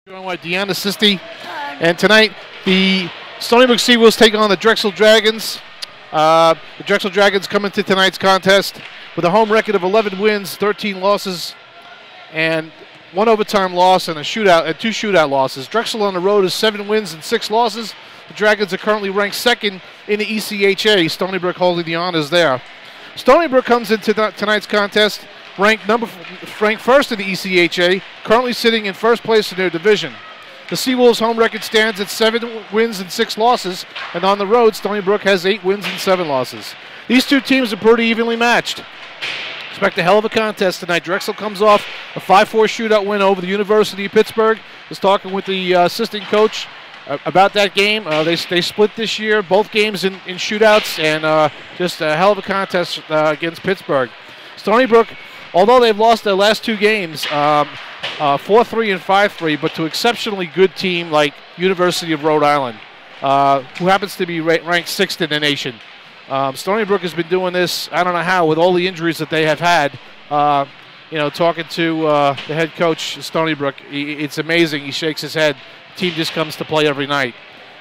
Joined by Deanna Sisti, and tonight the Stony Brook Seawolves take on the Drexel Dragons. The Drexel Dragons come into tonight's contest with a home record of 11 wins, 13 losses, and one overtime loss and two shootout losses. Drexel on the road is 7 wins and 6 losses. The Dragons are currently ranked second in the ECHA. Stony Brook holding the honors there. Stony Brook comes into tonight's contest ranked first in the ECHA, currently sitting in first place in their division. The Seawolves' home record stands at 7 wins and 6 losses, and on the road, Stony Brook has 8 wins and 7 losses. These two teams are pretty evenly matched. Expect a hell of a contest tonight. Drexel comes off a 5-4 shootout win over the University of Pittsburgh. Was talking with the assistant coach about that game. They split this year, both games in shootouts, and just a hell of a contest against Pittsburgh. Stony Brook, although they've lost their last 2 games, 4-3 and 5-3, but to exceptionally good team like University of Rhode Island, who happens to be ranked 6th in the nation. Stony Brook has been doing this, I don't know how, with all the injuries that they have had. Talking to the head coach, Stony Brook, it's amazing. He shakes his head. The team just comes to play every night.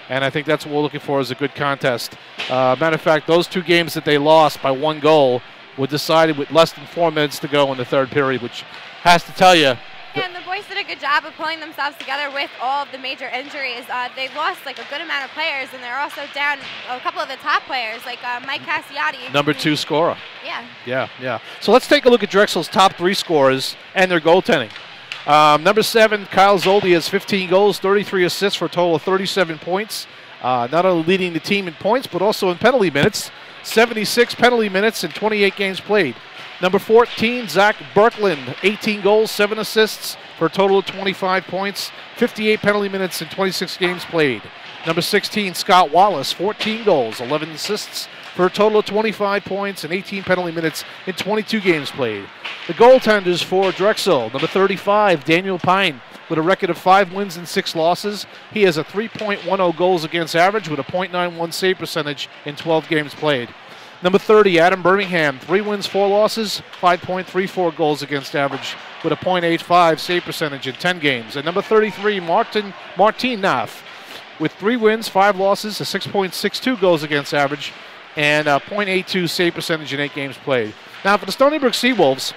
And I think that's what we're looking for, is a good contest. Matter of fact, those 2 games that they lost by 1 goal were decided with less than 4 minutes to go in the third period, which has to tell you. Yeah, and the boys did a good job of pulling themselves together with all of the major injuries. They've lost like a good amount of players, and they're also down a couple of the top players, like Mike Cassiati. Number 2 scorer. Yeah. Yeah. So let's take a look at Drexel's top 3 scorers and their goaltending. Number 7, Kyle Zoldi has 15 goals, 33 assists for a total of 37 points. Not only leading the team in points, but also in penalty minutes. 76 penalty minutes and 28 games played. Number 14, Zach Berkland, 18 goals, 7 assists for a total of 25 points, 58 penalty minutes and 26 games played. Number 16, Scott Wallace, 14 goals, 11 assists for a total of 25 points and 18 penalty minutes in 22 games played. The goaltenders for Drexel, number 35, Daniel Pine, with a record of 5 wins and 6 losses. He has a 3.10 goals against average with a .91 save percentage in 12 games played. Number 30, Adam Birmingham, 3 wins, 4 losses, 5.34 goals against average with a .85 save percentage in 10 games. And number 33, Martin Naff, with 3 wins, 5 losses, a 6.62 goals against average, and a .82 save percentage in 8 games played. Now for the Stony Brook Seawolves,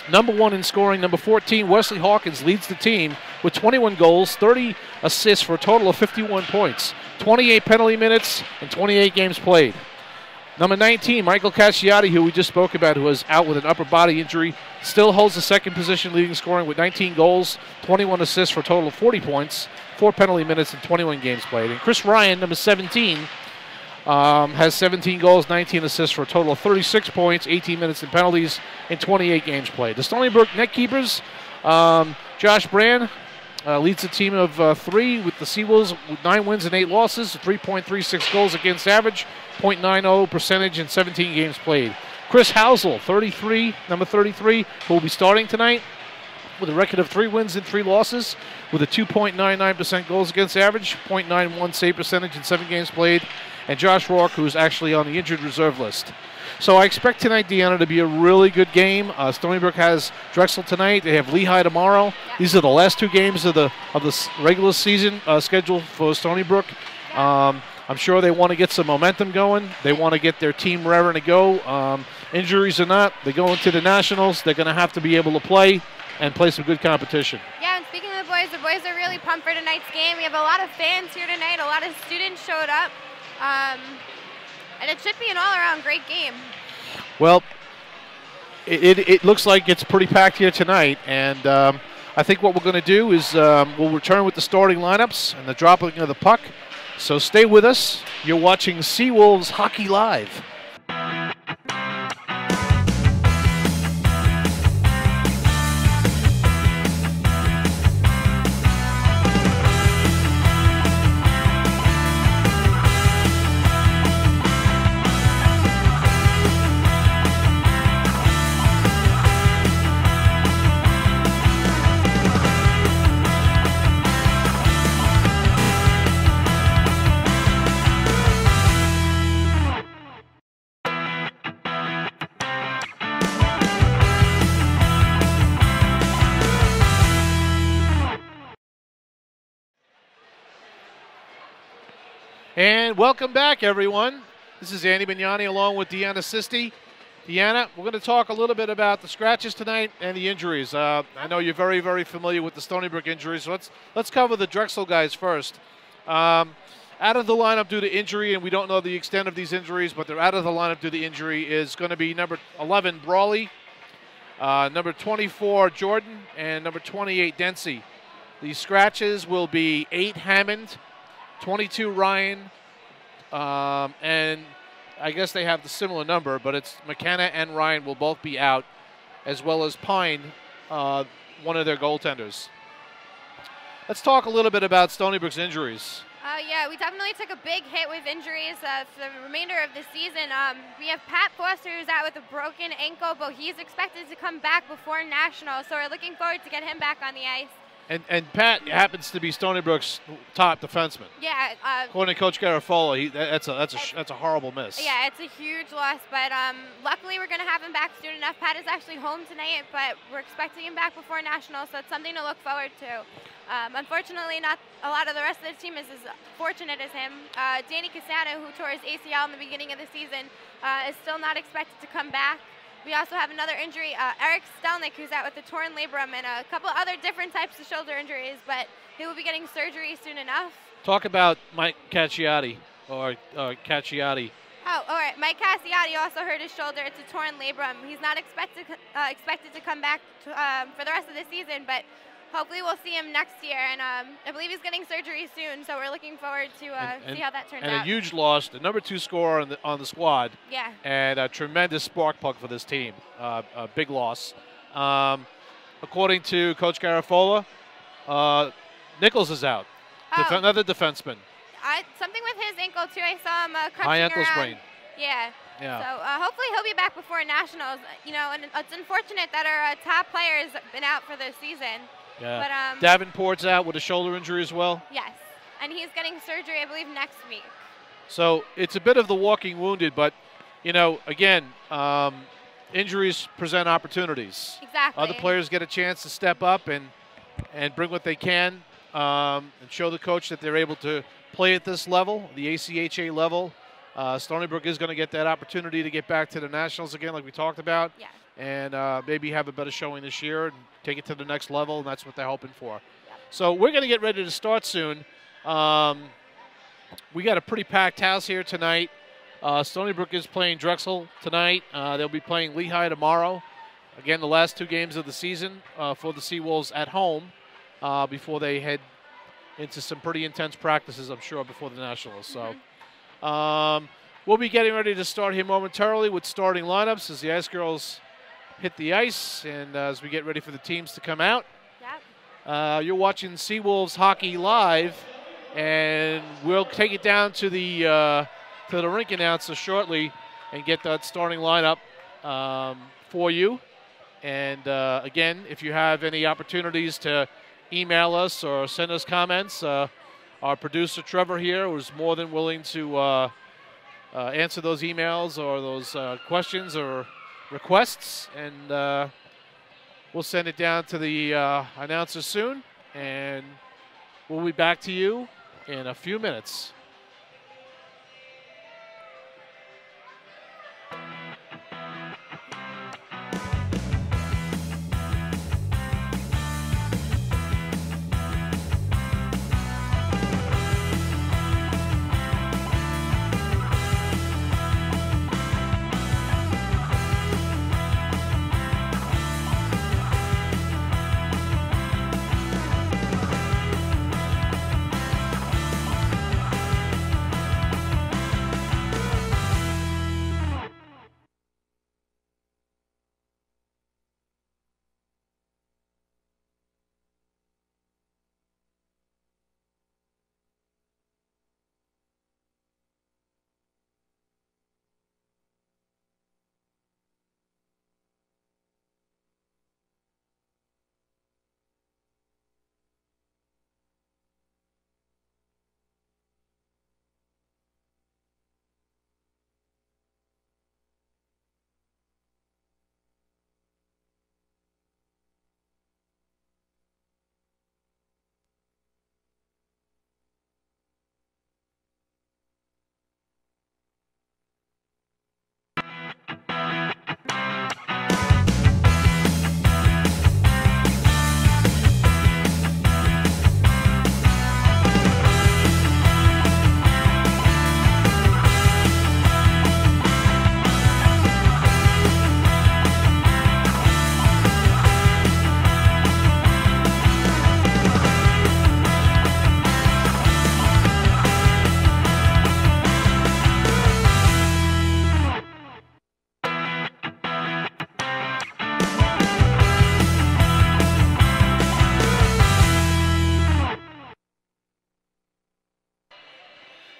number 1 in scoring, number 14, Wesley Hawkins, leads the team with 21 goals, 30 assists for a total of 51 points, 28 penalty minutes, and 28 games played. Number 19, Michael Cassiati, who we just spoke about, who was out with an upper body injury, still holds the 2nd position leading scoring with 19 goals, 21 assists for a total of 40 points, 4 penalty minutes, and 21 games played. And Chris Ryan, number 17, has 17 goals, 19 assists for a total of 36 points, 18 minutes in penalties, and 28 games played. The Stony Brook net keepers, Josh Brand leads the team of 3 with the Seawolves with 9 wins and 8 losses, 3.36 goals against average, .90 percentage, and 17 games played. Chris Housel, number 33, who will be starting tonight with a record of 3 wins and 3 losses, with a 2.99% goals against average, .91 save percentage, and 7 games played. And Josh Rourke, who's actually on the injured reserve list. So I expect tonight, Deanna, to be a really good game. Stony Brook has Drexel tonight. They have Lehigh tomorrow. Yeah. These are the last 2 games of the regular season scheduled for Stony Brook. I'm sure they want to get some momentum going. They want to get their team raring to go. Injuries or not, they go into the Nationals. They're going to have to be able to play and play some good competition. Yeah, and speaking of the boys are really pumped for tonight's game. We have a lot of fans here tonight. A lot of students showed up. And it should be an all-around great game. Well, it looks like it's pretty packed here tonight, and I think what we're going to do is we'll return with the starting lineups and the dropping of the puck. So stay with us. You're watching Seawolves Hockey Live. And welcome back, everyone. This is Andy Mignani along with Deanna Sisti. Deanna, we're going to talk a little bit about the scratches tonight and the injuries. I know you're very, very familiar with the Stony Brook injuries, so let's cover the Drexel guys first. Out of the lineup due to injury, and we don't know the extent of these injuries, but they're out of the lineup due to injury, is going to be number 11, Brawley, number 24, Jordan, and number 28, Dempsey. The scratches will be 8, Hammond, 22, Ryan, and I guess they have the similar number, but it's McKenna and Ryan will both be out, as well as Pine, one of their goaltenders. Let's talk a little bit about Stony Brook's injuries. Yeah, we definitely took a big hit with injuries for the remainder of the season. We have Pat Foster, who's out with a broken ankle, but he's expected to come back before Nationals, so we're looking forward to get him back on the ice. And Pat happens to be Stony Brook's top defenseman. Yeah. According to Coach Garofalo, that's a horrible miss. Yeah, it's a huge loss, but luckily we're going to have him back soon enough. Pat is actually home tonight, but we're expecting him back before Nationals, so it's something to look forward to. Unfortunately, not a lot of the rest of the team is as fortunate as him. Danny Casano, who tore his ACL in the beginning of the season, is still not expected to come back. We also have another injury, Eric Stelnick, who's out with a torn labrum and a couple other different types of shoulder injuries, but he will be getting surgery soon enough. Talk about Mike Cacciati, or Cacciati. Oh, all right. Mike Cassiotti also hurt his shoulder. It's a torn labrum. He's not expected to come back for the rest of the season, but hopefully we'll see him next year, and I believe he's getting surgery soon, so we're looking forward to see how that turns out. And a huge loss, the number 2 scorer on the squad. Yeah. And a tremendous spark plug for this team. A big loss. According to Coach Garofalo, Nichols is out. Another defenseman. Something with his ankle, too. I saw him crunching high ankle around. sprain. Yeah. Yeah. So hopefully he'll be back before Nationals. You know, and it's unfortunate that our top players have been out for the season. Yeah. But, Davenport's out with a shoulder injury as well. Yes, and he's getting surgery, I believe, next week. So it's a bit of the walking wounded, but, you know, again, injuries present opportunities. Exactly. Other players get a chance to step up and bring what they can and show the coach that they're able to play at this level, the ACHA level. Stony Brook is going to get that opportunity to get back to the Nationals again, like we talked about. Yeah. And maybe have a better showing this year and take it to the next level, and that's what they're hoping for. Yep. So we're going to get ready to start soon. We got a pretty packed house here tonight. Stony Brook is playing Drexel tonight. They'll be playing Lehigh tomorrow. Again, the last 2 games of the season for the Seawolves at home before they head into some pretty intense practices, I'm sure, before the Nationals. So we'll be getting ready to start here momentarily with starting lineups as the Ice Girls hit the ice and as we get ready for the teams to come out. Yep. You're watching Seawolves Hockey Live, and we'll take it down to the rink announcer shortly and get that starting lineup for you. And again, if you have any opportunities to email us or send us comments, our producer Trevor here was more than willing to answer those emails or those questions or requests, and we'll send it down to the announcer soon, and we'll be back to you in a few minutes.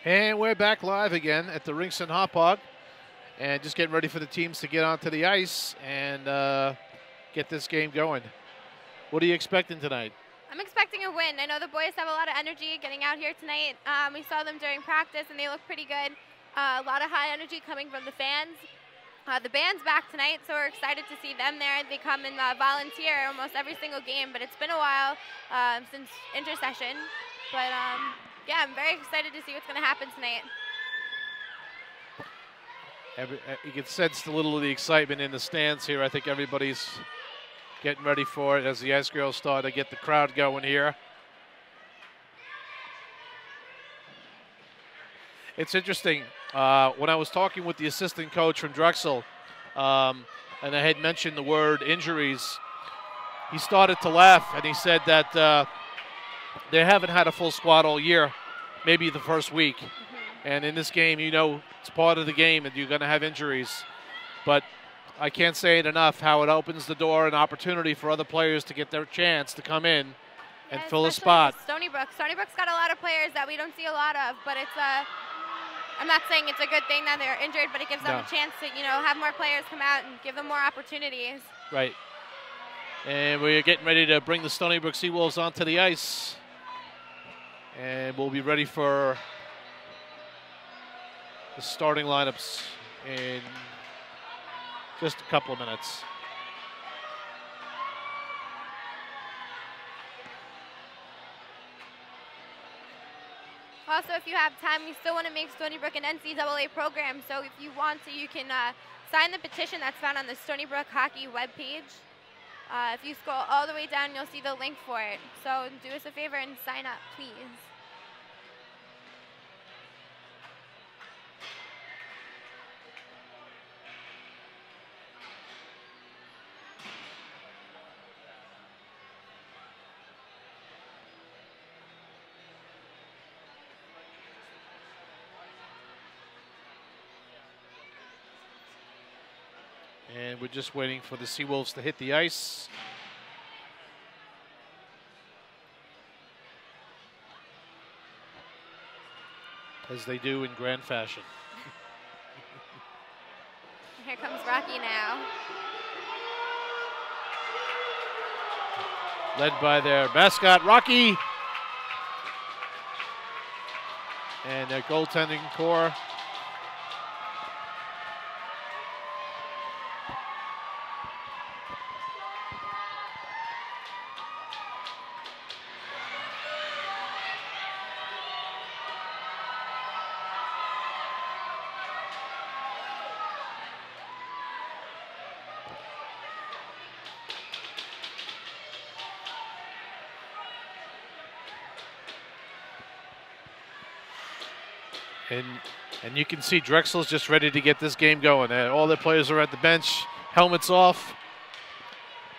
And we're back live again at the Rinx and Happauge, and just getting ready for the teams to get onto the ice and get this game going. What are you expecting tonight? I'm expecting a win. I know the boys have a lot of energy getting out here tonight. We saw them during practice, and they look pretty good. A lot of high energy coming from the fans. The band's back tonight, so we're excited to see them there. They come and volunteer almost every single game, but it's been a while since intercession. But yeah, I'm very excited to see what's going to happen tonight. You can sense a little of the excitement in the stands here. I think everybody's getting ready for it as the Ice Girls start to get the crowd going here. It's interesting. When I was talking with the assistant coach from Drexel, and I had mentioned the word injuries, he started to laugh, and he said that they haven't had a full squad all year, maybe the first week. And in this game, you know, it's part of the game and you're going to have injuries. But I can't say it enough how it opens the door and opportunity for other players to get their chance to come in and fill a spot. Stony Brook's got a lot of players that we don't see a lot of, but it's I'm not saying it's a good thing that they're injured, but it gives them a chance to, you know, have more players come out and give them more opportunities. Right. And we're getting ready to bring the Stony Brook Seawolves onto the ice. And we'll be ready for the starting lineups in just a couple of minutes. Also, if you have time, we still want to make Stony Brook an NCAA program. So if you want to, you can sign the petition that's found on the Stony Brook Hockey webpage. If you scroll all the way down, you'll see the link for it. So do us a favor and sign up, please. And we're just waiting for the Seawolves to hit the ice. As they do in grand fashion. Here comes Rocky now. Led by their mascot, Rocky. And their goaltending core. And you can see Drexel's just ready to get this game going. All their players are at the bench, helmets off.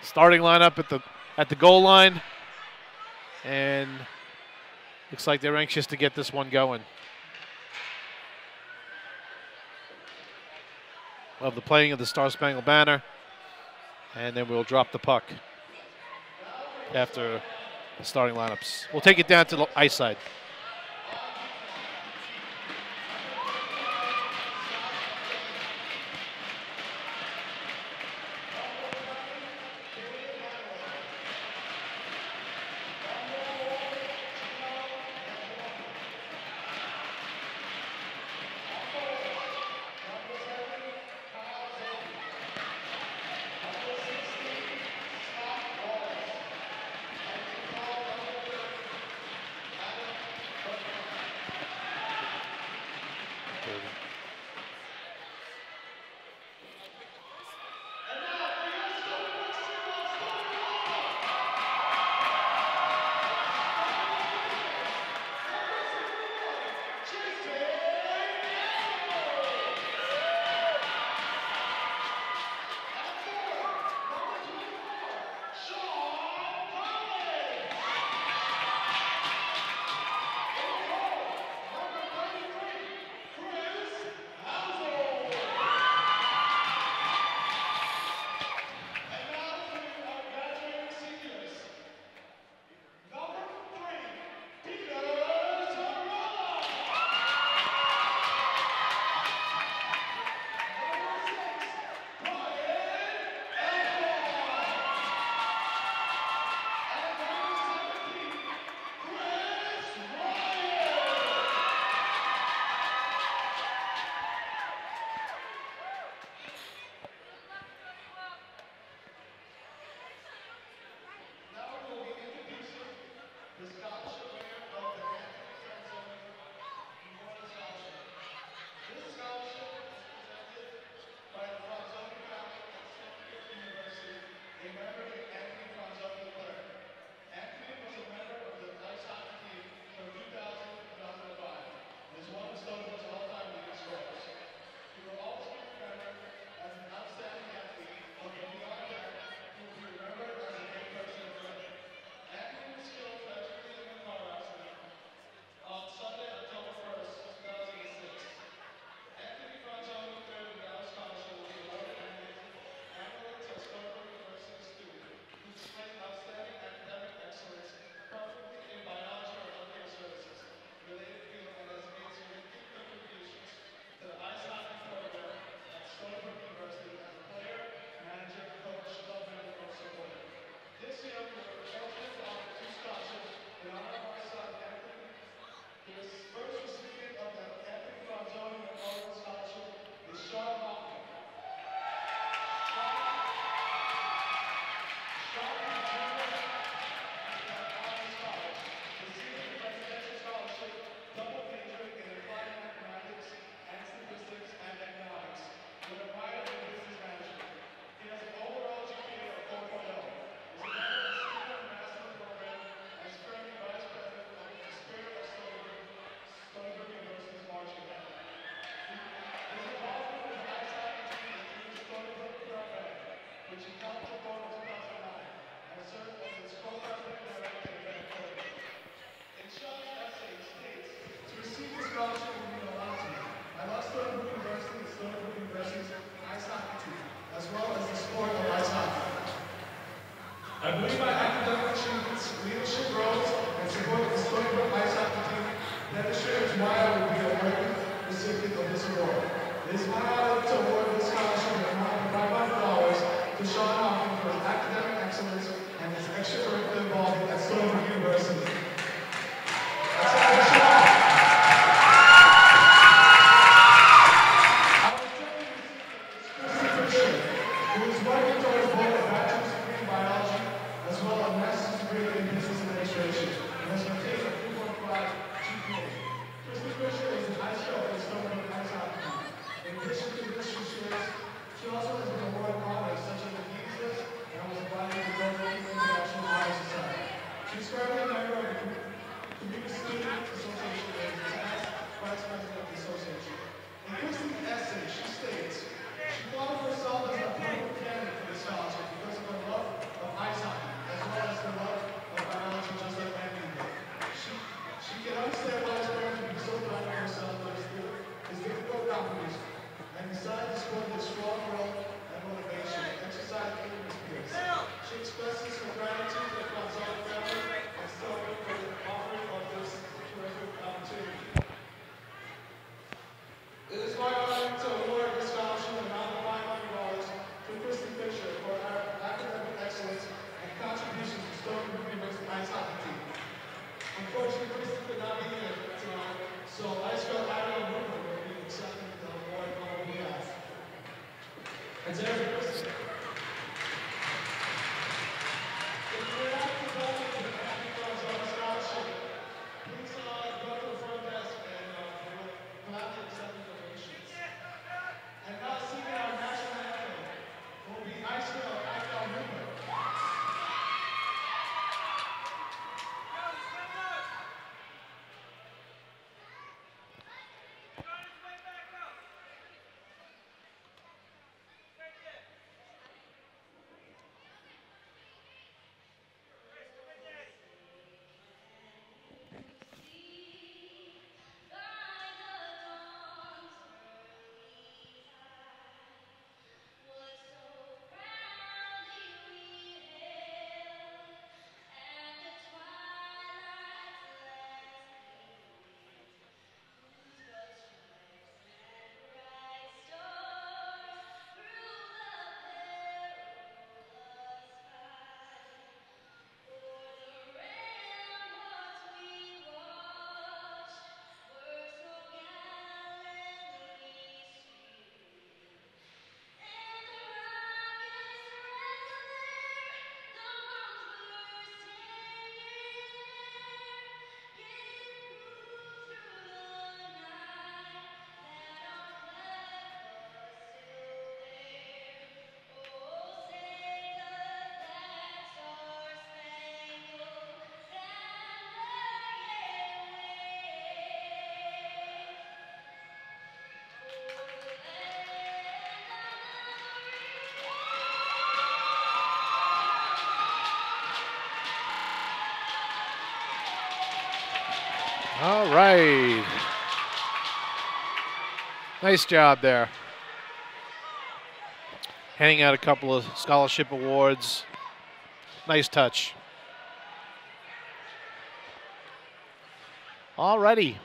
Starting lineup at the goal line. And looks like they're anxious to get this one going. Of the playing of the Star Spangled Banner. And then we'll drop the puck after the starting lineups. We'll take it down to the ice side. I believe my academic achievements, leadership roles, and support of the Stony Brook Ice Hockey Team demonstrates why I will be a worthy recipient of this award. It is my honor to award this scholarship of $500 to Sean Hoffman for his academic excellence and his extracurricular involvement at Stony Brook University. That's all for Sean. Our second recipient is Christy Fisher, who is working towards both a bachelor's degree in biology as well as a master's degree in business administration, and has obtained a 3.5 GPA. Christy Fisher is an ice coach for Stony Brook Ice Hockey Team. In addition to this, she also has been awarded honors such as the Dean's List and was invited to go to the International Hockey Society. She's currently a member of the Community Student Association and is the past vice president of the association. In Christy's essay, she states, she thought of herself as a perfect candidate for this scholarship because of her love of ice hockey, as well as the love of biology, just like Anthony did. She can understand why his parents would be so proud of herself, but it's difficult combination. And decided to support this strong will and motivation, exercise in his peers. She expresses her gratitude to the Gonzalez family and celebrates for the offering of this terrific opportunity. It is my honor to award this scholarship of $500 to Christy Fisher for her academic excellence and contributions to Stony Brook University Ice Hockey Team. Unfortunately, Christy could not be here tonight, so Ice Girl Ariel Rupert will be accepting the award on her behalf. And to every Christy. If you would like to vote for the $50 scholarship, please go to the front desk and we'll gladly accept the donations. And now singing our national anthem will be Ice Girl Ariel Rupert. All right. Nice job there. Handing out a couple of scholarship awards. Nice touch. All righty.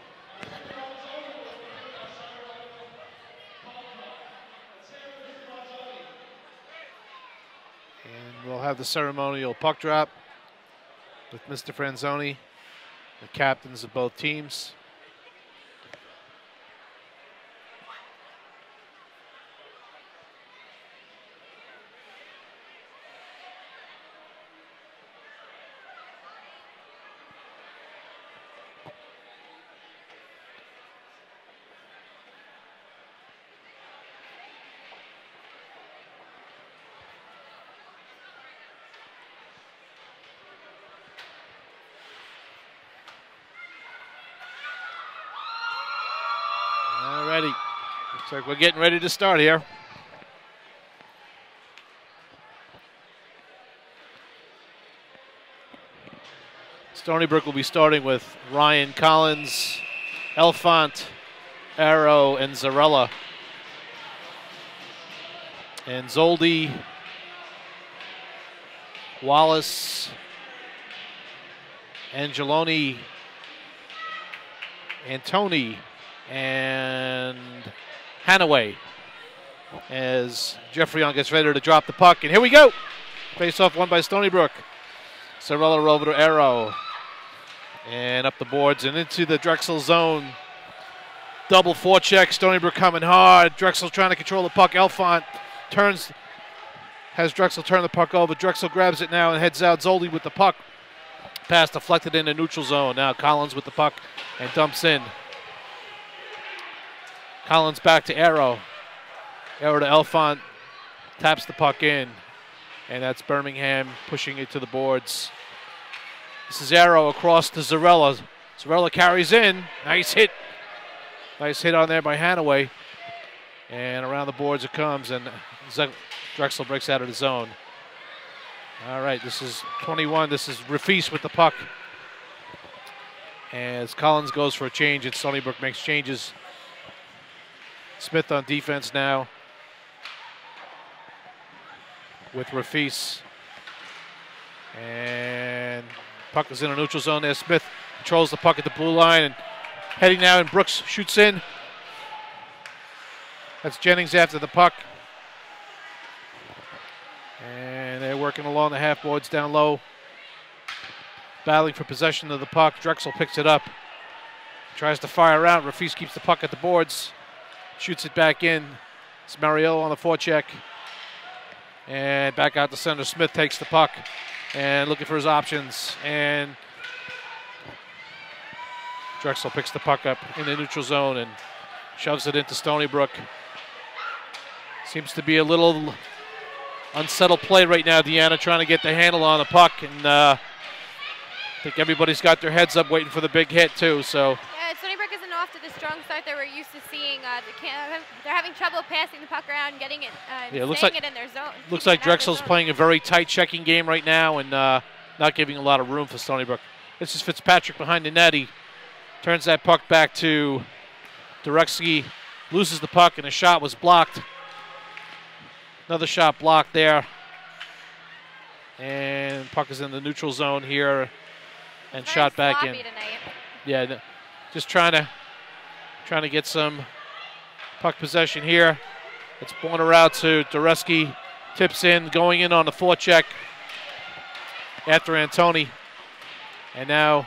And we'll have the ceremonial puck drop with Mr. Franzoni, the captains of both teams. Alrighty, looks like we're getting ready to start here. Stony Brook will be starting with Ryan Collins, Elfont, Arrow, and Zarella. And Zoldi, Wallace, Angeloni, Antoni, and Hanaway as Jeffrey Young gets ready to drop the puck. And here we go. Face-off won by Stony Brook. Sorella over to Arrow. And up the boards and into the Drexel zone. Double forecheck. Stony Brook coming hard. Drexel trying to control the puck. Elfont has Drexel turn the puck over. Drexel grabs it now and heads out. Zoldi with the puck. Pass deflected in the neutral zone. Now Collins with the puck and dumps in. Collins back to Arrow. Arrow to Elfont. Taps the puck in. And that's Birmingham pushing it to the boards. This is Arrow across to Zarella. Zarella carries in. Nice hit. Nice hit on there by Hanaway. And around the boards it comes, and Drexel breaks out of the zone. All right, this is 21. This is Rafis with the puck. As Collins goes for a change, and Stony Brook makes changes. Smith on defense now with Rafis. And puck is in a neutral zone there. Smith controls the puck at the blue line and heading now, and Brooks shoots in. That's Jennings after the puck. And they're working along the half boards down low. Battling for possession of the puck. Drexel picks it up. Tries to fire out. Rafis keeps the puck at the boards. Shoots it back in. It's Mariello on the forecheck. And back out to center. Smith takes the puck and looking for his options. And Drexel picks the puck up in the neutral zone and shoves it into Stony Brook. Seems to be a little unsettled play right now. Deanna trying to get the handle on the puck, and I think everybody's got their heads up waiting for the big hit too. So yeah, Stony Brook isn't off to the strong start that we're used to seeing. They're having trouble passing the puck around, getting it, yeah, staying it in their zone. Looks like Drexel's playing a very tight checking game right now, and not giving a lot of room for Stony Brook. This is Fitzpatrick behind the net. He turns that puck back to Drexel, loses the puck, and a shot was blocked. Another shot blocked there. And puck is in the neutral zone here and shot back in. Tonight. Yeah, just trying to get some puck possession here. It's Borner out to Dureski. Tips in, going in on the forecheck after Antoni. And now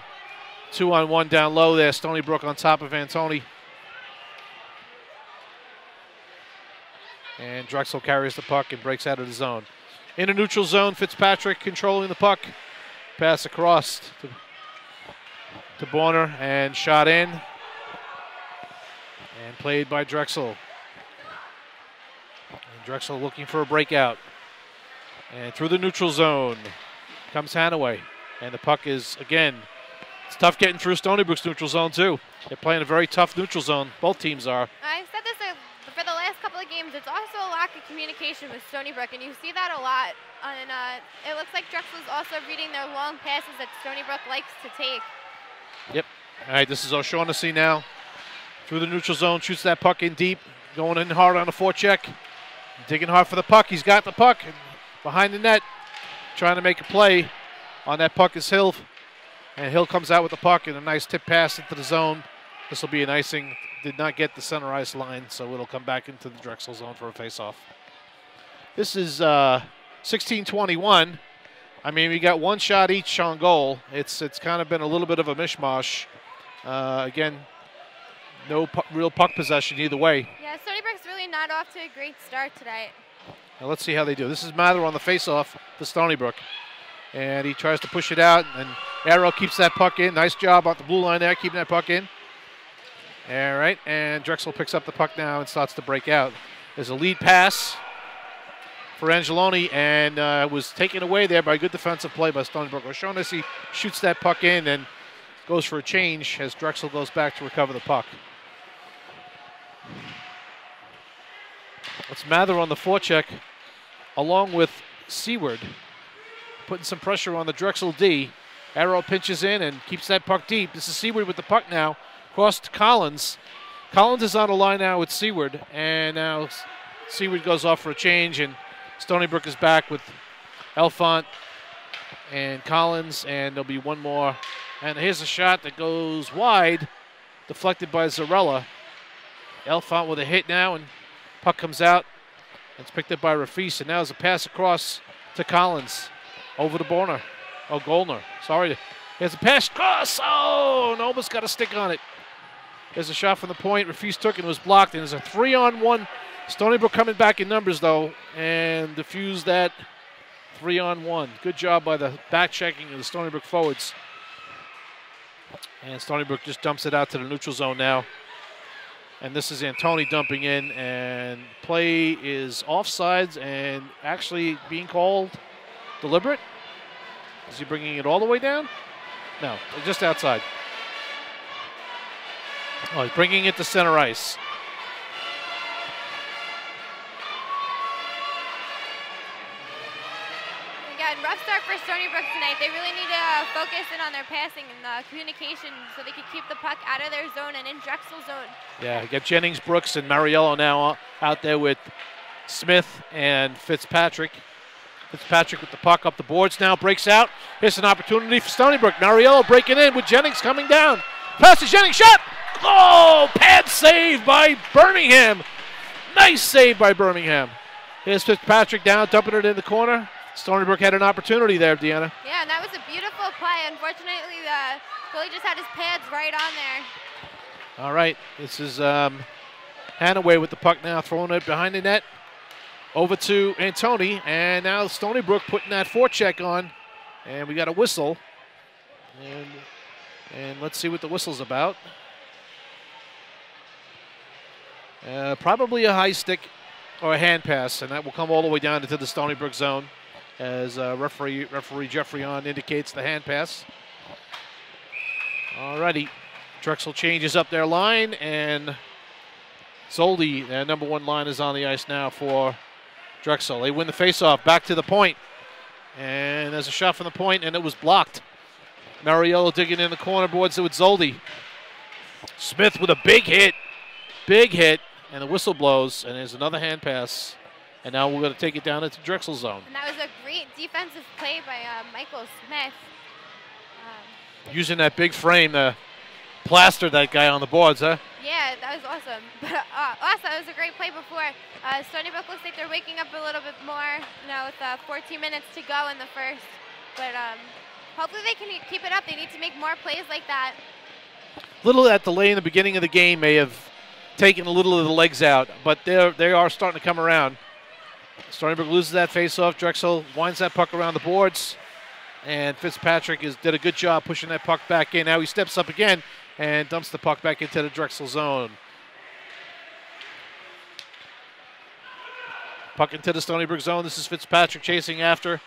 2-on-1 down low there. Stony Brook on top of Antoni. And Drexel carries the puck and breaks out of the zone. In a neutral zone, Fitzpatrick controlling the puck. Pass across to Borner and shot in. And played by Drexel. And Drexel looking for a breakout. And through the neutral zone comes Hanaway. And the puck is, again, it's tough getting through Stony Brook's neutral zone too. They're playing a very tough neutral zone. Both teams are. I've said this for the last couple of games. It's also a lack of communication with Stony Brook, and you see that a lot. And it looks like Drexel is also reading their long passes that Stony Brook likes to take. Yep. All right, this is O'Shaughnessy now. Through the neutral zone, shoots that puck in deep. Going in hard on the forecheck. Digging hard for the puck. He's got the puck behind the net. Trying to make a play on that puck is Hill. And Hill comes out with the puck and a nice tip pass into the zone. This will be an icing. Did not get the center ice line, so it'll come back into the Drexel zone for a face-off. This is 16-21. I mean, we got one shot each on goal. It's kind of been a little bit of a mishmash. Again, no real puck possession either way. Yeah, Stony Brook's really not off to a great start tonight. Now let's see how they do. This is Mather on the face-off to Stony Brook. And he tries to push it out, and Arrow keeps that puck in. Nice job on the blue line there, keeping that puck in. All right, and Drexel picks up the puck now and starts to break out. There's a lead pass for Angeloni, and was taken away there by good defensive play by Stony Brook. O'Shaughnessy shoots that puck in and goes for a change as Drexel goes back to recover the puck. It's Mather on the forecheck, along with Seward, putting some pressure on the Drexel D. Arrow pinches in and keeps that puck deep. This is Seward with the puck now. Across to Collins. Collins is on the line now with Seward, and now Seward goes off for a change, and Stony Brook is back with Elfont and Collins, and there'll be one more. And here's a shot that goes wide, deflected by Zarella. Elfont with a hit now, and puck comes out. It's picked up by Rafis, and now there's a pass across to Collins. Over to Borner. Oh, Goldner. Sorry. Here's a pass across. Oh, Noma's got a stick on it. There's a shot from the point. Rafis took it and was blocked, and there's a 3-on-1. Stony Brook coming back in numbers, though, and diffused that 3-on-1. Good job by the back checking of the Stony Brook forwards. And Stony Brook just dumps it out to the neutral zone now. And this is Antoni dumping in, and play is offsides and actually being called deliberate. Is he bringing it all the way down? No, just outside. Oh, he's bringing it to center ice. Again, rough start for Stony Brook tonight. They really need to focus in on their passing and communication so they can keep the puck out of their zone and in Drexel zone. Yeah, you got Jennings, Brooks, and Mariello now out there with Smith and Fitzpatrick. Fitzpatrick with the puck up the boards now, breaks out. Here's an opportunity for Stony Brook. Mariello breaking in with Jennings coming down. Pass to Jennings, shot! Oh, pad save by Birmingham. Nice save by Birmingham. Here's Fitzpatrick down, dumping it in the corner. Stony Brook had an opportunity there, Deanna. Yeah, and that was a beautiful play. Unfortunately, the goalie just had his pads right on there. All right, this is Hanaway with the puck now, throwing it behind the net. Over to Antoni, and now Stony Brook putting that forecheck on, and we got a whistle. And let's see what the whistle's about. Probably a high stick or a hand pass, and that will come all the way down into the Stony Brook zone, as referee Jeffrey On indicates the hand pass. All righty, Drexel changes up their line, and Zoldi, their number one line, is on the ice now for Drexel. They win the faceoff, back to the point. And there's a shot from the point, and it was blocked. Mariello digging in the corner boards with Zoldi. Smith with a big hit, and the whistle blows, and there's another hand pass. And now we're going to take it down into Drexel zone. And that was a great defensive play by Michael Smith. Using that big frame to plaster that guy on the boards, huh? Yeah, that was awesome. But also, it was a great play before. Stony Brook looks like they're waking up a little bit more, with 14 minutes to go in the first. But hopefully they can keep it up. They need to make more plays like that. Little of that delay in the beginning of the game may have taken a little of the legs out, but they are starting to come around. Stony Brook loses that faceoff. Drexel winds that puck around the boards, and Fitzpatrick did a good job pushing that puck back in. Now he steps up again and dumps the puck back into the Drexel zone. Puck into the Stony Brook zone. This is Fitzpatrick chasing after.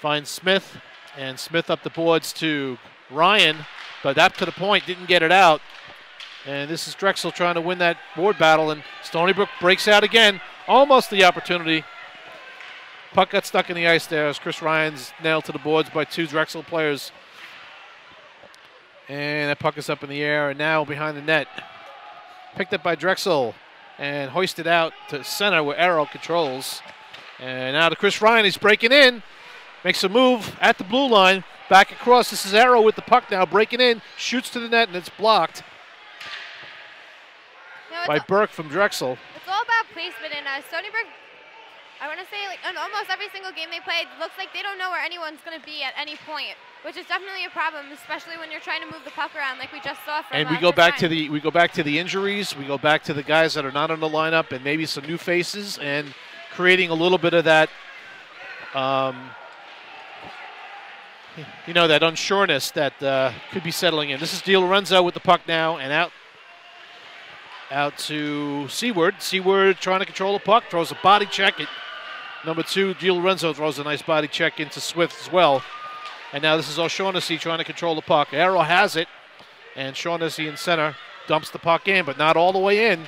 Finds Smith, and Smith up the boards to Ryan, but up to the point, didn't get it out. And this is Drexel trying to win that board battle, and Stony Brook breaks out again. Almost the opportunity. Puck got stuck in the ice there as Chris Ryan's nailed to the boards by two Drexel players. And that puck is up in the air, and now behind the net. Picked up by Drexel and hoisted out to center where Arrow controls. And now to Chris Ryan, he's breaking in. Makes a move at the blue line, back across. This is Arrow with the puck now, breaking in, shoots to the net, and it's blocked by Burke from Drexel. It's all about placement, and Stony Brook, I want to say, in almost every single game they play, it looks like they don't know where anyone's going to be at any point, which is definitely a problem, especially when you're trying to move the puck around like we just saw from And we go back to the injuries, we go back to the guys that are not in the lineup, and maybe some new faces, and creating a little bit of that that unsureness that could be settling in. This is DiLorenzo with the puck now, and out to Seward. Seward trying to control the puck, throws a body check. Number 2, DiLorenzo throws a nice body check into Swift as well. And now this is O'Shaughnessy trying to control the puck. Arrow has it, and Shaughnessy in center dumps the puck in, but not all the way in.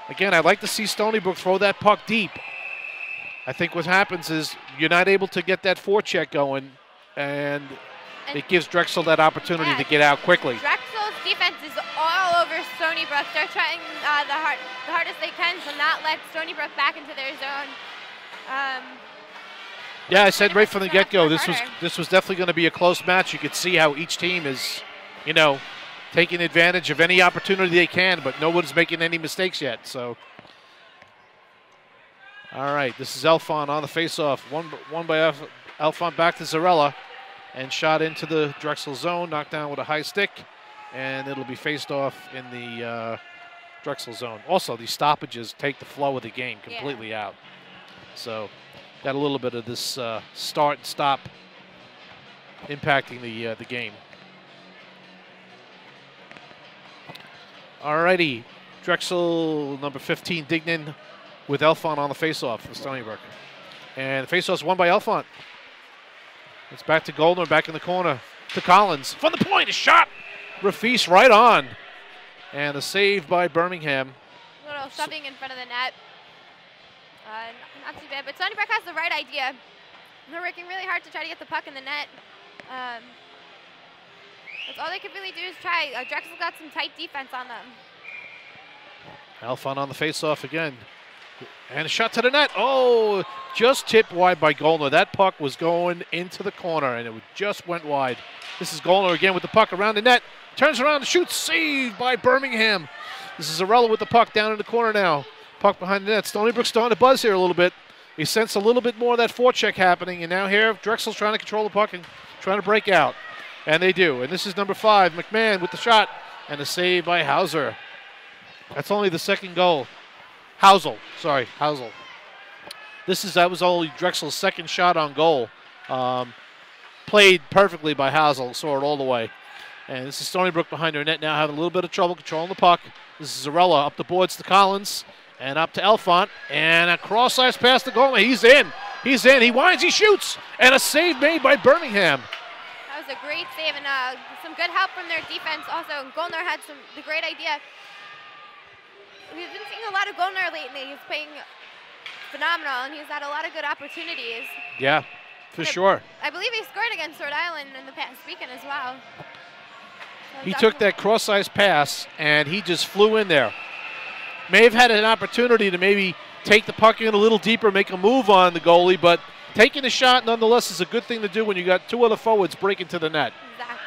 Again, I'd like to see Stony Brook throw that puck deep. I think what happens is you're not able to get that forecheck going, and it gives Drexel that opportunity to get out quickly. Drexel's defense is all over Stony Brook. They're trying the hardest they can to not let Stony Brook back into their zone. Yeah, I said right from the get-go, harder. this was definitely going to be a close match. You could see how each team is, you know, taking advantage of any opportunity they can, but no one's making any mistakes yet. So, all right, this is Elfon on the face-off. One by Elfon back to Zarella, and shot into the Drexel zone, knocked down with a high stick, and it'll be faced off in the Drexel zone. Also, these stoppages take the flow of the game completely out. So, got a little bit of this start and stop impacting the game. Alrighty, Drexel number 15, Dignan with Elfon on the faceoff for Stony Brook. And the faceoff's won by Elfon. It's back to Goldner, back in the corner to Collins. From the point, a shot! Rafis right on. And a save by Birmingham. A little shoving in front of the net. Not too bad, but Stony Brook has the right idea. They're working really hard to try to get the puck in the net. That's all they could really do is try. Drexel got some tight defense on them. Elfon on the faceoff again. And a shot to the net. Oh, just tipped wide by Goldner. That puck was going into the corner, and it just went wide. This is Goldner again with the puck around the net. Turns around and shoots. Saved by Birmingham. This is Zarella with the puck down in the corner now. Puck behind the net. Stony Brook's starting to buzz here a little bit. He sensed a little bit more of that forecheck happening, and now here Drexel's trying to control the puck and trying to break out. And they do. And this is number 5, McMahon with the shot. And a save by Hauser. That's only the second goal. Housel. That was only Drexel's second shot on goal. Played perfectly by Housel. Saw it all the way. And this is Stony Brook behind their net now, having a little bit of trouble controlling the puck. This is Zarella up the boards to Collins. And up to Elfont. And a cross-ice pass to goal. He's in. He winds. He shoots. And a save made by Birmingham. That was a great save and some good help from their defense. Also, Goldner had the great idea. We've been seeing a lot of Goldner lately. He's playing phenomenal, and he's had a lot of good opportunities. Yeah, for sure. I believe he scored against Rhode Island in the past weekend as well. So he took that cross-ice pass, and he just flew in there. May have had an opportunity to maybe take the puck in a little deeper, make a move on the goalie, but taking a shot nonetheless is a good thing to do when you got two other forwards breaking to the net. Exactly.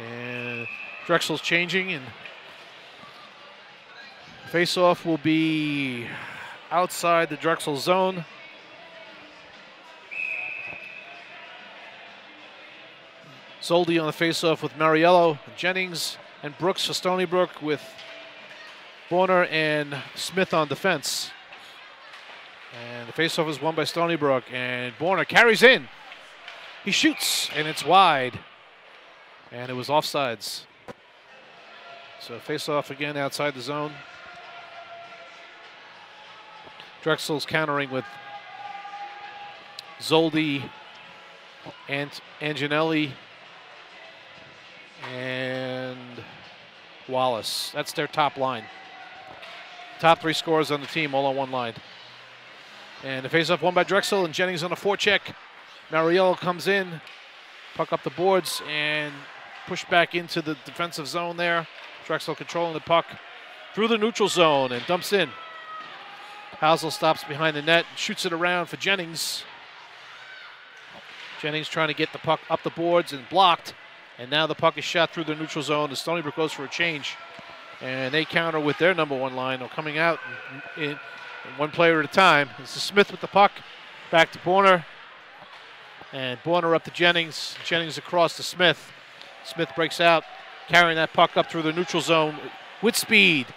And Drexel's changing, and face-off will be outside the Drexel zone. Zoldi on the face-off with Mariello, Jennings, and Brooks for Stony Brook with Borner and Smith on defense. And the face-off is won by Stony Brook, and Borner carries in. He shoots, and it's wide. And it was offsides. So face-off again outside the zone. Drexel's countering with Zoldi, and Anginelli, and Wallace. That's their top line. Top 3 scorers on the team, all on one line. And the face-off won by Drexel, and Jennings on a forecheck. Mariello comes in, puck up the boards, and pushed back into the defensive zone there. Drexel controlling the puck through the neutral zone and dumps in. Housel stops behind the net, shoots it around for Jennings. Jennings trying to get the puck up the boards and blocked. And now the puck is shot through the neutral zone. The Stony Brook goes for a change. And they counter with their number 1 line. They're coming out in one player at a time. This is Smith with the puck. Back to Borner. And Borner up to Jennings. Jennings across to Smith. Smith breaks out, carrying that puck up through the neutral zone with speed.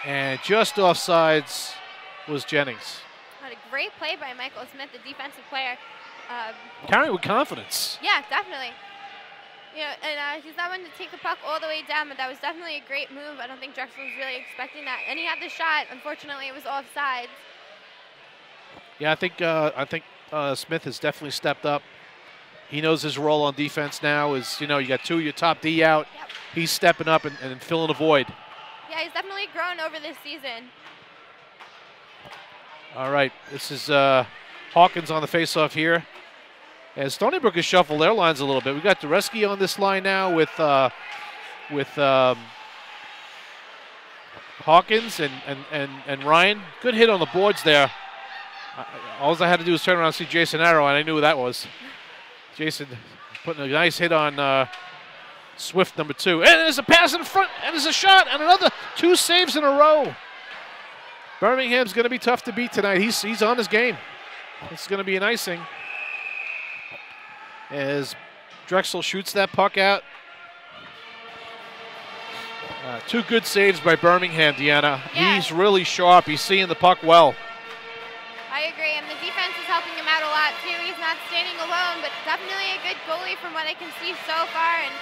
And just offsides was Jennings. What a great play by Michael Smith, the defensive player. Carrying with confidence. Yeah, definitely. You know, and he's not one to take the puck all the way down, but that was definitely a great move. I don't think Drexel was really expecting that. And he had the shot. Unfortunately, it was offsides. Yeah, I think Smith has definitely stepped up. He knows his role on defense now is, you got 2 of your top D out. Yep. He's stepping up and filling a void. Yeah, he's definitely grown over this season. All right, this is Hawkins on the faceoff here. As Stony Brook has shuffled their lines a little bit. We've got Dureski on this line now with Hawkins and Ryan. Good hit on the boards there. All I had to do was turn around and see Jason Arrow, and I knew who that was. Jason putting a nice hit on Swift, number 2. And there's a pass in front, and there's a shot, and another 2 saves in a row. Birmingham's going to be tough to beat tonight. He's on his game. It's going to be an icing. As Drexel shoots that puck out. 2 good saves by Birmingham, Deanna. Yeah. He's really sharp. He's seeing the puck well. I agree, and the defense is helping him out a lot too. He's not standing alone, but definitely a good goalie from what I can see so far. And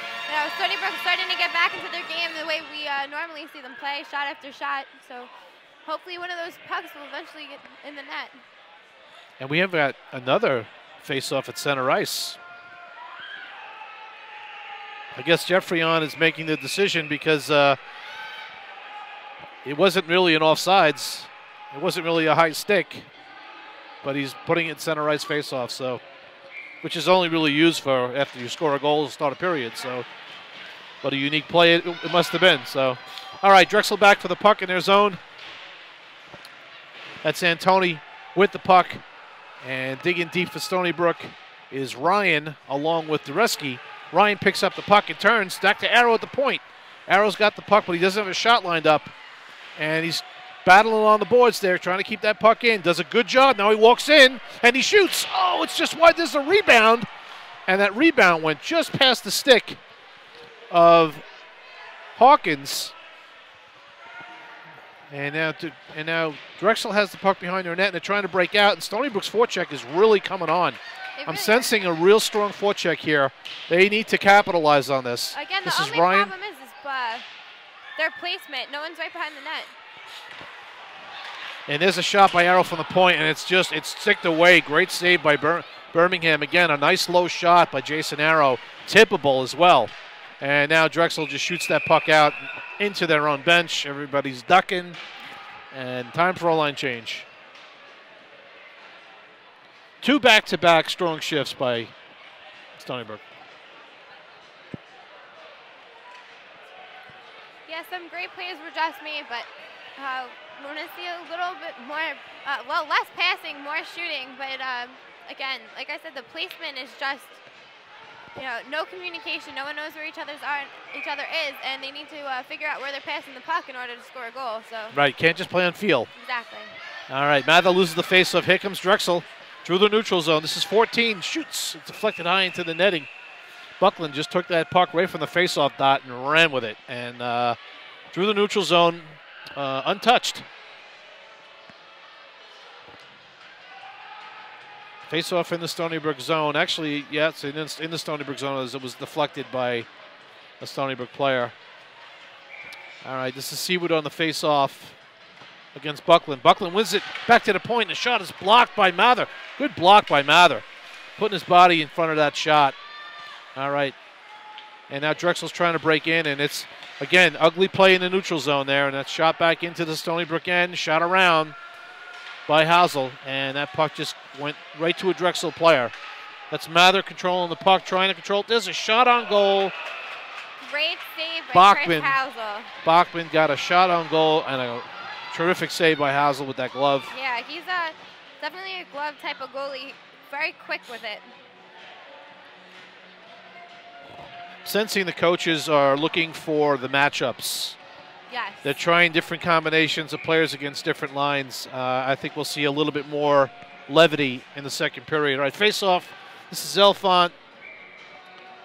Stony Brook's starting to get back into their game the way we normally see them play, shot after shot. So hopefully one of those pucks will eventually get in the net. And we have got another face-off at center ice. I guess Jeffrey on is making the decision because it wasn't really an offsides. It wasn't really a high stick. But he's putting it center ice face-off, so which is only really used for after you score a goal to start a period. So, but a unique play it must have been. So, all right, Drexel back for the puck in their zone. That's Antoni with the puck, and digging deep for Stony Brook is Ryan along with Dureski. Ryan picks up the puck and turns back to Arrow at the point. Arrow's got the puck, but he doesn't have a shot lined up, and he's battling on the boards there, trying to keep that puck in. Does a good job. Now he walks in, and he shoots. Oh, it's just wide. There's a rebound, and that rebound went just past the stick of Hawkins. And now Drexel has the puck behind their net, and they're trying to break out, and Stony Brook's forecheck is really coming on. I'm sensing a real strong forecheck here. They need to capitalize on this. Again, this the is only Ryan. problem is their placement. No one's right behind the net. And there's a shot by Arrow from the point, and it's sticked away. Great save by Birmingham. Again, a nice low shot by Jason Arrow. Tippable as well. And now Drexel just shoots that puck out into their own bench. Everybody's ducking, and time for a line change. 2 back-to-back strong shifts by Stony Brook. Yeah, some great plays were just made, but we want to see a little bit more, less passing, more shooting. But again, like I said, the placement is just, no communication. No one knows where each other is, and they need to figure out where they're passing the puck in order to score a goal. So Right, can't just play on feel. Exactly. All right, Mather loses the faceoff. Here comes Drexel through the neutral zone. This is 14. Shoots. It's deflected high into the netting. Buckland just took that puck right from the faceoff dot and ran with it. And through the neutral zone, untouched. Face-off in the Stony Brook zone. Actually, yeah, it's in the Stony Brook zone as it was deflected by a Stony Brook player. All right, this is Seawood on the face-off against Buckland. Buckland wins it back to the point, and the shot is blocked by Mather. Good block by Mather, putting his body in front of that shot. All right, and now Drexel's trying to break in, and it's, again, ugly play in the neutral zone there, and that's shot back into the Stony Brook end, shot around by Hausel, and that puck just went right to a Drexel player. That's Mather controlling the puck, trying to control it. There's a shot on goal. Great save by Chris Hausel. Bachman got a shot on goal and a terrific save by Hausel with that glove. Yeah, he's definitely a glove type of goalie. Very quick with it. Sensing the coaches are looking for the matchups. Yes. They're trying different combinations of players against different lines. I think we'll see a little bit more levity in the second period. All right, face-off. This is Elfont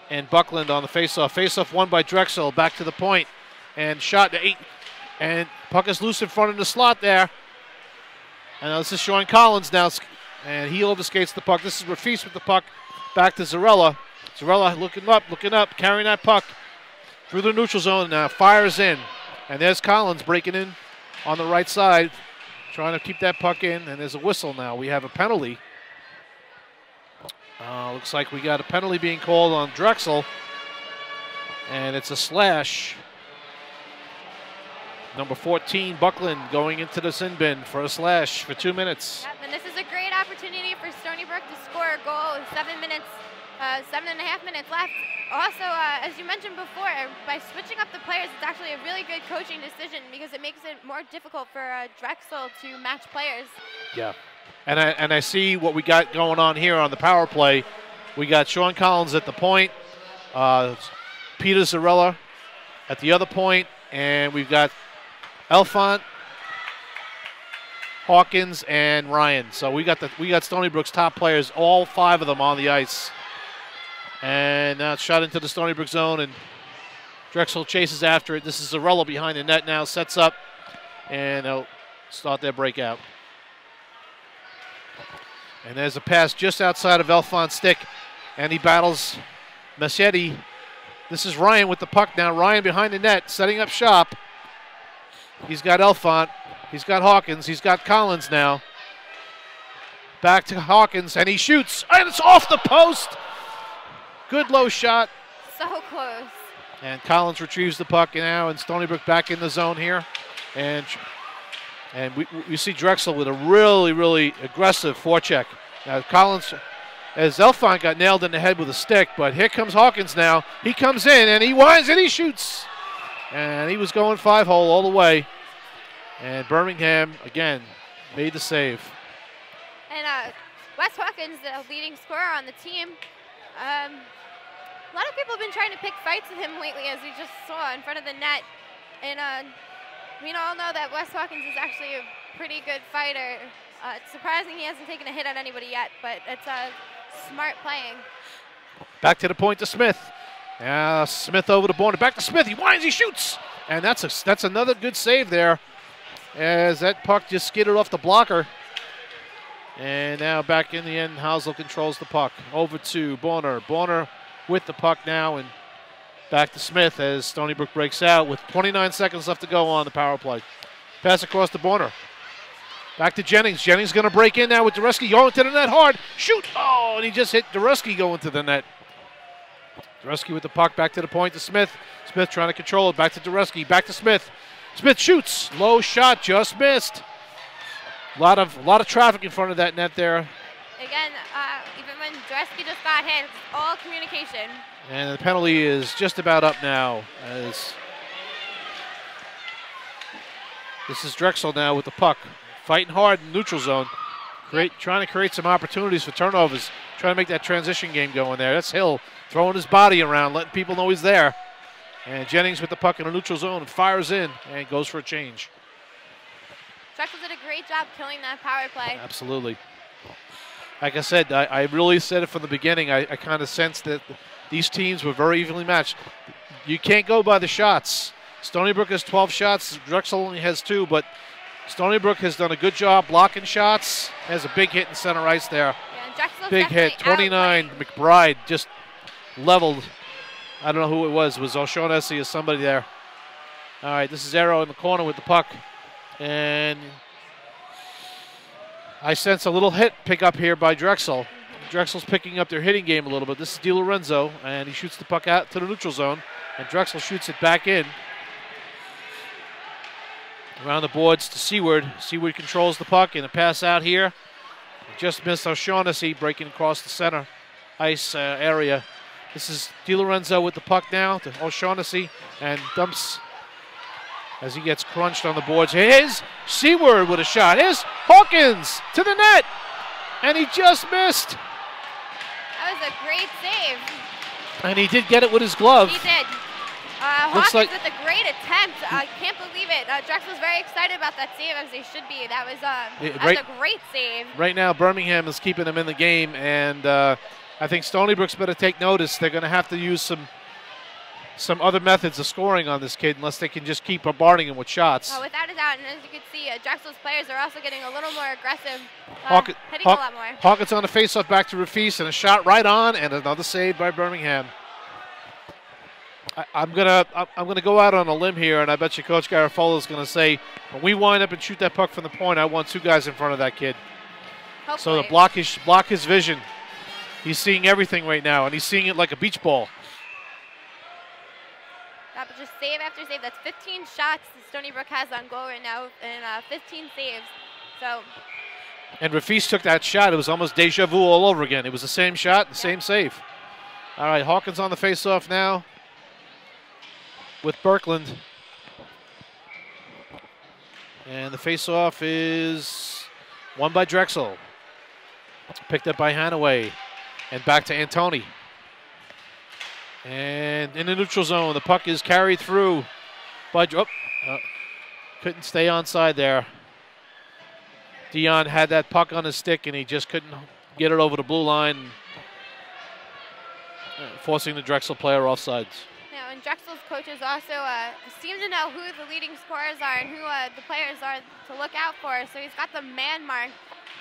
and Buckland on the face-off. Face-off won by Drexel. Back to the point. And shot to 8. And puck is loose in front of the slot there. And this is Sean Collins now. And he overskates the puck. This is Rafis with the puck. Back to Zarella. Zarella looking up, carrying that puck through the neutral zone. Now fires in. And there's Collins breaking in on the right side, trying to keep that puck in. And there's a whistle now. We have a penalty. Looks like we got a penalty being called on Drexel. And it's a slash. Number 14, Buckland, going into the sin bin for a slash for 2 minutes. Yep, and this is a great opportunity for Stony Brook to score a goal with 7 minutes 7.5 minutes left. Also, as you mentioned before, by switching up the players, it's actually a really good coaching decision because it makes it more difficult for Drexel to match players. Yeah, and I see what we got going on here on the power play. We got Sean Collins at the point, Peter Zarella at the other point, and we've got Elfont, Hawkins, and Ryan. So we got Stony Brook's top players, all 5 of them on the ice. And now it's shot into the Stony Brook zone, and Drexel chases after it. This is Zarella behind the net now, sets up, and they'll start their breakout. And there's a pass just outside of Elfont's stick, and he battles Machete. This is Ryan with the puck now. Ryan behind the net, setting up shop. He's got Elfont. He's got Hawkins. He's got Collins now. Back to Hawkins, and he shoots, and it's off the post. Good low shot. So close. And Collins retrieves the puck now, and Stony Brook back in the zone here. And we see Drexel with a really, really aggressive forecheck. Now Collins, as Elfont got nailed in the head with a stick, but here comes Hawkins now. He comes in, and he winds, and he shoots. And he was going 5-hole all the way. And Birmingham, again, made the save. And Wes Hawkins, the leading scorer on the team. A lot of people have been trying to pick fights with him lately, as we just saw in front of the net. And we all know that Wes Hawkins is actually a pretty good fighter. It's surprising he hasn't taken a hit on anybody yet, but it's smart playing. Back to the point to Smith. Smith over the border. Back to Smith. He winds, he shoots. And that's another good save there, as that puck just skidded off the blocker. And now back in the end, Housel controls the puck. Over to Bonner. Bonner with the puck now, and back to Smith as Stony Brook breaks out with 29 seconds left to go on the power play. Pass across to Bonner. Back to Jennings. Jennings going to break in now with Dureski going to the net hard. Shoot! Oh, and he just hit Dureski going to the net. Dureski with the puck back to the point to Smith. Smith trying to control it. Back to Dureski. Back to Smith. Smith shoots. Low shot. Just missed. A lot of traffic in front of that net there. Again, even when Dureski just got hit, it's all communication. And the penalty is just about up now, as this is Drexel now with the puck. Fighting hard in the neutral zone. Trying to create some opportunities for turnovers. Trying to make that transition game going there. That's Hill throwing his body around, letting people know he's there. And Jennings with the puck in the neutral zone, fires in, and goes for a change. Drexel did a great job killing that power play. Absolutely. Like I said, I really said it from the beginning. I kind of sensed that these teams were very evenly matched. You can't go by the shots. Stony Brook has 12 shots. Drexel only has 2, but Stony Brook has done a good job blocking shots. Has a big hit in center ice there. Yeah, and Drexel's big hit, 29. McBride just leveled. I don't know who it was. It was O'Shaughnessy or somebody there. All right, this is Arrow in the corner with the puck. And I sense a little hit pick up here by Drexel. Drexel's picking up their hitting game a little bit. This is DiLorenzo, and he shoots the puck out to the neutral zone, and Drexel shoots it back in. Around the boards to Seward. Seward controls the puck, and a pass out here. Just missed O'Shaughnessy breaking across the center ice area. This is DiLorenzo with the puck now to O'Shaughnessy, and dumps as he gets crunched on the boards. Here's Seward with a shot. Here's Hawkins to the net, and he just missed. That was a great save. And he did get it with his glove. He did. Hawkins with a great attempt. I can't believe it. Drexel's very excited about that save, as they should be. That was a great save. Right now, Birmingham is keeping them in the game, and I think Stony Brook's better take notice. They're going to have to use some other methods of scoring on this kid unless they can just keep bombarding him with shots. Oh, without a doubt, and as you can see, Drexel's players are also getting a little more aggressive, hitting a lot more. Hawkins on the faceoff back to Rafis, and a shot right on, and another save by Birmingham. I'm gonna go out on a limb here, and I bet you Coach Garofalo is going to say, when we wind up and shoot that puck from the point, I want 2 guys in front of that kid. Hopefully. So to block his vision. He's seeing everything right now, and he's seeing it like a beach ball. But just save after save. That's 15 shots that Stony Brook has on goal right now, and 15 saves. So. And Rafis took that shot. It was almost deja vu all over again. It was the same shot, the same save. All right, Hawkins on the faceoff now with Birkeland. And the faceoff is won by Drexel. Picked up by Hanaway. And back to Antoni. And in the neutral zone, the puck is carried through by... couldn't stay onside there. Dion had that puck on his stick, and he just couldn't get it over the blue line, forcing the Drexel player offsides. Yeah, and Drexel's coaches also seem to know who the leading scorers are and who the players are to look out for. So he's got the man mark.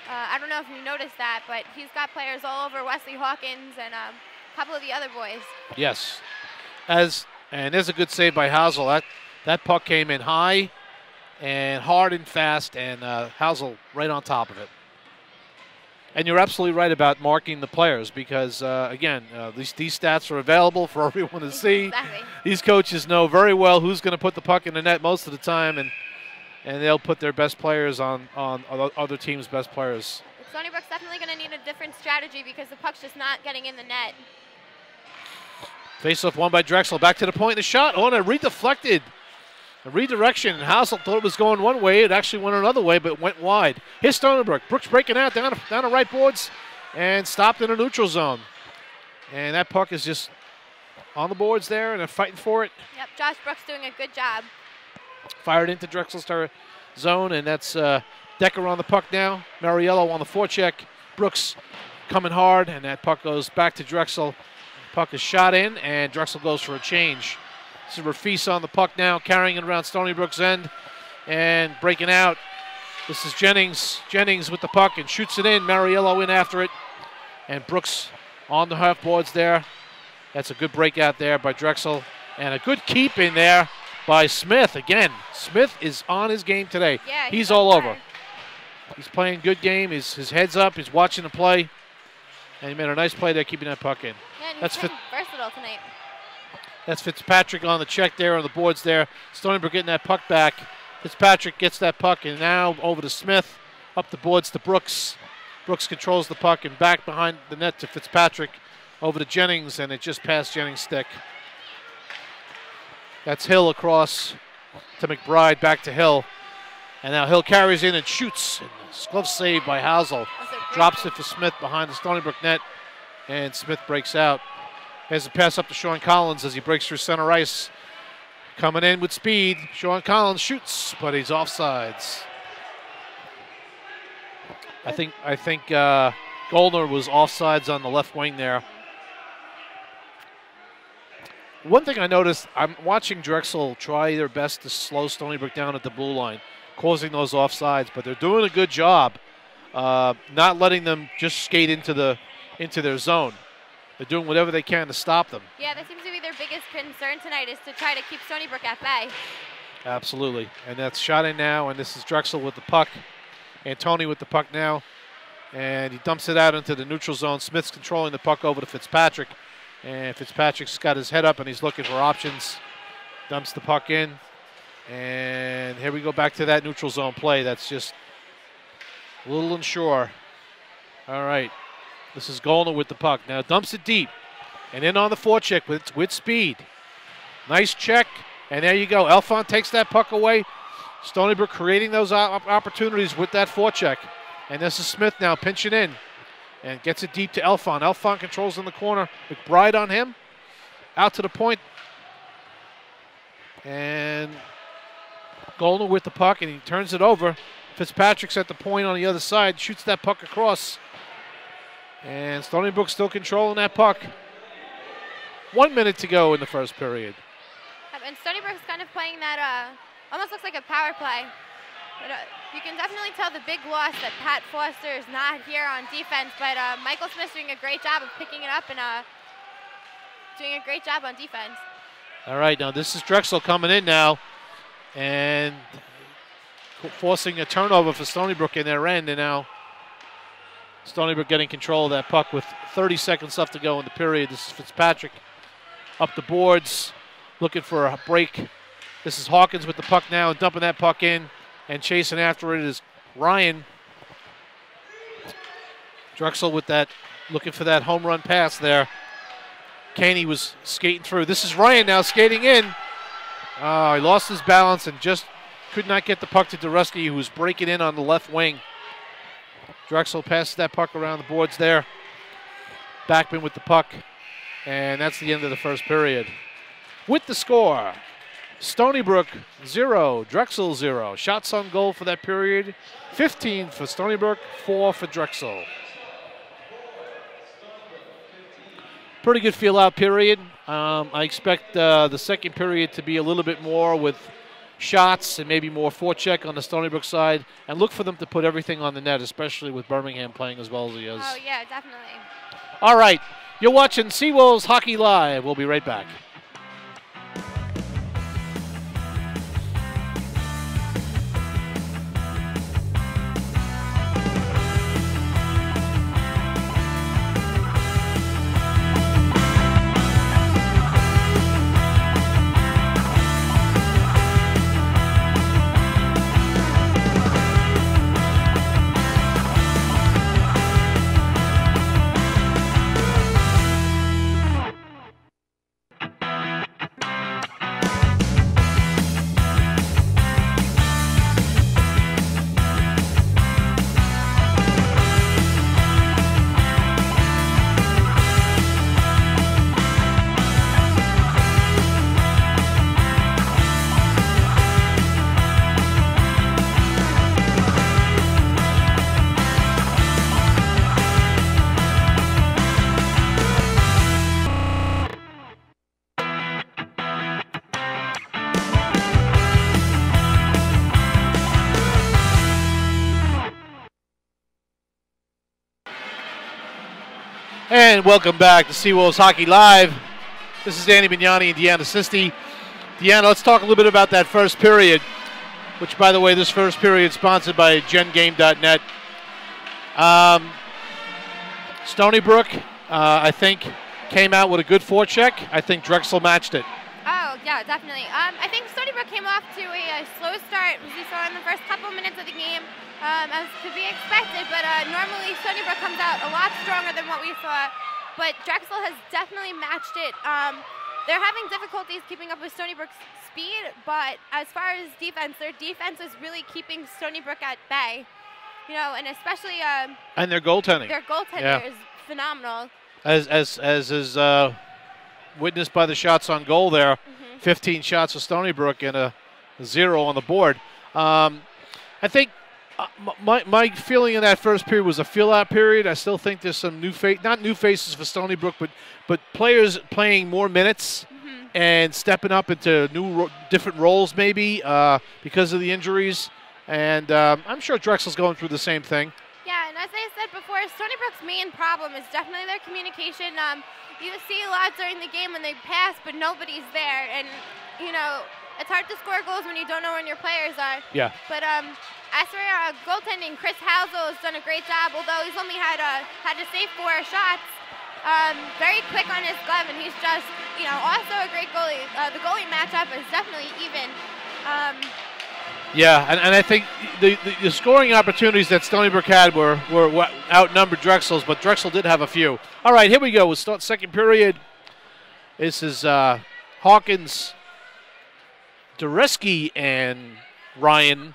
I don't know if you noticed that, but he's got players all over Wesley Hawkins and a couple of the other boys. Yes. And there's a good save by Housel. That puck came in high and hard and fast, and Housel right on top of it. And you're absolutely right about marking the players because, again, these stats are available for everyone to see. Exactly. These coaches know very well who's going to put the puck in the net most of the time, and they'll put their best players on other teams' best players. Stony Brook's definitely going to need a different strategy because the puck's just not getting in the net. Face-off won by Drexel. Back to the point. The shot. Oh, and it redeflected. A redirection. Housel thought it was going one way. It actually went another way, but it went wide. Here's Stony Brook. Brooks breaking out down the right boards and stopped in the neutral zone. And that puck is just on the boards there, and they're fighting for it. Yep, Josh Brooks doing a good job. Fired into Drexel's zone, and that's Decker on the puck now. Mariello on the forecheck. Brooks coming hard, and that puck goes back to Drexel. Puck is shot in, and Drexel goes for a change. This is Rafis on the puck now, carrying it around Stony Brook's end and breaking out. This is Jennings. Jennings with the puck and shoots it in. Mariello in after it. And Brooks on the half boards there. That's a good breakout there by Drexel. And a good keep in there by Smith. Again, Smith is on his game today. Yeah, he's all over. He's playing good game. His head's up. He's watching the play. And he made a nice play there, keeping that puck in. Yeah, and he's been versatile tonight. That's Fitzpatrick on the check there on the boards there. Stony Brook getting that puck back. Fitzpatrick gets that puck, and now over to Smith. Up the boards to Brooks. Brooks controls the puck and back behind the net to Fitzpatrick. Over to Jennings, and it just passed Jennings' stick. That's Hill across to McBride, back to Hill. And now Hill carries in and shoots. And glove save by Housel. Drops it for Smith behind the Stony Brook net, and Smith breaks out. Has a pass up to Sean Collins as he breaks through center ice. Coming in with speed, Sean Collins shoots, but he's offsides. I think Goldner was offsides on the left wing there. One thing I noticed, I'm watching Drexel try their best to slow Stony Brook down at the blue line, causing those offsides, but they're doing a good job not letting them just skate into their zone. They're doing whatever they can to stop them. Yeah, that seems to be their biggest concern tonight is to try to keep Stony Brook at bay. Absolutely. And that's shot in now, and this is Drexel with the puck. Antoni with the puck now. And he dumps it out into the neutral zone. Smith's controlling the puck over to Fitzpatrick. And Fitzpatrick's got his head up, and he's looking for options. Dumps the puck in. And here we go back to that neutral zone play. That's just a little unsure. All right. This is Goldner with the puck. Now dumps it deep. And in on the forecheck with speed. Nice check. And there you go. Elfont takes that puck away. Stony Brook creating those opportunities with that forecheck. And this is Smith now pinching in. And gets it deep to Elfont. Elfont controls in the corner. McBride on him. Out to the point. And Goldner with the puck. And he turns it over. Fitzpatrick's at the point on the other side. Shoots that puck across. And Stony Brook still controlling that puck. 1 minute to go in the first period. And Stony Brook's kind of playing that, almost looks like a power play. But, you can definitely tell the big loss that Pat Foster is not here on defense, but Michael Smith's doing a great job of picking it up and doing a great job on defense. All right, now this is Drexel coming in now and forcing a turnover for Stony Brook in their end, and now Stony Brook getting control of that puck with 30 seconds left to go in the period. This is Fitzpatrick up the boards, looking for a break. This is Hawkins with the puck now and dumping that puck in, and chasing after it is Ryan. Drexel with that, looking for that home run pass there. Caney was skating through. This is Ryan now skating in. He lost his balance and just could not get the puck to Dureski, who was breaking in on the left wing. Drexel passes that puck around the boards there. Backman with the puck. And that's the end of the first period. With the score, Stony Brook 0, Drexel 0. Shots on goal for that period, 15 for Stony Brook, 4 for Drexel. Pretty good feel-out period. I expect the second period to be a little bit more with shots and maybe more forecheck on the Stony Brook side, and look for them to put everything on the net, especially with Birmingham playing as well as he is. Oh, yeah, definitely. All right, you're watching Seawolves Hockey Live. We'll be right back. And welcome back to Seawolves Hockey Live. This is Danny Bignani and Deanna Sisti. Deanna, let's talk a little bit about that first period, which, by the way, this first period is sponsored by GenGame.net. Stony Brook, I think, came out with a good forecheck. I think Drexel matched it. Oh, yeah, definitely. I think Stony Brook came off to a slow start, as we saw in the first couple minutes of the game, as to be expected, but normally Stony Brook comes out a lot stronger than what we saw, but Drexel has definitely matched it. They're having difficulties keeping up with Stony Brook's speed, but as far as defense, their defense is really keeping Stony Brook at bay, you know, and especially and their goaltending. Their goaltender is phenomenal. As is witnessed by the shots on goal there. 15 shots for Stony Brook and a 0 on the board. I think my feeling in that first period was a feel-out period. I still think there's some not new faces for Stony Brook, but players playing more minutes and stepping up into different roles maybe because of the injuries. And I'm sure Drexel's going through the same thing. Yeah, and as I said before, Stony Brook's main problem is definitely their communication. You see a lot during the game when they pass, but nobody's there. And, you know, it's hard to score goals when you don't know when your players are. Yeah. But as for goaltending, Chris Housel has done a great job, although he's only had to save 4 shots. Very quick on his glove, and he's just, you know, also a great goalie. The goalie matchup is definitely even. Yeah, and I think the scoring opportunities that Stony Brook had were outnumbered Drexel's, but Drexel did have a few. All right, here we go. We'll start second period. This is Hawkins, Dureski, and Ryan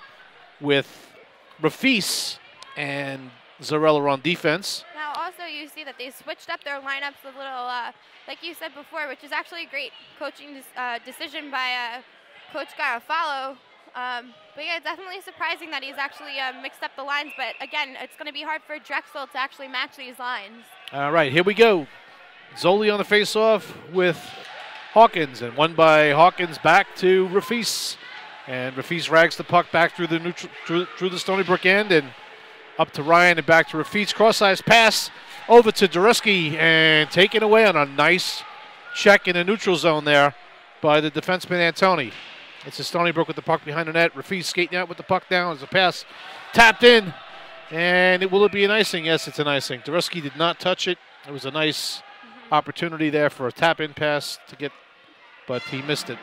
with Rafis and Zarella on defense. Now, also, you see that they switched up their lineups a little, like you said before, which is actually a great coaching decision by Coach Garofalo. But yeah, definitely surprising that he's actually mixed up the lines. But again, it's going to be hard for Drexel to actually match these lines. All right, here we go. Zoli on the faceoff with Hawkins, and won by Hawkins back to Rafis. And Rafis rags the puck back through the through the Stony Brook end and up to Ryan and back to Rafis. Cross-ice pass over to Dureski and taken away on a nice check in the neutral zone there by the defenseman Antoni. It's a Stony Brook with the puck behind the net. Rafis skating out with the puck down. There's a pass tapped in. And will it be an icing? Yes, it's an icing. Dureski did not touch it. It was a nice opportunity there for a tap-in pass to get, but he missed it.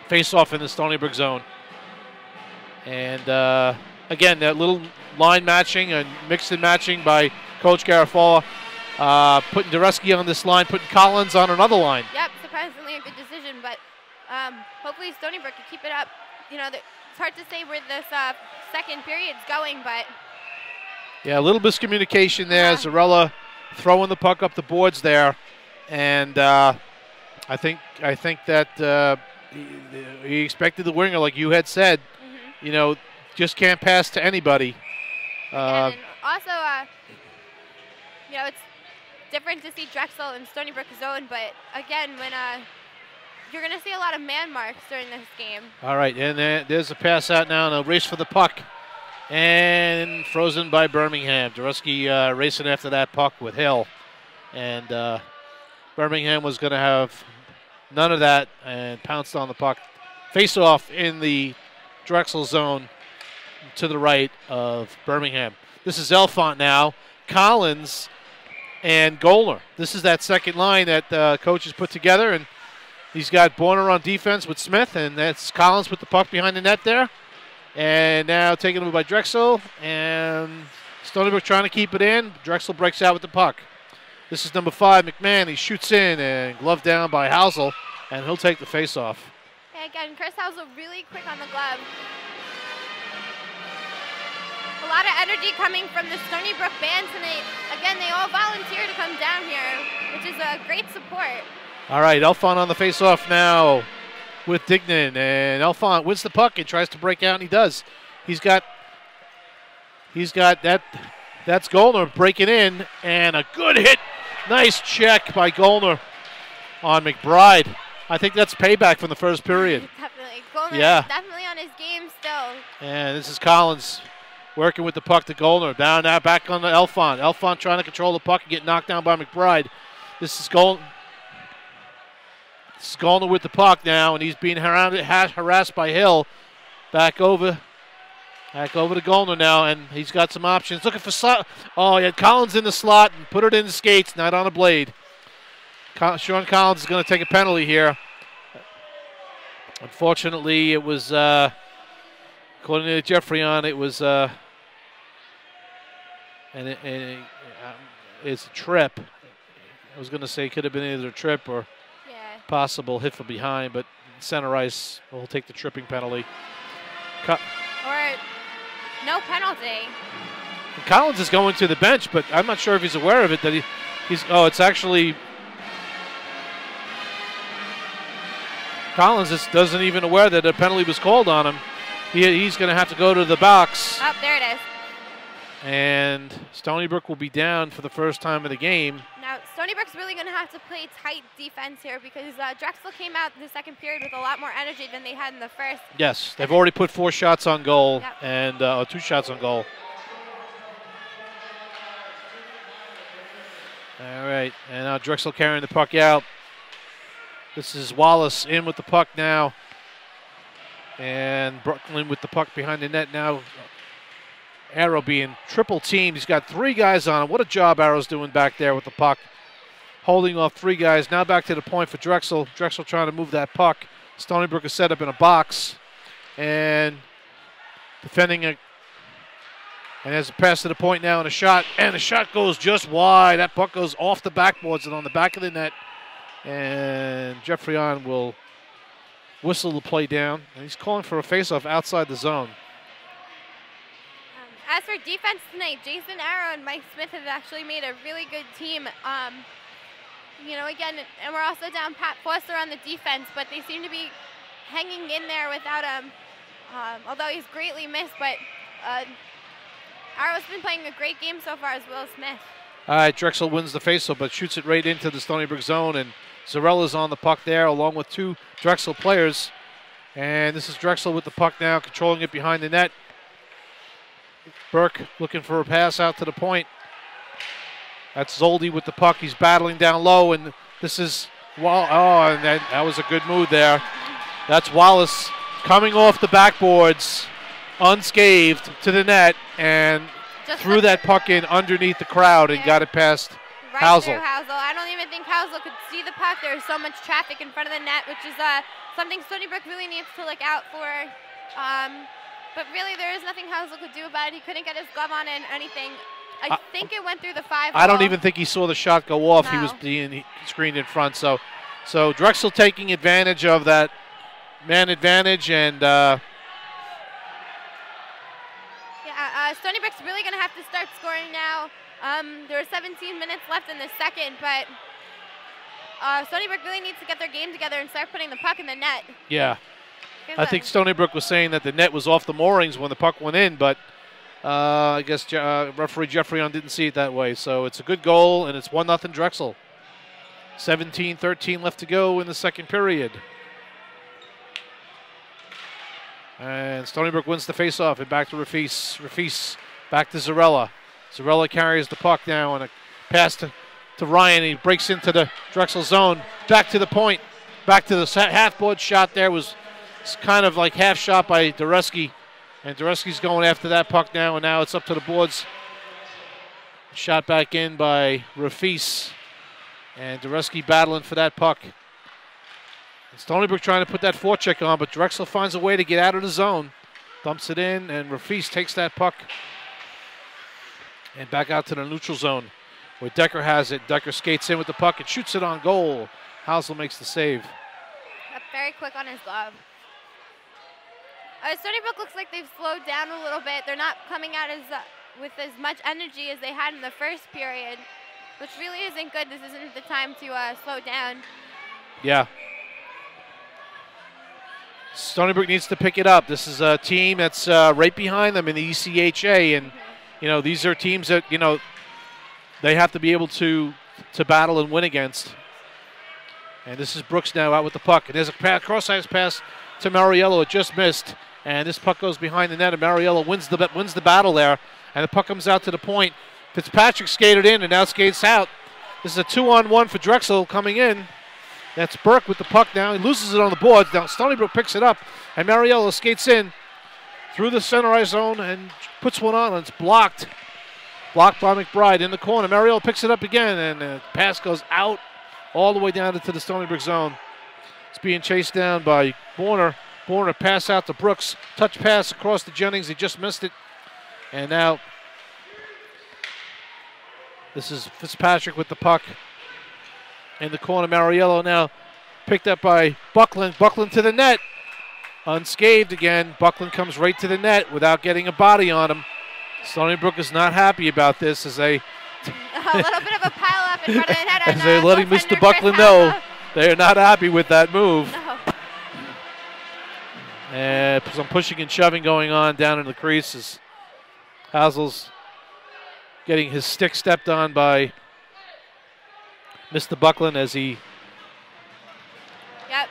Face-off in the Stony Brook zone. And again, that little line matching and mix and matching by Coach Garofalo. putting Dureski on this line, putting Collins on another line. Yep, surprisingly a good decision, but hopefully Stony Brook can keep it up. You know, it's hard to say where this second period's going, but yeah, a little miscommunication there. Zarella throwing the puck up the boards there, and I think that he expected the winger, like you had said. You know, just can't pass to anybody. And also, you know, it's different to see Drexel and Stony Brook zone, but again, when you're going to see a lot of man marks during this game. All right, and there's a pass out now, and a race for the puck. And frozen by Birmingham. Dureski racing after that puck with Hill. And Birmingham was going to have none of that and pounced on the puck. Face off in the Drexel zone to the right of Birmingham. This is Elfont now. Collins and Golner. This is that second line that coach has put together, and he's got Borner on defense with Smith, and that's Collins with the puck behind the net there. And now taken over by Drexel, and Stony Brook trying to keep it in. Drexel breaks out with the puck. This is number 5, McMahon. He shoots in and gloved down by Housel, and he'll take the face-off. Yeah, again, Chris Housel really quick on the glove. A lot of energy coming from the Stony Brook band tonight. Again, they all volunteer to come down here, which is a great support. All right, Elfont on the face-off now with Dignan, and Elfont wins the puck and tries to break out, and he does. He's got that. That's Golner breaking in, and a good hit. Nice check by Golner on McBride. I think that's payback from the first period. Definitely. Golner definitely on his game still. And this is Collins working with the puck to Golner. Down now, back on the Elfont. Elfont trying to control the puck and get knocked down by McBride. This is Golner with the puck now, and he's being harassed by Hill. Back over to Golner now, and he's got some options. Looking for he had Collins in the slot and put it in the skates, not on a blade. Sean Collins is going to take a penalty here. Unfortunately, it was, according to Jeffrey it was, it's a trip. I was going to say it could have been either a trip or possible hit from behind, but center ice will take the tripping penalty. Or no penalty. And Collins is going to the bench, but I'm not sure if he's aware of it. That it's actually Collins doesn't even aware that a penalty was called on him. He's going to have to go to the box. Oh, there it is. And Stony Brook will be down for the first time of the game. Now, Stony Brook's really going to have to play tight defense here because Drexel came out in the second period with a lot more energy than they had in the first. Yes, they've already put 4 shots on goal and 2 shots on goal. All right, and now Drexel carrying the puck out. This is Wallace in with the puck now. And Brooklyn with the puck behind the net now. Arrow being triple teamed. He's got 3 guys on him. What a job Arrow's doing back there with the puck. Holding off 3 guys. Now back to the point for Drexel. Drexel trying to move that puck. Stony Brook is set up in a box. And defending it. And there's a pass to the point now and a shot. And the shot goes just wide. That puck goes off the backboards and on the back of the net. And Jeffrion will whistle the play down. And he's calling for a faceoff outside the zone. As for defense tonight, Jason Arrow and Mike Smith have actually made a really good team. You know, again, and we're also down Pat Foster on the defense, but they seem to be hanging in there without him, although he's greatly missed. But Arrow's been playing a great game so far as Will Smith. All right, Drexel wins the faceoff, but shoots it right into the Stony Brook zone, and Zarella's on the puck there along with 2 Drexel players. And this is Drexel with the puck now, controlling it behind the net. Burke looking for a pass out to the point. That's Zoldi with the puck. He's battling down low, and this is and that was a good move there. That's Wallace coming off the backboards, unscathed to the net, and threw that puck in underneath the crowd and got it past Housel. I don't even think Housel could see the puck. There's so much traffic in front of the net, which is something Stony Brook really needs to look out for. But really, there is nothing Housel could do about it. He couldn't get his glove on it and anything. I think it went through the 5 I don't hole. even think he saw the shot go off. He No. was being screened in front. So Drexel taking advantage of that man advantage, and Stony Brook's really going to have to start scoring now. There are 17 minutes left in the second, but Stony Brook really needs to get their game together and start putting the puck in the net. yeah. I think Stony Brook was saying that the net was off the moorings when the puck went in, but I guess referee Jeffrey didn't see it that way. So it's a good goal, and it's 1-0 Drexel. 17-13 left to go in the second period. And Stony Brook wins the faceoff, and back to Rafis. Rafis back to Zarella. Zarella carries the puck now, and a pass to Ryan. He breaks into the Drexel zone. Back to the point. Back to the half-board shot there was kind of like half shot by Dureski. And Dureski's going after that puck now, and now it's up to the boards. Shot back in by Rafis. And Dureski battling for that puck. And Stony Brook trying to put that forecheck on, but Drexel finds a way to get out of the zone. Dumps it in, and Rafis takes that puck. And back out to the neutral zone where Decker has it. Decker skates in with the puck and shoots it on goal. Housel makes the save. Very quick on his glove. Stony Brook looks like they've slowed down a little bit. They're not coming out with as much energy as they had in the first period, which really isn't good. This isn't the time to slow down. Yeah. Stony Brook needs to pick it up. This is a team that's right behind them in the ECHA, and these are teams that they have to be able to battle and win against. And this is Brooks now out with the puck, and there's a cross-ice pass to Mariello. It just missed, and this puck goes behind the net, and Mariello wins the battle there, and the puck comes out to the point. Fitzpatrick skated in and now skates out. This is a 2-on-1 for Drexel coming in. That's Burke with the puck now. He loses it on the boards. Now Stony Brook picks it up, and Mariello skates in through the center ice zone and puts one on, and it's blocked. Blocked by McBride in the corner. Mariello picks it up again, and the pass goes out all the way down into the Stony Brook zone. It's being chased down by Borner. Borner pass out to Brooks. Touch pass across to Jennings. He just missed it. And now this is Fitzpatrick with the puck in the corner. Mariello now picked up by Buckland. Buckland to the net. Unscathed again. Buckland comes right to the net without getting a body on him. Stony Brook is not happy about this as they a little bit of a pile up in front of the net. As they're letting Mr. Buckland know they are not happy with that move. No. And some pushing and shoving going on down in the creases. Housel's getting his stick stepped on by Mr. Buckland as he... Yep.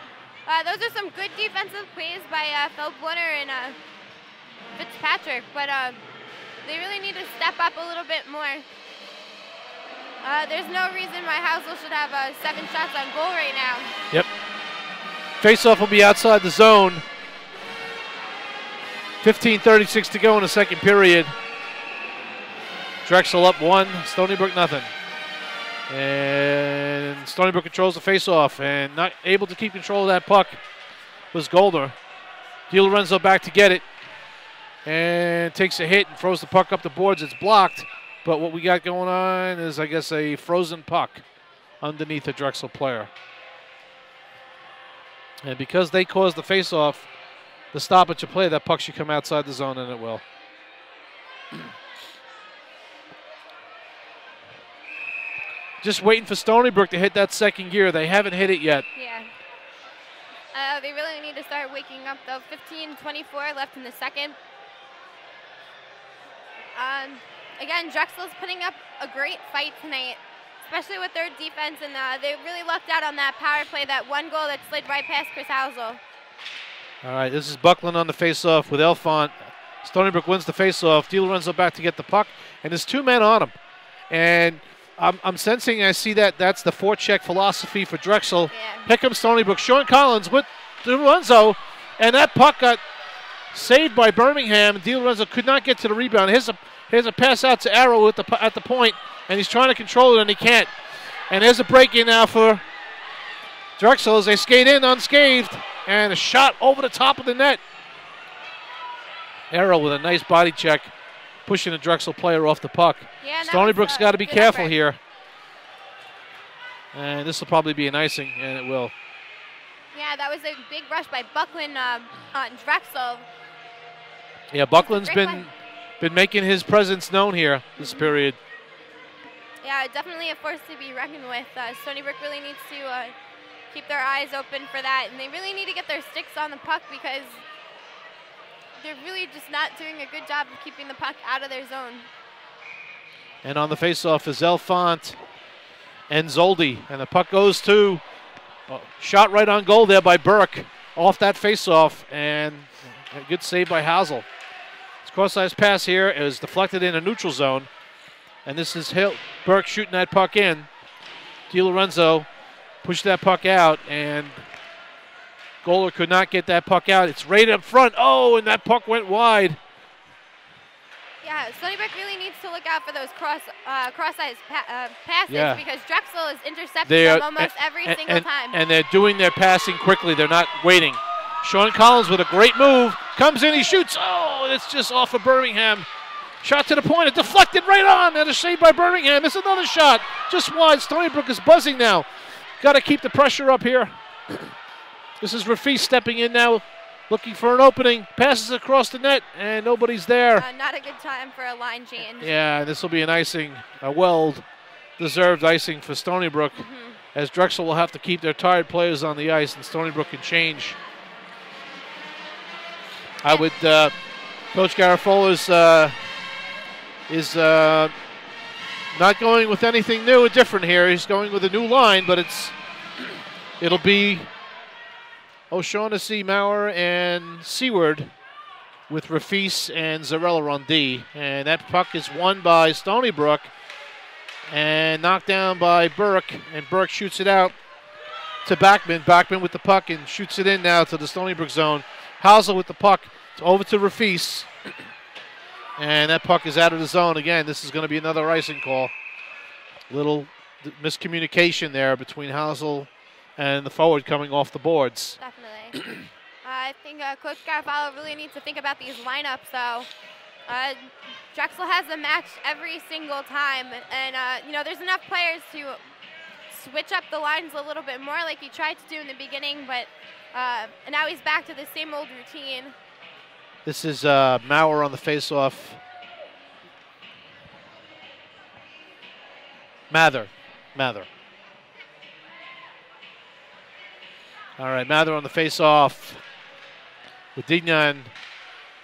Those are some good defensive plays by Phil Bluner and Fitzpatrick, but they really need to step up a little bit more. There's no reason why Housel should have 7 shots on goal right now. Yep. Faceoff will be outside the zone. 15:36 to go in the second period. Drexel up 1, Stony Brook nothing. And Stony Brook controls the faceoff, and not able to keep control of that puck was Golder. DiLorenzo back to get it, and takes a hit and throws the puck up the boards. It's blocked. But what we got going on is, I guess, a frozen puck underneath a Drexel player. And because they caused the faceoff, the stoppage of play, that puck should come outside the zone, and it will. Just waiting for Stony Brook to hit that second gear. They haven't hit it yet. Yeah. They really need to start waking up, though. 15:24 left in the second. Again, Drexel's putting up a great fight tonight, especially with their defense, and they really lucked out on that power play, that one goal that slid right past Chris Housel. All right, this is Buckland on the faceoff with Elfont. Stony Brook wins the faceoff. DiLorenzo back to get the puck, and there's 2 men on him. And I'm sensing, I see that's the forecheck philosophy for Drexel. Yeah. Here comes Stony Brook. Sean Collins with DiLorenzo, and that puck got saved by Birmingham. DiLorenzo could not get to the rebound. Here's a pass out to Arrow at the point, and he's trying to control it, and he can't. And there's a break-in now for Drexel as they skate in unscathed, and a shot over the top of the net. Arrow with a nice body check pushing a Drexel player off the puck. Yeah, Stony Brook's got to be good careful effort. here. And this will probably be an icing, and it will. Yeah, that was a big rush by Buckland on Drexel. Yeah, Buckland's Great been making his presence known here this period. Yeah, definitely a force to be reckoned with. Stony Brook really needs to keep their eyes open for that, and they really need to get their sticks on the puck because they're really just not doing a good job of keeping the puck out of their zone. And on the faceoff is Elfont and Zoldi, and the puck goes to shot right on goal there by Burke off that faceoff, and a good save by Hazel. This cross-ice pass here is deflected in a neutral zone, and this is Burke shooting that puck in. DiLorenzo pushed that puck out, and goaler could not get that puck out. It's right up front. Oh, and that puck went wide. Yeah, Stony Brook really needs to look out for those cross-ice passes because Drexel is intercepting them almost every single time. And they're doing their passing quickly. They're not waiting. Sean Collins with a great move. Comes in, he shoots. Oh, it's just off of Birmingham. Shot to the point. It deflected right on. And a save by Birmingham. It's another shot. Just wide. Stony Brook is buzzing now. Got to keep the pressure up here. This is Rafi stepping in now, looking for an opening. Passes across the net, and nobody's there. Not a good time for a line change. Yeah, this will be an icing, a well-deserved icing for Stony Brook, as Drexel will have to keep their tired players on the ice, and Stony Brook can change. I would, Coach Garafola is not going with anything new or different here. He's going with a new line, but it'll be O'Shaughnessy, Maurer, and Seward with Rafis and Zarella on D. And that puck is won by Stony Brook and knocked down by Burke. And Burke shoots it out to Backman. Backman with the puck and shoots it in now to the Stony Brook zone. Hausel with the puck. It's over to Rafis. And that puck is out of the zone. Again, this is going to be another icing call. Little miscommunication there between Hausel and the forward coming off the boards. Definitely. I think Coach Garafola really needs to think about these lineups. So Drexel has a match every single time, and there's enough players to switch up the lines a little bit more, like he tried to do in the beginning. But and now he's back to the same old routine. This is Maurer on the faceoff. Mather. All right, Mather on the face-off with Dignan.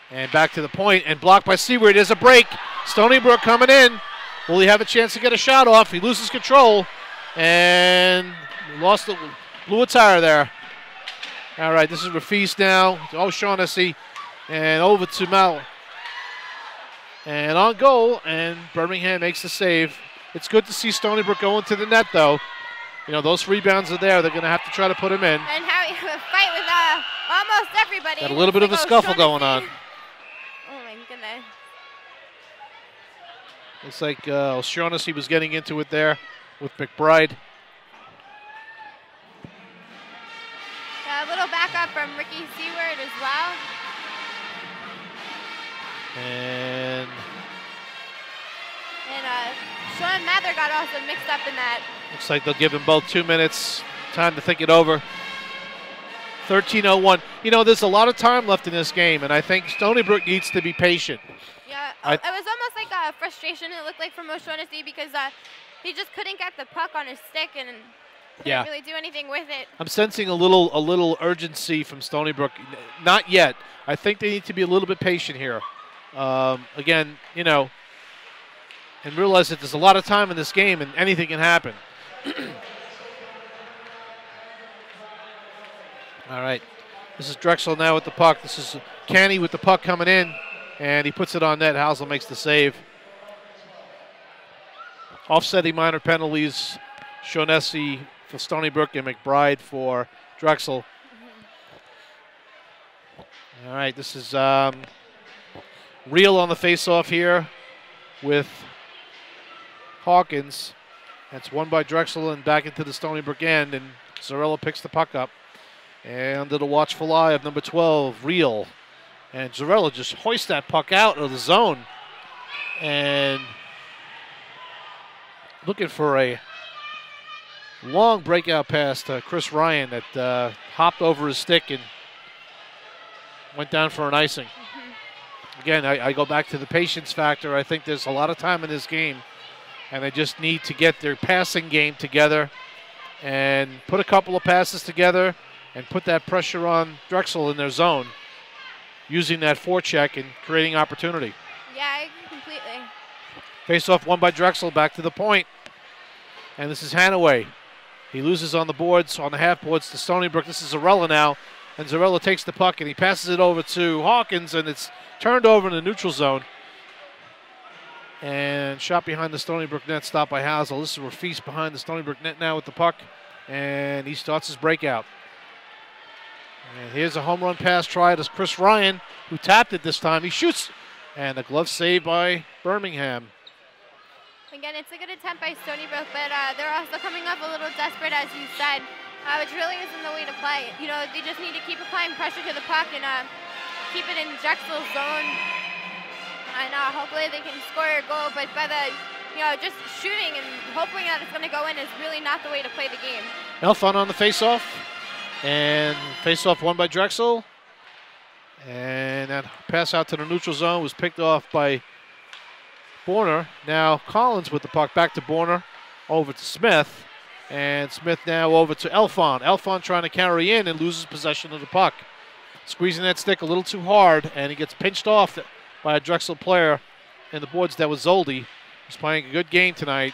And back to the point, and blocked by Seward. There's a break. Stony Brook coming in. Will he have a chance to get a shot off? He loses control and blew a tire there. All right, this is Rafis now. O'Shaughnessy and over to Maurer. And on goal, and Birmingham makes the save. It's good to see Stony Brook going to the net, though. Those rebounds are there. They're going to have to try to put him in. And how a fight with almost everybody. Got a little bit of a scuffle going on. Oh, my goodness. Looks like O'Shaughnessy was getting into it there with McBride. A little backup from Ricky Seward as well. And Sean Mather got also mixed up in that. Looks like they'll give them both 2 minutes. Time to think it over. 13:01. There's a lot of time left in this game, and I think Stony Brook needs to be patient. Yeah, it was almost like a frustration, it looked like, from O'Shaughnessy because he just couldn't get the puck on his stick and couldn't really do anything with it. I'm sensing a little urgency from Stony Brook. Not yet. I think they need to be a little bit patient here. Again, and realize that there's a lot of time in this game and anything can happen. All right. This is Drexel now with the puck. This is Canny with the puck coming in, and he puts it on net. Hausel makes the save. Offsetting minor penalties. O'Shaughnessy for Stony Brook and McBride for Drexel. All right, this is Real on the faceoff here with Hawkins. That's won by Drexel and back into the Stony Brook end, and Zarella picks the puck up. And under the watchful eye of number 12, Real. And Zarella just hoists that puck out of the zone. And looking for a long breakout pass to Chris Ryan that hopped over his stick and went down for an icing. Again, I go back to the patience factor. I think there's a lot of time in this game, and they just need to get their passing game together and put a couple of passes together and put that pressure on Drexel in their zone, using that forecheck and creating opportunity. Yeah, I agree completely. Face-off won by Drexel, back to the point. And this is Hanaway. He loses on the boards, on the half boards to Stony Brook. This is Zarella now. And Zarella takes the puck and he passes it over to Hawkins, and it's turned over in the neutral zone. And shot behind the Stony Brook net, stopped by Hazel. This is Rafis behind the Stony Brook net now with the puck. And he starts his breakout. And here's a home run pass try to Chris Ryan, who tapped it this time. He shoots. And a glove save by Birmingham. Again, it's a good attempt by Stony Brook, but they're also coming up a little desperate, as you said, which really isn't the way to play. You know, they just need to keep applying pressure to the puck and keep it in Drexel's zone. And hopefully they can score a goal, but by the, just shooting and hoping that it's going to go in is really not the way to play the game. Elfon on the faceoff, and faceoff won by Drexel. And that pass out to the neutral zone was picked off by Borner. Now Collins with the puck, back to Borner, over to Smith. And Smith now over to Elfon. Elfon trying to carry in and loses possession of the puck. Squeezing that stick a little too hard, and he gets pinched off by a Drexel player in the boards. That was Zoldi. He's playing a good game tonight.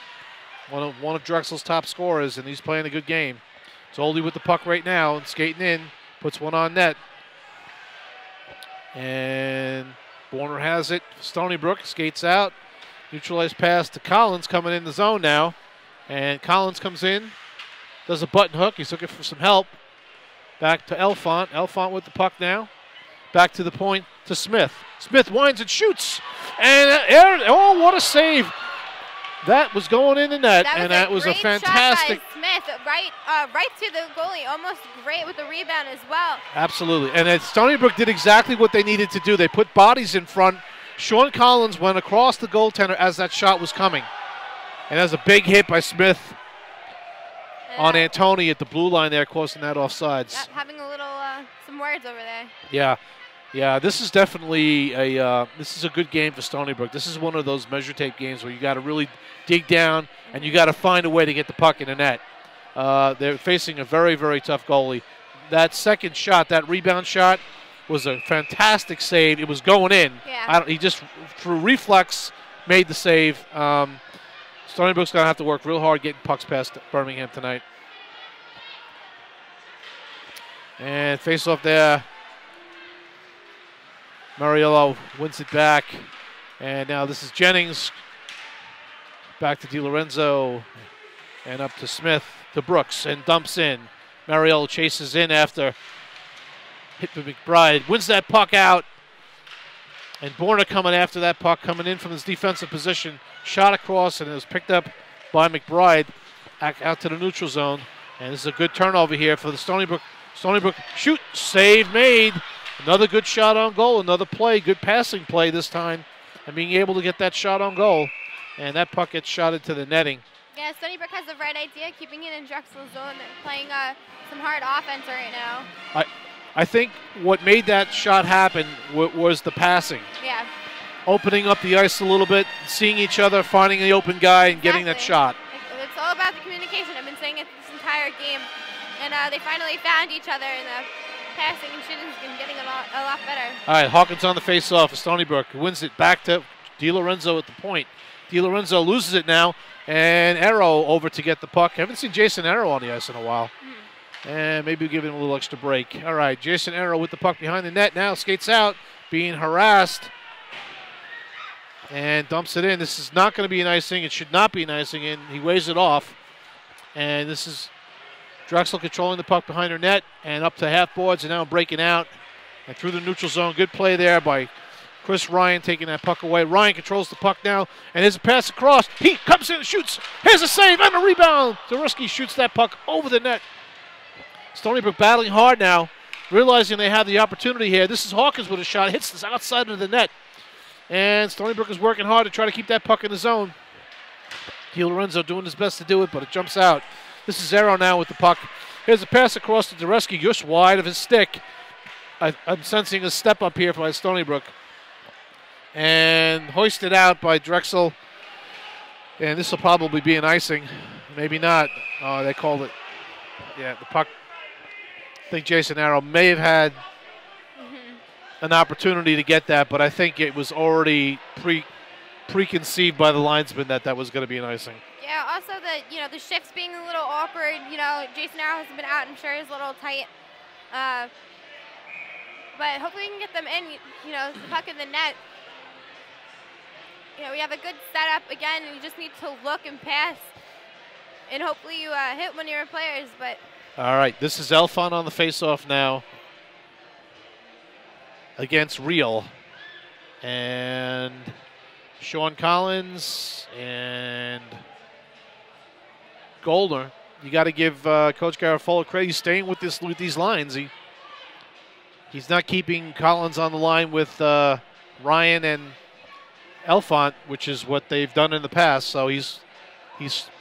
One of Drexel's top scorers, and he's playing a good game. Zoldi with the puck right now and skating in, puts one on net. And Borner has it. Stony Brook skates out. Neutralized pass to Collins, coming in the zone now. And Collins comes in, does a button hook. He's looking for some help. Back to Elfont. Elfont with the puck now. Back to the point to Smith. Smith winds and shoots. And oh, what a save. That was going in the net, and that was a fantastic shot by Smith, right to the goalie, almost great with the rebound as well. Absolutely, and Stony Brook did exactly what they needed to do. They put bodies in front. Sean Collins went across the goaltender as that shot was coming, and that was a big hit by Smith on Antoni at the blue line there, closing that offsides. Yep, having a little some words over there. Yeah, this is definitely a good game for Stony Brook. This is one of those measure tape games where you got to really dig down and you got to find a way to get the puck in the net. They're facing a very, very tough goalie. That second shot, that rebound shot, was a fantastic save. It was going in. Yeah. He just, through reflex, made the save. Stony Brook's going to have to work real hard getting pucks past Birmingham tonight. And face off there. Mariello wins it back. And now this is Jennings. Back to DiLorenzo. And up to Smith, to Brooks, and dumps in. Mariello chases in after hit by McBride. Wins that puck out. And Borna coming after that puck, coming in from his defensive position. Shot across, and it was picked up by McBride out to the neutral zone. And this is a good turnover here for the Stony Brook. Stony Brook shoot, save made. Another good shot on goal, another play, good passing play this time, and being able to get that shot on goal. And that puck gets shot into the netting. Yeah, Stony Brook has the right idea, keeping it in Drexel's zone. They're playing some hard offense right now. I think what made that shot happen was the passing. Yeah. Opening up the ice a little bit, seeing each other, finding the open guy, and getting that shot. It's all about the communication. I've been saying it this entire game. And they finally found each other, and the passing and shooting's been getting a lot better. All right, Hawkins on the face-off for Stony Brook. Wins it back to DiLorenzo at the point. DiLorenzo loses it now, and Arrow over to get the puck. Haven't seen Jason Arrow on the ice in a while. And maybe we'll give him a little extra break. All right, Jason Arrow with the puck behind the net now, skates out, being harassed, and dumps it in. This is not going to be an icing. It should not be an icing, and he weighs it off. And this is Drexel controlling the puck behind her net, and up to half boards, and now breaking out. And through the neutral zone, good play there by Chris Ryan taking that puck away. Ryan controls the puck now, and there's a pass across. He comes in and shoots. Here's a save and a rebound. Zaruski shoots that puck over the net. Stony Brook battling hard now, realizing they have the opportunity here. This is Hawkins with a shot. Hits this outside of the net. And Stony Brook is working hard to try to keep that puck in the zone. Di Lorenzo doing his best to do it, but it jumps out. This is Zero now with the puck. Here's a pass across to Dureski, just wide of his stick. I'm sensing a step up here by Stony Brook. And hoisted out by Drexel. And this will probably be an icing. Maybe not. Oh, they called it. Yeah, the puck. I think Jason Arrow may have had an opportunity to get that, but I think it was already preconceived by the linesman that was going to be an icing. Yeah, also the shifts being a little awkward. Jason Arrow has been out. I'm sure he's a little tight. But hopefully we can get them in, the puck in the net. We have a good setup. Again, you just need to look and pass. And hopefully you hit one of your players. But all right, this is Elfon on the faceoff now against Real. And Sean Collins and Goldner. You got to give Coach Garofalo credit. He's staying with these lines. He's not keeping Collins on the line with Ryan and Elfont, which is what they've done in the past. So he's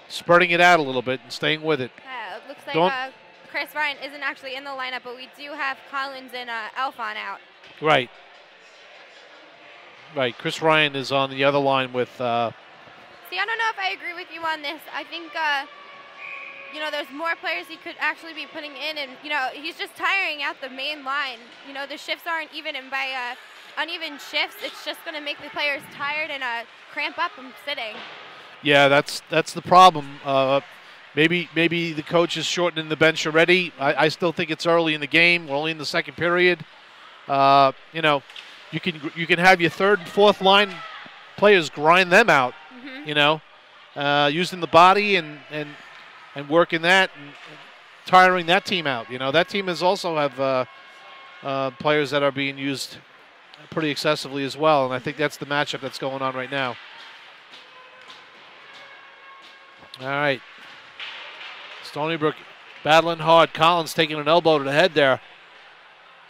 spreading it out a little bit and staying with it. It looks like Chris Ryan isn't actually in the lineup, but we do have Collins and Elfont out. Right. Right. Chris Ryan is on the other line with. See, I don't know if I agree with you on this. I think there's more players he could actually be putting in, and he's just tiring out the main line. The shifts aren't even, and by uneven shifts, it's just going to make the players tired and cramp up from sitting. Yeah, that's the problem. Maybe the coach is shortening the bench already. I still think it's early in the game. We're only in the second period. You can have your third and fourth line players grind them out. Using the body and working that and tiring that team out. That team is also have players that are being used pretty excessively as well, and I think that's the matchup that's going on right now. All right. Stony Brook battling hard. Collins taking an elbow to the head there.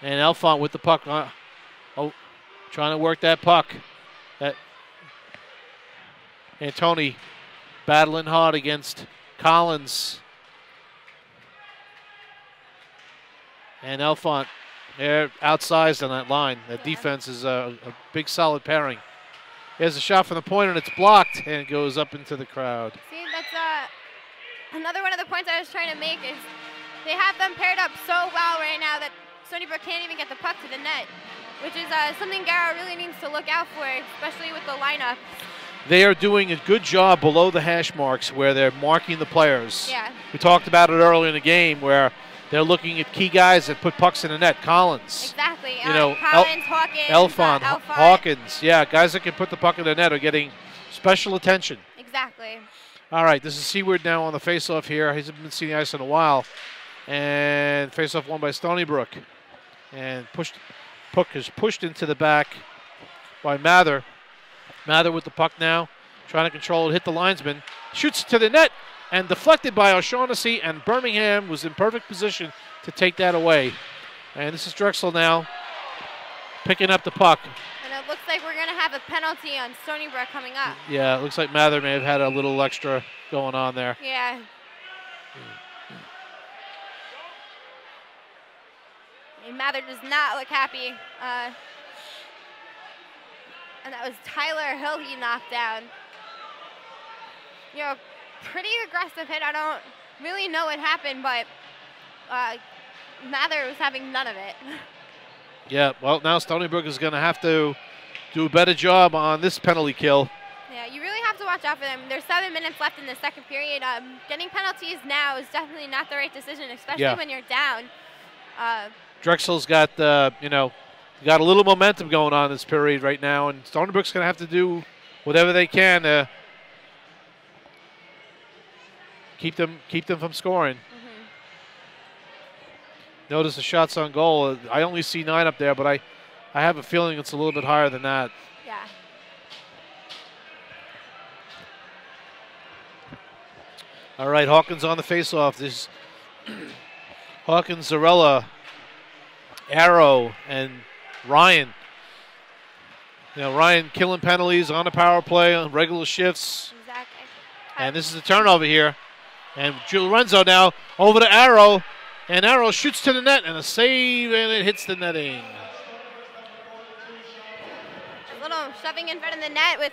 And Elfont with the puck. Trying to work that puck. And Tony battling hard against Collins. And Elfont, they're outsized on that line. That defense is a big, solid pairing. Here's a shot from the point, and it's blocked, and it goes up into the crowd. See, that's another one of the points I was trying to make is they have them paired up so well right now that Stony Brook can't even get the puck to the net, which is something Garrow really needs to look out for, especially with the lineup. They are doing a good job below the hash marks where they're marking the players. Yeah. We talked about it earlier in the game where they're looking at key guys that put pucks in the net. Collins. Exactly. Collins, Hawkins. Elfont, Hawkins. Yeah, guys that can put the puck in the net are getting special attention. Exactly. All right, this is Seward now on the faceoff here. He hasn't been seeing the ice in a while. And faceoff won by Stony Brook. And puck is pushed into the back by Mather. Mather with the puck now, trying to control it, hit the linesman, shoots to the net, and deflected by O'Shaughnessy, and Birmingham was in perfect position to take that away. And this is Drexel now, picking up the puck. And it looks like we're going to have a penalty on Stony Brook coming up. Yeah, it looks like Mather may have had a little extra going on there. Yeah. And Mather does not look happy. And that was Tyler Hill he knocked down. Pretty aggressive hit. I don't really know what happened, but Mather was having none of it. Yeah, well, now Stony Brook is going to have to do a better job on this penalty kill. Yeah, you really have to watch out for them. There's 7 minutes left in the second period. Getting penalties now is definitely not the right decision, especially when you're down. Drexel's got, got a little momentum going on this period right now, and Stony Brook's going to have to do whatever they can to keep them from scoring. Notice the shots on goal. I only see 9 up there, but I have a feeling it's a little bit higher than that. Yeah. All right, Hawkins on the faceoff. This Hawkins, Zarella, Arrow, and Ryan. You know, Ryan killing penalties on the power play, on regular shifts. Exactly. And this is a turnover here. And Lorenzo now over to Arrow. And Arrow shoots to the net and a save, and it hits the netting. A little shoving in front of the net with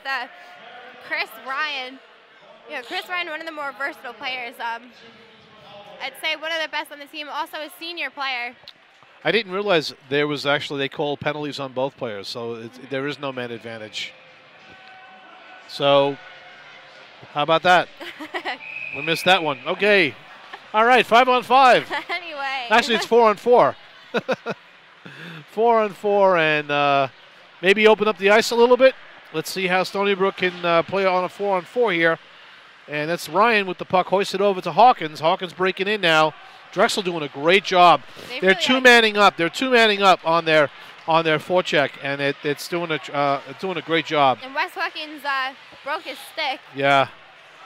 Chris Ryan. You know, Chris Ryan, one of the more versatile players. I'd say one of the best on the team, also a senior player. I didn't realize there was actually, they called penalties on both players, so there is no man advantage. So, how about that? We missed that one. Okay. All right, 5-on-5. Anyway. Actually, it's 4-on-4. 4-on-4, and maybe open up the ice a little bit. Let's see how Stony Brook can play on a 4-on-4 here. And that's Ryan with the puck hoisted over to Hawkins. Hawkins breaking in now. Drexel doing a great job. They're really two-manning up. They're two-manning up on their forecheck, and it's doing a great job. And Wes Hawkins broke his stick. Yeah,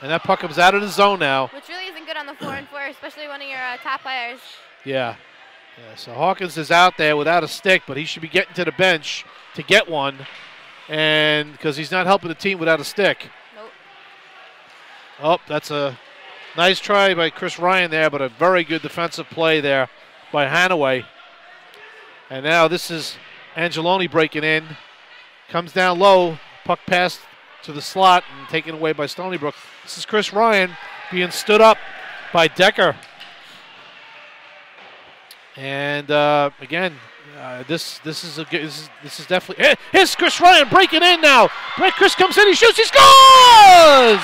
and that puck comes out of the zone now. Which really isn't good on the 4-on-4, especially one of your top players. Yeah. So Hawkins is out there without a stick, but he should be getting to the bench to get one, and because he's not helping the team without a stick. Nope. Oh, that's a nice try by Chris Ryan there, but a very good defensive play there by Hanaway. And now this is Angeloni breaking in. Comes down low, puck passed to the slot and taken away by Stony Brook. This is Chris Ryan being stood up by Decker. And again, this is definitely. Here's Chris Ryan breaking in now. Chris comes in, he shoots, he scores!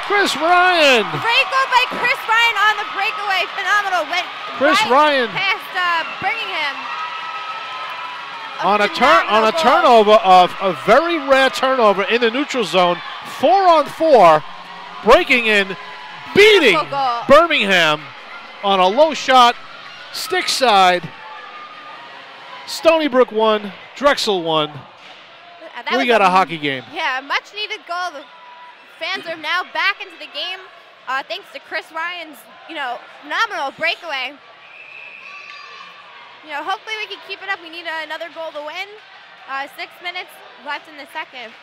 Chris Ryan. Great goal by Chris Ryan on the breakaway. Phenomenal. Went Chris Ryan past Birmingham. On a turnover of a very rare turnover in the neutral zone. 4-on-4, breaking in, beating Birmingham on a low shot, stick side. Stony Brook won, Drexel won. We got a hockey game. Yeah, much needed goal. The fans are now back into the game thanks to Chris Ryan's, phenomenal breakaway. Hopefully we can keep it up. We need another goal to win. 6 minutes left in the second.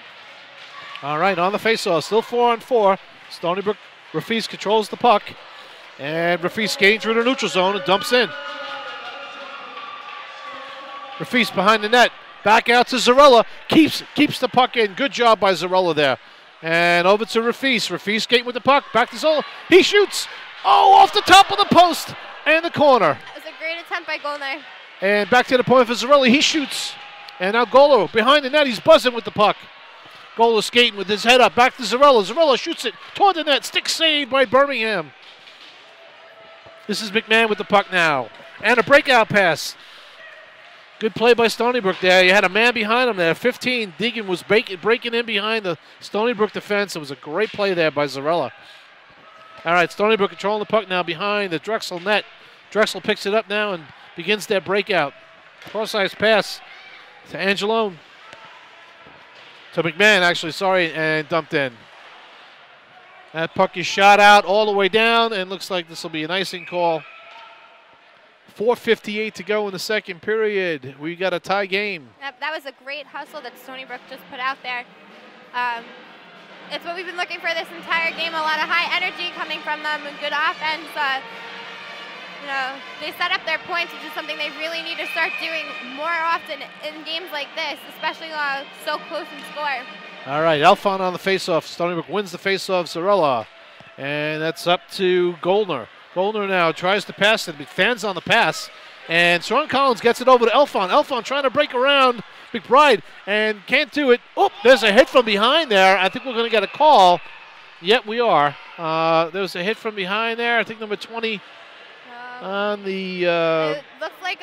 All right, on the faceoff, still 4-on-4. Stony Brook, Rafis controls the puck. And Rafis skating through the neutral zone and dumps in. Rafis behind the net. Back out to Zarella. Keeps the puck in. Good job by Zarella there. And over to Rafis. Rafis skating with the puck. Back to Zola. He shoots. Oh, off the top of the post and the corner. That was a great attempt by Golner. And back to the point for Zarella. He shoots. And now Golo behind the net. He's buzzing with the puck. Golo skating with his head up. Back to Zarella. Zarella shoots it toward the net. Stick saved by Birmingham. This is McMahon with the puck now. And a breakout pass. Good play by Stony Brook there. You had a man behind him there. 15. Deegan was breaking in behind the Stony Brook defense. It was a great play there by Zarella. All right, Stony Brook controlling the puck now behind the Drexel net. Drexel picks it up now and begins their breakout. Cross-ice pass to Angelone. To McMahon, actually, sorry, and dumped in. That puck is shot out all the way down, and looks like this will be an icing call. 4:58 to go in the second period. We got a tie game. That was a great hustle that Stony Brook just put out there. It's what we've been looking for this entire game. A lot of high energy coming from them and good offense. They set up their points, which is something they really need to start doing more often in games like this, especially so close in score. All right, Alphon on the faceoff. Stony Brook wins the faceoff. Zarella, and that's up to Goldner. Goldner now tries to pass it, but fans on the pass. And Sean Collins gets it over to Alphon. Alphon trying to break around McBride and can't do it. Oh, there's a hit from behind there. I think we're going to get a call. Yep, we are. There's a hit from behind there. I think number 20 on the... it looks like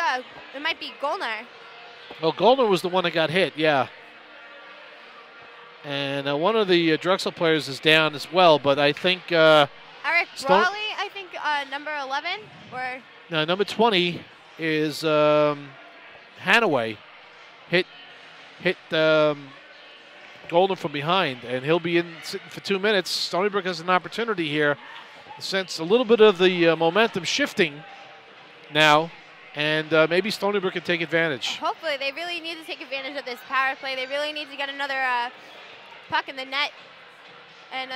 it might be Goldner. Oh, Goldner was the one that got hit, yeah. And one of the Drexel players is down as well, but I think... Eric Brawley, I think number 11? Or no, number 20 is Hanaway. Hit Golden from behind, and he'll be in sitting for 2 minutes. Stony Brook has an opportunity here. Sense a little bit of the momentum shifting now and maybe Stony Brook can take advantage. Hopefully. They really need to take advantage of this power play. They really need to get another puck in the net. And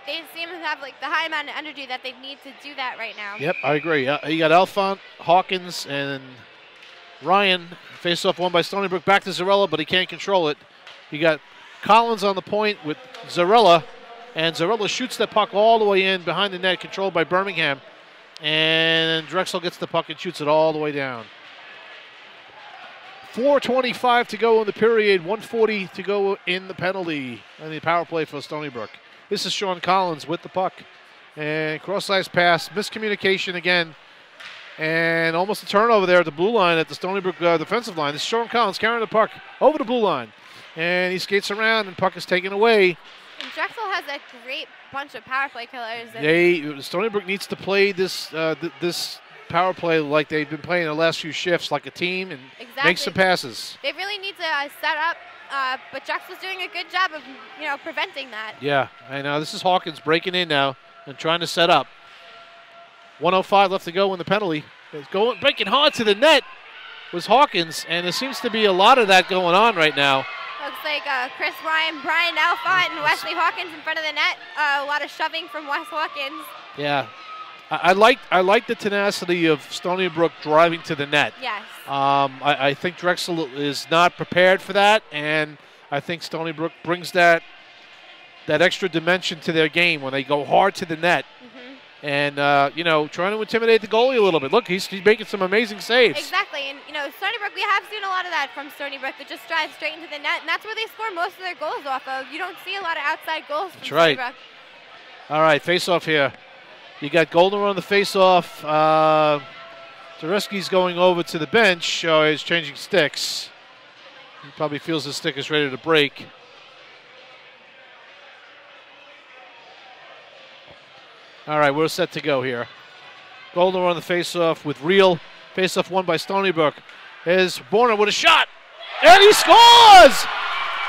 they seem to have like the high amount of energy that they need to do that right now. Yep, I agree. You got Alphonse, Hawkins, and Ryan. Face off won by Stony Brook. Back to Zarella, but he can't control it. You got Collins on the point with Zarella, and Zarella shoots that puck all the way in behind the net, controlled by Birmingham. And Drexel gets the puck and shoots it all the way down. 4:25 to go in the period, 1:40 to go in the penalty and the power play for Stony Brook. This is Sean Collins with the puck. And cross-ice pass, miscommunication again. And almost a turnover there at the blue line at the Stony Brook defensive line. This is Sean Collins carrying the puck over the blue line. And he skates around and puck is taken away. And Drexel has a great bunch of power play killers. Stony Brook needs to play this this power play like they've been playing the last few shifts, like a team, and make some passes. They really need to set up, but Drexel's doing a good job of preventing that. Yeah, I know. This is Hawkins breaking in now and trying to set up. 1:05 left to go in the penalty. It's breaking hard to the net was Hawkins, and there seems to be a lot of that going on right now. Looks like Chris Ryan, Brian Alphonse, and Wesley Hawkins in front of the net. A lot of shoving from Wes Hawkins. Yeah, I like the tenacity of Stony Brook driving to the net. Yes. I think Drexel is not prepared for that, and I think Stony Brook brings that extra dimension to their game when they go hard to the net. And, trying to intimidate the goalie a little bit. Look, he's making some amazing saves. Exactly. And, Stony Brook, we have seen a lot of that from Stony Brook that just drive straight into the net. And that's where they score most of their goals off of. You don't see a lot of outside goals from Stony Brook. All right, face-off here. You got Goldner on the face-off. Zareski's going over to the bench. He's changing sticks. He probably feels his stick is ready to break. All right, we're set to go here. Goldner on the face-off with Real. Face-off won by Stony Brook. Here's Borner with a shot. And he scores!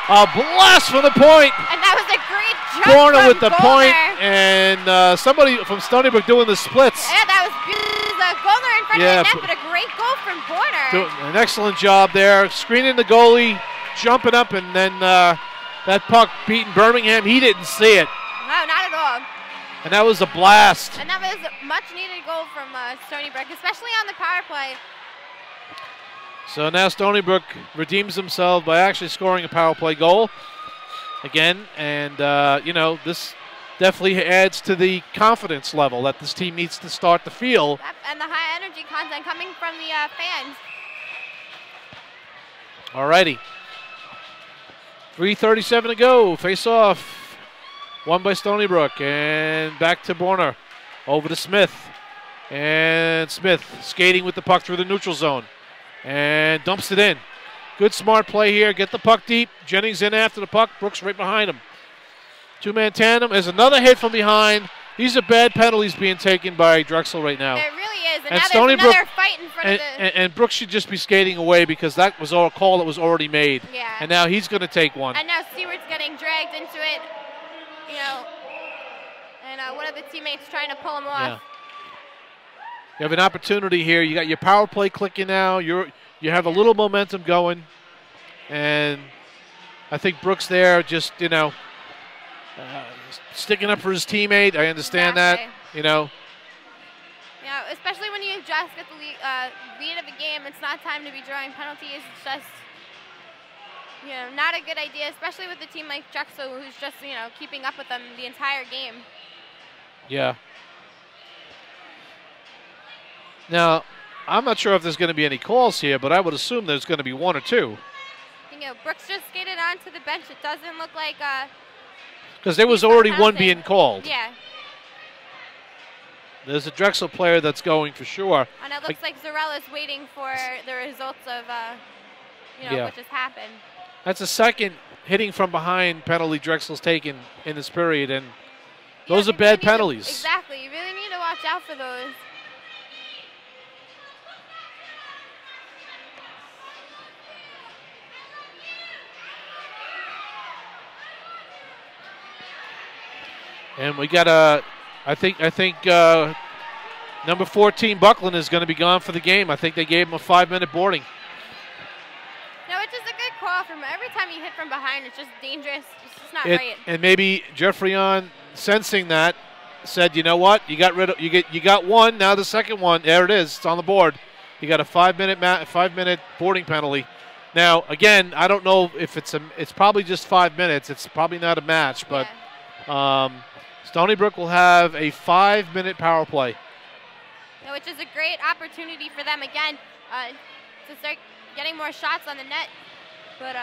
A blast from the point. And that was a great jump Borner with the Goldner. point. And somebody from Stony Brook doing the splits. Yeah, that was beautiful. Goldner in front of the net, but a great goal from Borner. An excellent job there. Screening the goalie, jumping up, and then that puck beating Birmingham. He didn't see it. No, not at all. And that was a blast. And that was a much-needed goal from Stony Brook, especially on the power play. So now Stony Brook redeems himself by actually scoring a power play goal again. And, this definitely adds to the confidence level that this team needs to start to feel. And the high energy content coming from the fans. All righty. 3:37 to go. Face off. Won by Stony Brook, and back to Borner. Over to Smith. And Smith skating with the puck through the neutral zone. And dumps it in. Good smart play here. Get the puck deep. Jennings in after the puck. Brooks right behind him. Two-man tandem. There's another hit from behind. These are bad penalties being taken by Drexel right now. There really is. And now Stony there's another Brook, fight in front of the... And Brooks should just be skating away because that was all a call that was already made. Yeah. And now he's going to take one. And now Stewart's getting dragged into it. And one of the teammates trying to pull him off. Yeah. You have an opportunity here. You got your power play clicking now. You have a little momentum going, and I think Brooks there just sticking up for his teammate. I understand that. Yeah, especially when you just get the lead of the game. It's not time to be drawing penalties. It's just not a good idea, especially with a team like Drexel, who's just, keeping up with them the entire game. Yeah. Now, I'm not sure if there's going to be any calls here, but I would assume there's going to be one or two. Brooks just skated onto the bench. It doesn't look like... Because there was already one being called. Yeah. There's a Drexel player that's going for sure. And it looks like Zarella's waiting for the results of, what just happened. That's a second hitting from behind penalty Drexel's taken in this period, and those are bad penalties. Exactly. You really need to watch out for those. And we got I think Number 14, Buckland, is going to be gone for the game. I think they gave him a 5-minute boarding. No, it's just a good call. From every time you hit from behind, it's just dangerous. It's just not right. And maybe Jeffreyon, sensing that, said, you know what? You got one. Now the second one. There it is. It's on the board. You got a 5-minute boarding penalty. Now again, I don't know if it's probably just 5 minutes. It's probably not a match, but Stony Brook will have a 5-minute power play. Which is a great opportunity for them again to start getting more shots on the net. But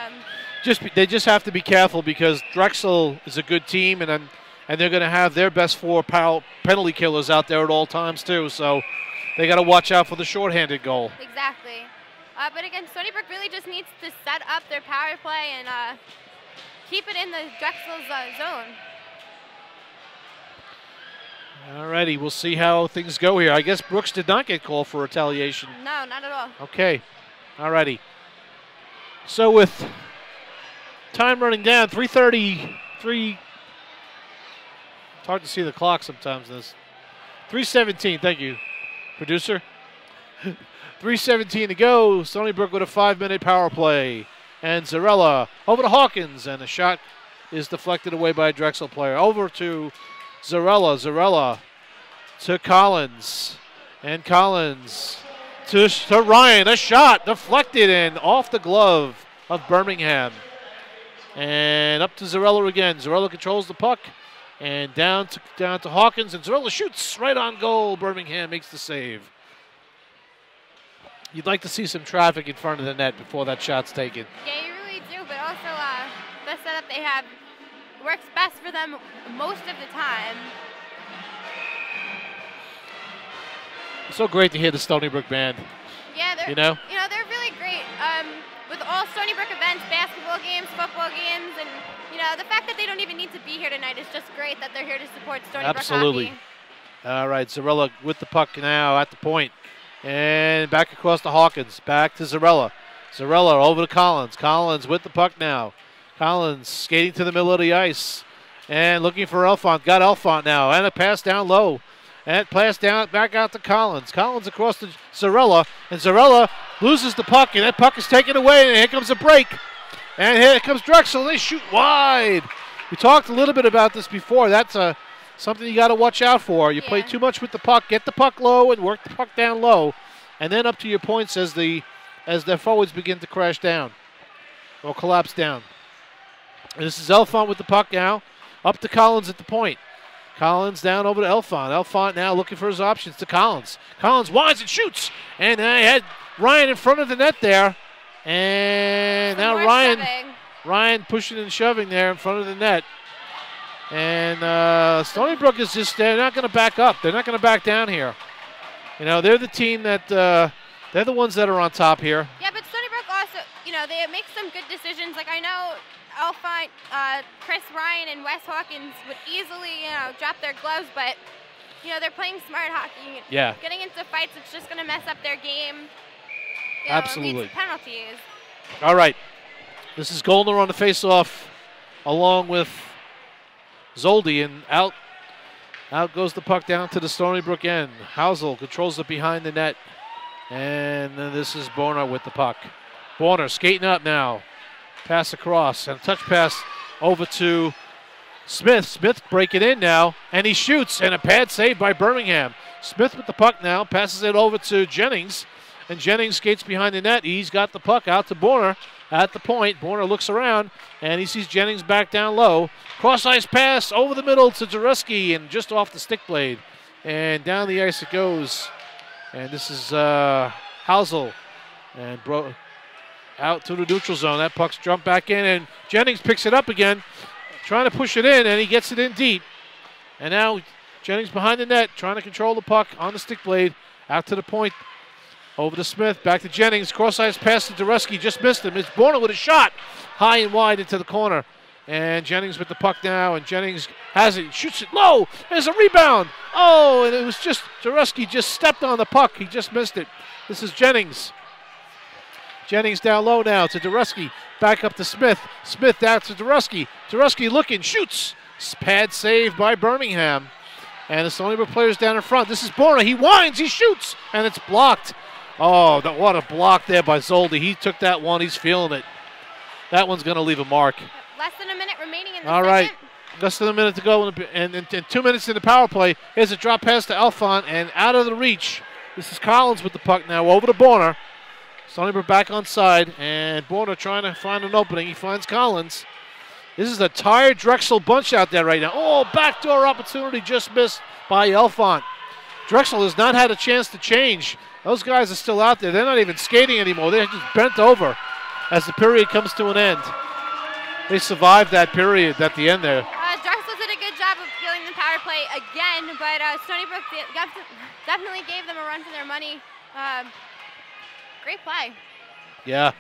they just have to be careful because Drexel is a good team, and they're going to have their best 4 penalty killers out there at all times too. So they got to watch out for the shorthanded goal. Exactly. But again, Stony Brook really just needs to set up their power play and keep it in the Drexel's zone. All righty, we'll see how things go here. I guess Brooks did not get called for retaliation. No, not at all. Okay. All righty. So with time running down, 3:33. It's hard to see the clock sometimes. 3:17. Thank you, producer. 3:17 to go. Stony Brook with a 5-minute power play, and Zarella over to Hawkins, and the shot is deflected away by a Drexel player. Over to Zarella. Zarella to Collins, and Collins to Ryan. A shot deflected and off the glove of Birmingham. And up to Zarella again. Zarella controls the puck, and down to Hawkins, and Zarella shoots right on goal. Birmingham makes the save. You'd like to see some traffic in front of the net before that shot's taken. Yeah, you really do, but also the setup they have works best for them most of the time. It's so great to hear the Stony Brook band. Yeah, they're they're really great. With all Stony Brook events, basketball games, football games, and the fact that they don't even need to be here tonight is just great that they're here to support Stony Brook hockey. Absolutely. All right, Zarella with the puck now at the point. And back across to Hawkins. Back to Zarella. Zarella over to Collins. Collins with the puck now. Collins skating to the middle of the ice. And looking for Elfont. Got Elfont now. And a pass down low. And pass down back out to Collins. Collins across to Zarella. And Zarella loses the puck. And that puck is taken away. And here comes a break. And here comes Drexel. They shoot wide. We talked a little bit about this before. That's something you got to watch out for. You play too much with the puck, get the puck low and work the puck down low, and then up to your points as their forwards begin to crash down or collapse down. And this is Elfont with the puck now, up to Collins at the point. Collins down over to Elfont. Elfont now looking for his options to Collins. Collins winds and shoots, and I had Ryan in front of the net there, and now Ryan pushing and shoving there in front of the net. And Stony Brook is they're not going to back up. They're not going to back down here. They're the team that, they're the ones that are on top here. Yeah, but Stony Brook also, they make some good decisions. Like I know Elfont, Chris Ryan, and Wes Hawkins would easily, drop their gloves, but, they're playing smart hockey. Yeah. Getting into fights, it's just going to mess up their game. Absolutely. Leads to penalties. All right. This is Goldner on the faceoff along with Zoldi, and out goes the puck down to the Stony Brook end. Housel controls it behind the net, and then this is Borner with the puck. Borner skating up now. Pass across, and a touch pass over to Smith. Smith breaking in now, and he shoots, and a pad save by Birmingham. Smith with the puck now, passes it over to Jennings, and Jennings skates behind the net. He's got the puck out to Borner at the point. Borner looks around, and he sees Jennings back down low. Cross-ice pass over the middle to Zareski, and just off the stick blade. And down the ice it goes. And this is Housel. And out to the neutral zone. That puck's jumped back in, and Jennings picks it up again, trying to push it in, and he gets it in deep. And now Jennings behind the net, trying to control the puck on the stick blade. Out to the point. Over to Smith, back to Jennings. Cross-ice pass to Zareski, just missed him. It's Borner with a shot, high and wide into the corner. And Jennings with the puck now, and Jennings has it, shoots it low. There's a rebound. Oh, and it was just, Zareski just stepped on the puck. He just missed it. This is Jennings. Jennings down low now to Zareski. Back up to Smith. Smith down to Zareski. Zareski looking, shoots. Pad save by Birmingham. And the Stony Brook players down in front. This is Borna. He winds, he shoots, and it's blocked. Oh, what a block there by Zoldi. He took that one. He's feeling it. That one's going to leave a mark. Less than a minute remaining in the All second. right. Less than a minute to go, and 2 minutes in the power play. Here's a drop pass to Alphon, and out of the reach. This is Collins with the puck now, over to Borna. Stony Brook back on side, and Borna trying to find an opening. He finds Collins. This is a tired Drexel bunch out there right now. Oh, backdoor opportunity just missed by Alphon. Drexel has not had a chance to change. Those guys are still out there. They're not even skating anymore. They're just bent over as the period comes to an end. They survived that period at the end there. Drexel did a good job of stealing the power play again, but Stony Brook definitely gave them a run for their money. Great play. Yeah.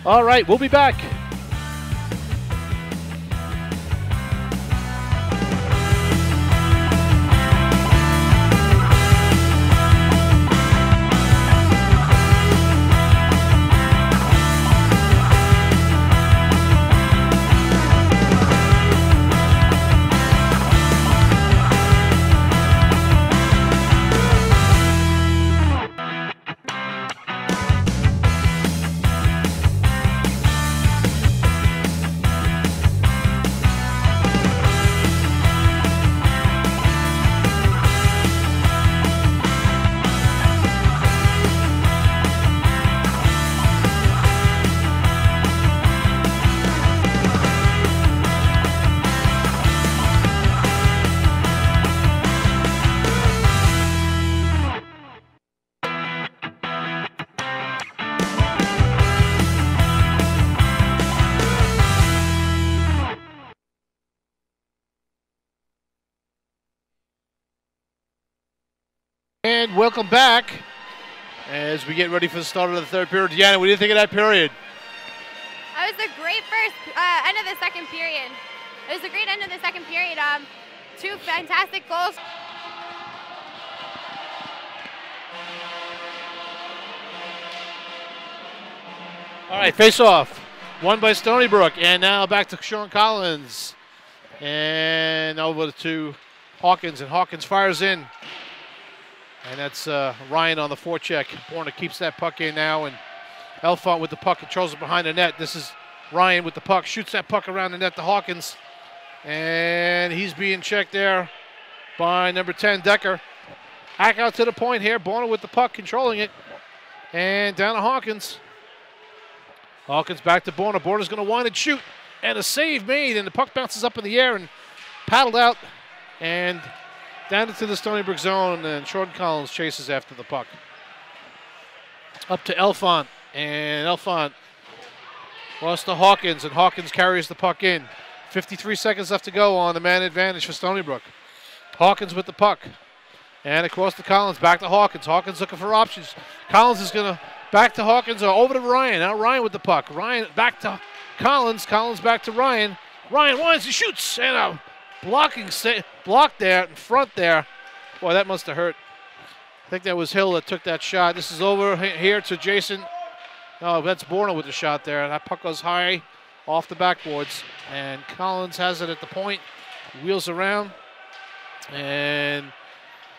All right, we'll be back. And welcome back as we get ready for the start of the third period. Deanna, what do you think of that period? That was a great first end of the second period. It was a great end of the second period. Two fantastic goals. All right, face off. Won by Stony Brook. And now back to Sean Collins. And over to Hawkins. And Hawkins fires in. And that's Ryan on the forecheck. Borna keeps that puck in now, and Alphon with the puck controls it behind the net. This is Ryan with the puck, shoots that puck around the net to Hawkins. And he's being checked there by number 10, Decker. Hack out to the point here. Borna with the puck, controlling it. And down to Hawkins. Hawkins back to Borna. Borna's going to wind and shoot. And a save made, and the puck bounces up in the air and paddled out. And down into the Stony Brook zone, and Jordan Collins chases after the puck. Up to Alphon, and Alphon lost to Hawkins, and Hawkins carries the puck in. 53 seconds left to go on the man advantage for Stony Brook. Hawkins with the puck, and across to Collins, back to Hawkins. Hawkins looking for options. Collins is going to back to Hawkins, or over to Ryan. Now Ryan with the puck. Ryan back to Collins. Collins back to Ryan. Ryan winds, he shoots, and a block there in front there. Boy, that must have hurt. I think that was Hill that took that shot. This is over here to Jason. Oh, that's Borna with the shot there. That puck goes high off the backboards. And Collins has it at the point. Wheels around. And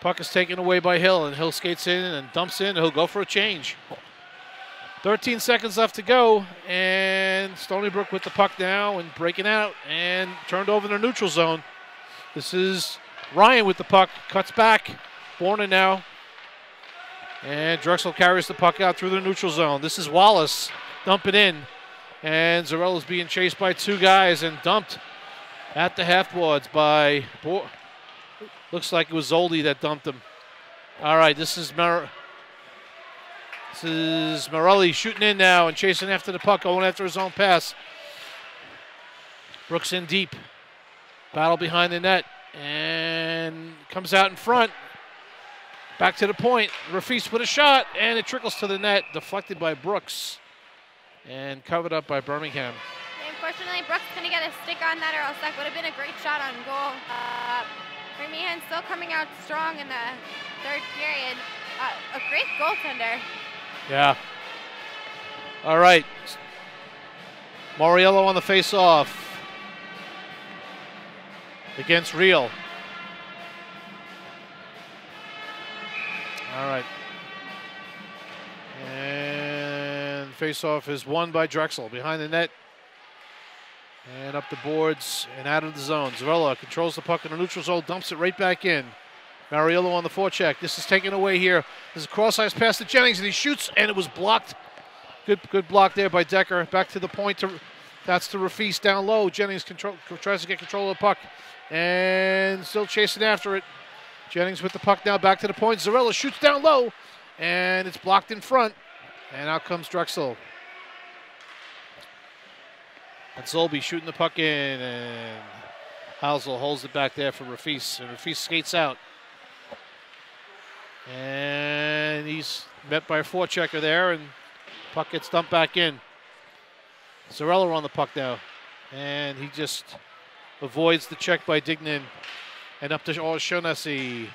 puck is taken away by Hill. And Hill skates in and dumps in. He'll go for a change. 13 seconds left to go, and Stony Brook with the puck now and breaking out and turned over in the neutral zone. This is Ryan with the puck, cuts back, Borna now, and Drexel carries the puck out through the neutral zone. This is Wallace dumping in, and Zarella's being chased by two guys and dumped at the half-boards by, looks like it was Zoldi that dumped him. All right, this is Morelli shooting in now and chasing after the puck, going after his own pass. Brooks in deep. Battle behind the net and comes out in front. Back to the point. Rafis with a shot, and it trickles to the net, deflected by Brooks and covered up by Birmingham. Unfortunately, Brooks couldn't get a stick on that, or else that would have been a great shot on goal. Birmingham still coming out strong in the third period. A great goaltender. Yeah. All right. Moriello on the face-off. against Real. All right. And face-off is won by Drexel. Behind the net. And up the boards and out of the zone. Zarella controls the puck in the neutral zone, dumps it right back in. Mariello on the forecheck. This is taken away here. This is a cross-ice pass to Jennings, and he shoots, and it was blocked. Good block there by Decker. Back to the point. That's to Rafis down low. Jennings tries to get control of the puck, and still chasing after it. Jennings with the puck now back to the point. Zarella shoots down low, and it's blocked in front. And out comes Drexel. And Zolby shooting the puck in, and Housel holds it back there for Rafis, and Rafis skates out. And he's met by a forechecker there, and puck gets dumped back in. Zarella on the puck now, and he just avoids the check by Dignan, and up to O'Shaughnessy.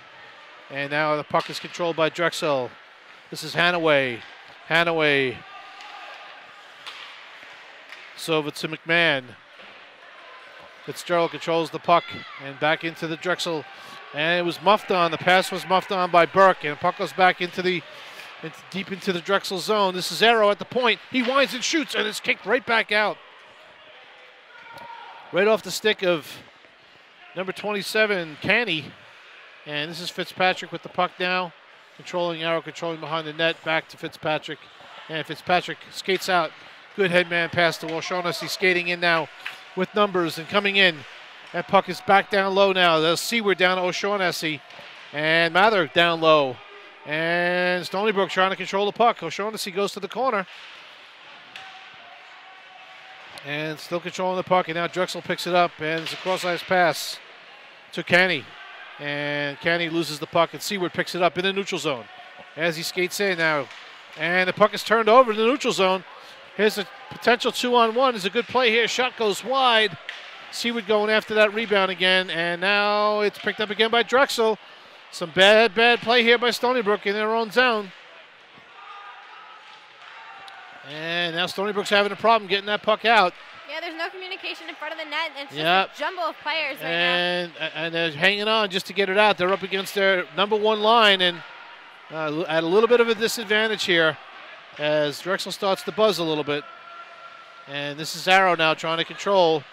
And now the puck is controlled by Drexel. This is Hanaway. Hanaway. So over to McMahon. Fitzgerald controls the puck and back into the Drexel. And it was muffed on. The pass was muffed on by Burke. And the puck goes back deep into the Drexel zone. This is Arrow at the point. He winds and shoots, and it's kicked right back out. Right off the stick of number 27, Canny. And this is Fitzpatrick with the puck now. Controlling Arrow, controlling behind the net. Back to Fitzpatrick. And Fitzpatrick skates out. Good headman pass to O'Shaughnessy, skating in now with numbers and coming in. That puck is back down low now. There's Seward down to O'Shaughnessy. And Mather down low. And Stony Brook trying to control the puck. O'Shaughnessy goes to the corner. And still controlling the puck. And now Drexel picks it up. And it's a cross-ice pass to Canny. And Canny loses the puck. And Seward picks it up in the neutral zone as he skates in now. And the puck is turned over in the neutral zone. Here's a potential 2-on-1. It's a good play here. Shot goes wide. Seward going after that rebound again. And now it's picked up again by Drexel. Some bad play here by Stony Brook in their own zone. And now Stony Brook's having a problem getting that puck out. Yeah, there's no communication in front of the net. It's just a jumble of players right now. And they're hanging on just to get it out. They're up against their number one line and at a little bit of a disadvantage here as Drexel starts to buzz a little bit. And this is Arrow now trying to control.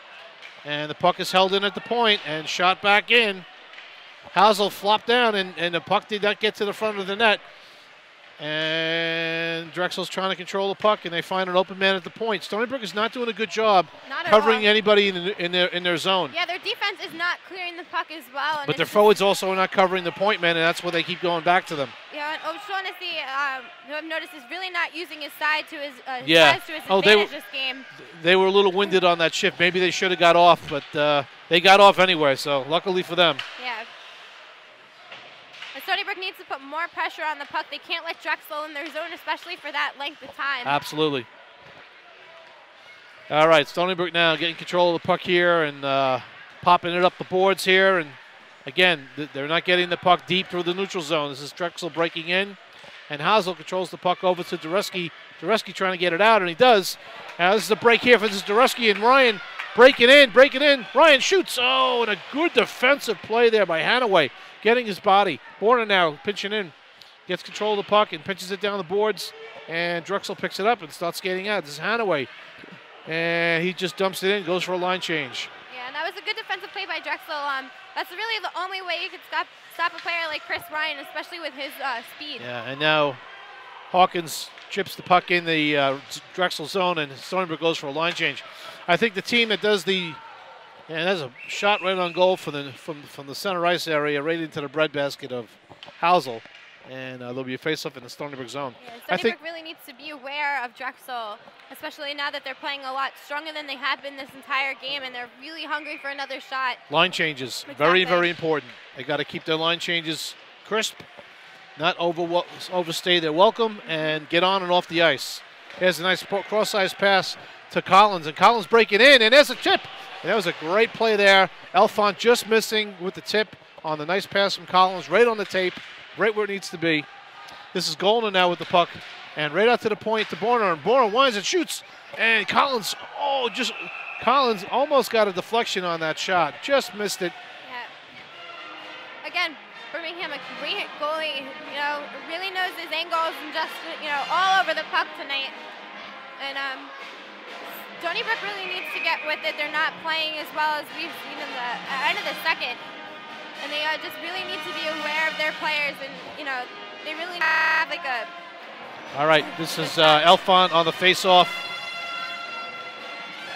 And the puck is held in at the point and shot back in. Housel flopped down and the puck did not get to the front of the net. And Drexel's trying to control the puck, and they find an open man at the point. Stony Brook is not doing a good job covering anybody in their zone. Yeah, their defense is not clearing the puck as well. But their forwards also are not covering the point man, and that's where they keep going back to them. Yeah, and O'Shaughnessy, who I've noticed, is really not using his side to his advantage this game. They were a little winded on that shift. Maybe they should have got off, but they got off anyway, so luckily for them. Yeah. And Stony Brook needs to put more pressure on the puck. They can't let Drexel in their zone, especially for that length of time. Absolutely. All right, Stony Brook now getting control of the puck here and popping it up the boards here. And again, they're not getting the puck deep through the neutral zone. This is Drexel breaking in. And Hausel controls the puck over to Dureski. Dureski trying to get it out, and he does. Now this is a break here for this Dureski and Ryan breaking in. Ryan shoots. Oh, and a good defensive play there by Hanaway. Getting his body. Borna now pinching in. Gets control of the puck and pinches it down the boards. And Drexel picks it up and starts skating out. This is Hanaway. And he just dumps it in, goes for a line change. Yeah, and that was a good defensive play by Drexel. That's really the only way you could stop a player like Chris Ryan, especially with his speed. Yeah, and now Hawkins chips the puck in the Drexel zone, and Stony Brook goes for a line change. I think the team that does there's a shot right on goal from the center ice area right into the breadbasket of Housel. And there'll be a face-off in the Stony Brook zone. Yeah, Stony Brook really needs to be aware of Drexel, especially now that they're playing a lot stronger than they have been this entire game, and they're really hungry for another shot. Line changes, very, very important. They got to keep their line changes crisp, not overstay their welcome, and get on and off the ice. Here's a nice cross-ice pass to Collins, and Collins breaking in, and there's a tip. And that was a great play there. Elfont just missing with the tip on the nice pass from Collins, right on the tape, right where it needs to be. This is Golden now with the puck, and right out to the point to Borner, and Borner winds and shoots, and Collins, just Collins almost got a deflection on that shot. Just missed it. Yeah. Again, Birmingham, a great goalie, really knows his angles and just, all over the puck tonight. And Stony Brook really needs to get with it. They're not playing as well as we've seen in the end of the second. And they just really need to be aware of their players. And, they really have like a... All right, this is Elfont on the faceoff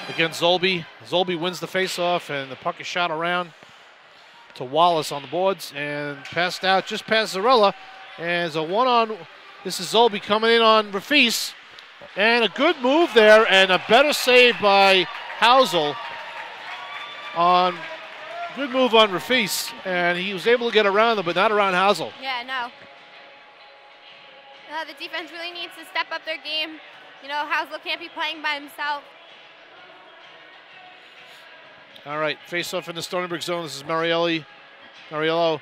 against Zolby. Zolby wins the faceoff, and the puck is shot around to Wallace on the boards and passed out just past Zarella. And it's a one-on. This is Zolby coming in on Rafis. And a good move there, and a better save by Housel. Good move on Rafis, and he was able to get around them, but not around Housel. Yeah, no. The defense really needs to step up their game. Housel can't be playing by himself. All right, face-off in the Stony Brook zone. This is Mariello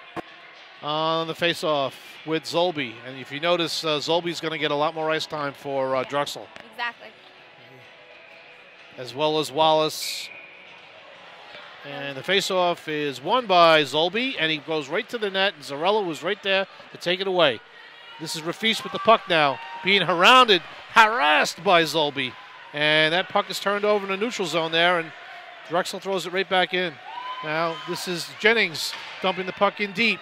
on the face-off with Zolby. And if you notice, Zolby's going to get a lot more ice time for Drexel. Exactly. As well as Wallace. And the face-off is won by Zolby, and he goes right to the net, and Zarella was right there to take it away. This is Rafis with the puck now, being harassed by Zolby. And that puck is turned over in the neutral zone there, and Drexel throws it right back in. Now, this is Jennings dumping the puck in deep.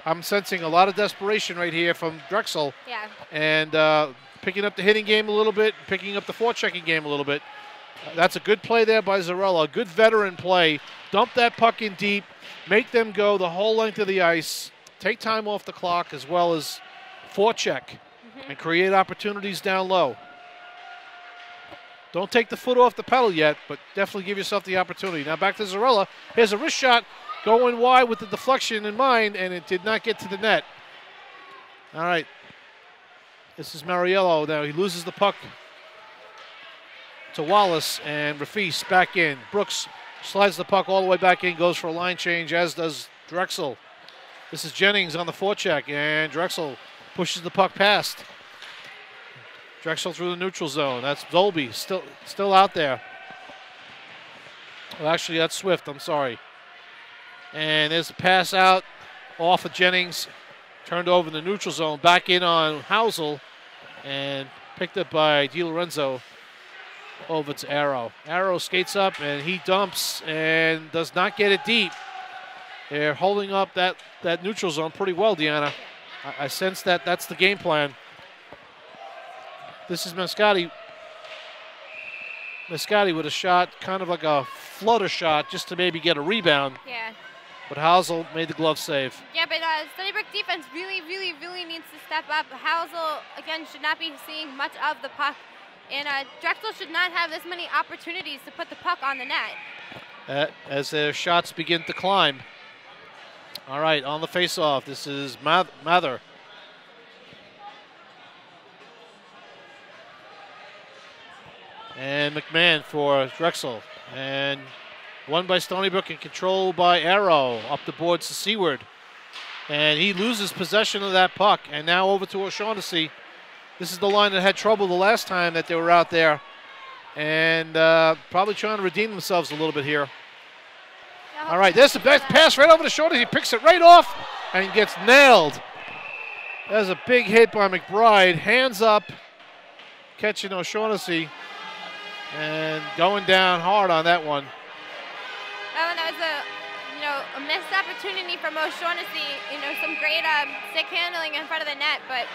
I'm sensing a lot of desperation right here from Drexel. Yeah. And picking up the hitting game a little bit, picking up the forechecking game a little bit. That's a good play there by Zarella, a good veteran play. Dump that puck in deep, make them go the whole length of the ice, take time off the clock as well as forecheck and create opportunities down low. Don't take the foot off the pedal yet, but definitely give yourself the opportunity. Now back to Zarella. Here's a wrist shot going wide with the deflection in mind, and it did not get to the net. All right. This is Mariello now. He loses the puck to Wallace, and Rafis back in. Brooks slides the puck all the way back in, goes for a line change, as does Drexel. This is Jennings on the forecheck, and Drexel pushes the puck past. Drexel through the neutral zone. That's Zolby still out there. Well, actually, that's Swift. I'm sorry. And there's a pass out off of Jennings. Turned over in the neutral zone. Back in on Housel. And picked up by DiLorenzo over to Arrow. Arrow skates up, and he dumps and does not get it deep. They're holding up that neutral zone pretty well, Deanna. I sense that that's the game plan. This is Mascotti. Mascotti with a shot, kind of like a flutter shot, just to maybe get a rebound. Yeah. But Housel made the glove save. Yeah, but Stony Brook defense really needs to step up. Housel, again, should not be seeing much of the puck. And Drexel should not have this many opportunities to put the puck on the net. As their shots begin to climb. All right, on the face-off, this is Mather. And McMahon for Drexel. And won by Stony Brook and controlled by Arrow. Up the boards to Seward. And he loses possession of that puck. And now over to O'Shaughnessy. This is the line that had trouble the last time that they were out there. And probably trying to redeem themselves a little bit here. All right, there's the best pass right over the shoulder. He picks it right off and gets nailed. There's a big hit by McBride. Hands up, catching O'Shaughnessy. And going down hard on that one. That was a missed opportunity from O'Shaughnessy. Some great stick handling in front of the net, but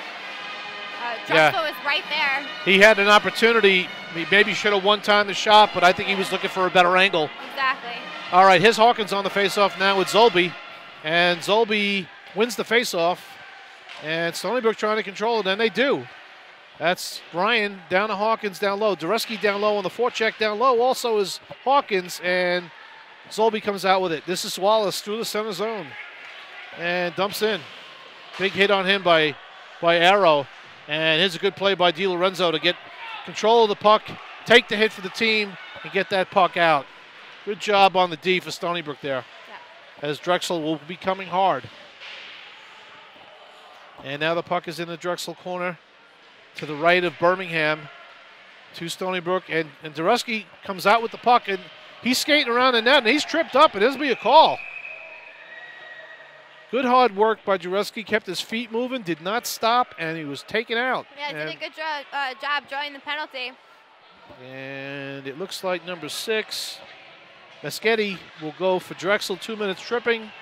Drexel was right there. He had an opportunity. He maybe should have one-timed the shot, but I think he was looking for a better angle. Exactly. All right, here's Hawkins on the faceoff now with Zolby. And Zolby wins the faceoff. And Stony Brook trying to control it, and they do. That's Ryan down to Hawkins down low. Dureski down low on the forecheck down low also is Hawkins, and Zolby comes out with it. This is Wallace through the center zone and dumps in. Big hit on him by Arrow. And here's a good play by DiLorenzo to get control of the puck, take the hit for the team, and get that puck out. Good job on the D for Stony Brook there. Yeah. As Drexel will be coming hard. And now the puck is in the Drexel corner to the right of Birmingham. to Stony Brook, and Dureski comes out with the puck, and he's skating around the net, and he's tripped up, and there's be a call. Good hard work by Dureski, kept his feet moving, did not stop, and he was taken out. Yeah, did a good job drawing the penalty. And it looks like number 6, Meschetti, will go for Drexel. 2 minutes tripping.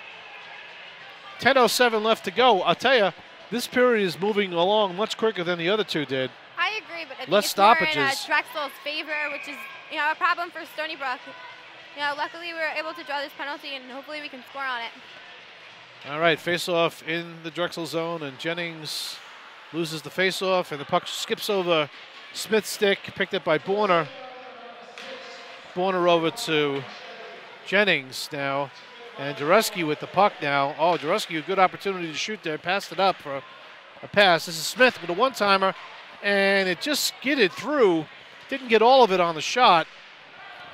10:07 left to go. I'll tell you, this period is moving along much quicker than the other two did. I agree, but I think Less it's more in stoppages. Drexel's favor, which is, a problem for Stony Brook. Luckily we were able to draw this penalty, and hopefully we can score on it. All right, face-off in the Drexel zone, and Jennings loses the face-off, and the puck skips over Smith's stick, picked up by Borner. Borner over to Jennings now, and Dureski with the puck now. Oh, Dureski, a good opportunity to shoot there, passed it up for a pass. This is Smith with a one-timer, and it just skidded through. Didn't get all of it on the shot.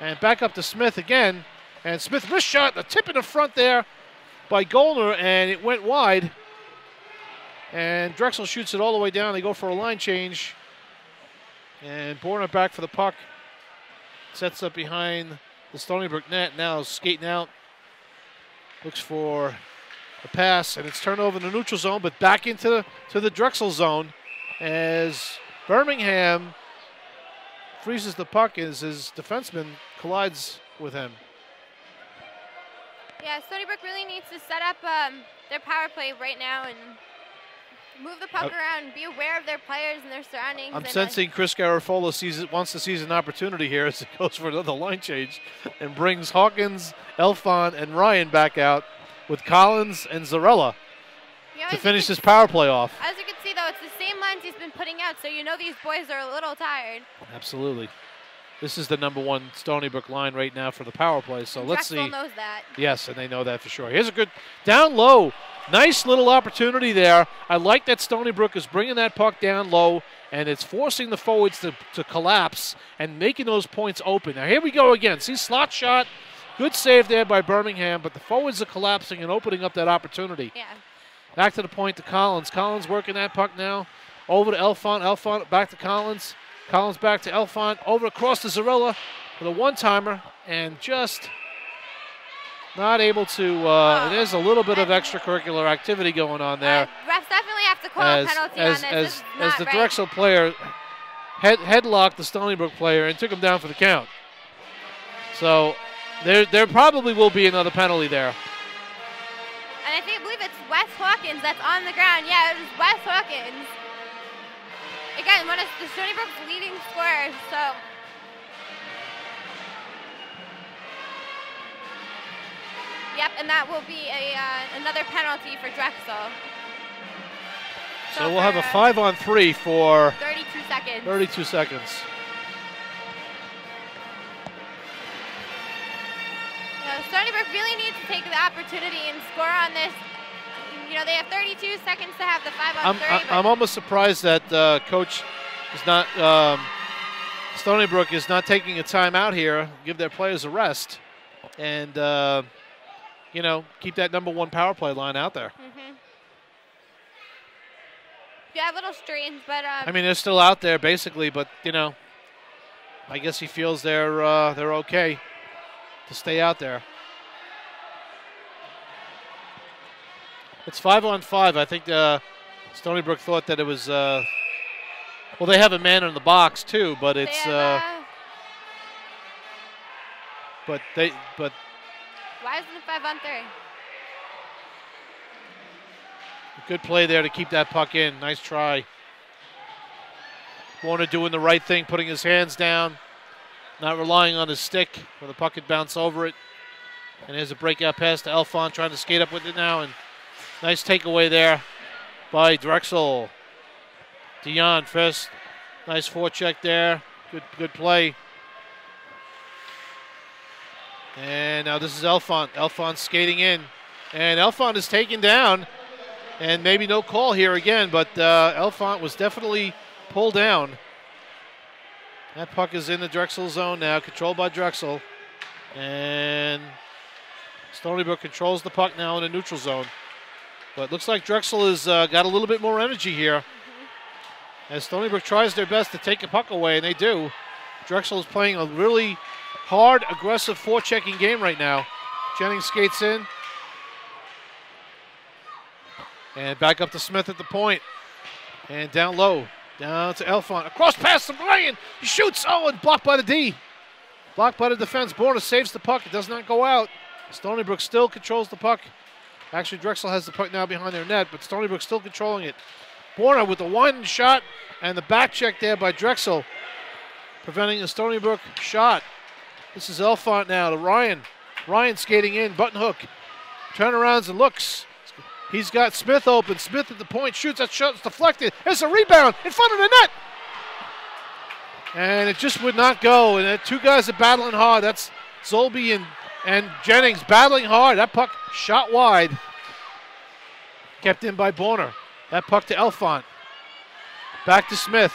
And back up to Smith again, and Smith missed shot, the tip in the front there by Goldner, and it went wide. And Drexel shoots it all the way down. They go for a line change. And Borner back for the puck. Sets up behind the Stony Brook net. Now skating out. Looks for a pass, and it's turned over in the neutral zone, but back into the Drexel zone as Birmingham freezes the puck as his defenseman collides with him. Yeah, Stony Brook really needs to set up their power play right now and move the puck around, be aware of their players and their surroundings. I'm sensing Chris Garofalo wants to seize an opportunity here as he goes for another line change and brings Hawkins, Elfon, and Ryan back out with Collins and Zarella to finish this power play off. As you can see, though, it's the same lines he's been putting out, so these boys are a little tired. Absolutely. This is the number 1 Stony Brook line right now for the power play, so let's see. Drexel knows that. Yes, and they know that for sure. Here's a good down low. Nice little opportunity there. I like that Stony Brook is bringing that puck down low, and it's forcing the forwards to collapse and making those points open. Now, here we go again. See, slot shot. Good save there by Birmingham, but the forwards are collapsing and opening up that opportunity. Yeah. Back to the point to Collins. Collins working that puck now. Over to Elfont. Elfont back to Collins. Collins back to Elfont. Over across to Zarella with a one-timer, and just not able to. There's a little bit of extracurricular activity going on there. Refs definitely have to call a penalty on this. As the Drexel player headlocked the Stony Brook player and took him down for the count. So there probably will be another penalty there. And I believe it's Wes Hawkins that's on the ground. Yeah, it was Wes Hawkins. Again, one of the Stony Brook's leading scorers, so. Yep, and that will be another penalty for Drexel. So we'll have a 5-on-3 for 32 seconds. 32 seconds. Stony Brook really needs to take the opportunity and score on this. They have 32 seconds to have the 5-on-3. I'm almost surprised that Coach is not, Stony Brook is not taking a timeout here, give their players a rest, and, keep that number 1 power play line out there. Mm-hmm. Yeah, a little strange, but. I mean, they're still out there basically, but, I guess he feels they're okay to stay out there. It's 5-on-5. I think Stony Brook thought that it was. Well, they have a man in the box too, but it's. But why isn't it 5-on-3? Good play there to keep that puck in. Nice try. Warner doing the right thing, putting his hands down, not relying on his stick where the puck could bounce over it. And here's a breakout pass to Elfont, trying to skate up with it now, and nice takeaway there by Drexel. Dion first, nice forecheck there. Good play. And now this is Elfont. Elfont skating in, and Elfont is taken down, and maybe no call here again, but Elfont was definitely pulled down. That puck is in the Drexel zone now, controlled by Drexel, and Stony Brook controls the puck now in the neutral zone. But it looks like Drexel has got a little bit more energy here. As Stony Brook tries their best to take the puck away, and they do. Drexel is playing a really hard, aggressive forechecking game right now. Jennings skates in. And back up to Smith at the point. And down low. Down to Elfont. Across pass to Ryan. He shoots. Oh, and blocked by the D. Blocked by the defense. Borna saves the puck. It does not go out. Stony Brook still controls the puck. Actually, Drexel has the puck now behind their net, but Stony Brook still controlling it. Borna with the one shot and the back check there by Drexel, preventing the Stony Brook shot. This is Elfont now to Ryan. Ryan skating in, button hook. Turnarounds and looks. He's got Smith open. Smith at the point, shoots. That shot's deflected. There's a rebound in front of the net. And it just would not go. And two guys are battling hard. That's Zolby and Jennings battling hard. That puck shot wide. Kept in by Borner. That puck to Elfont. Back to Smith.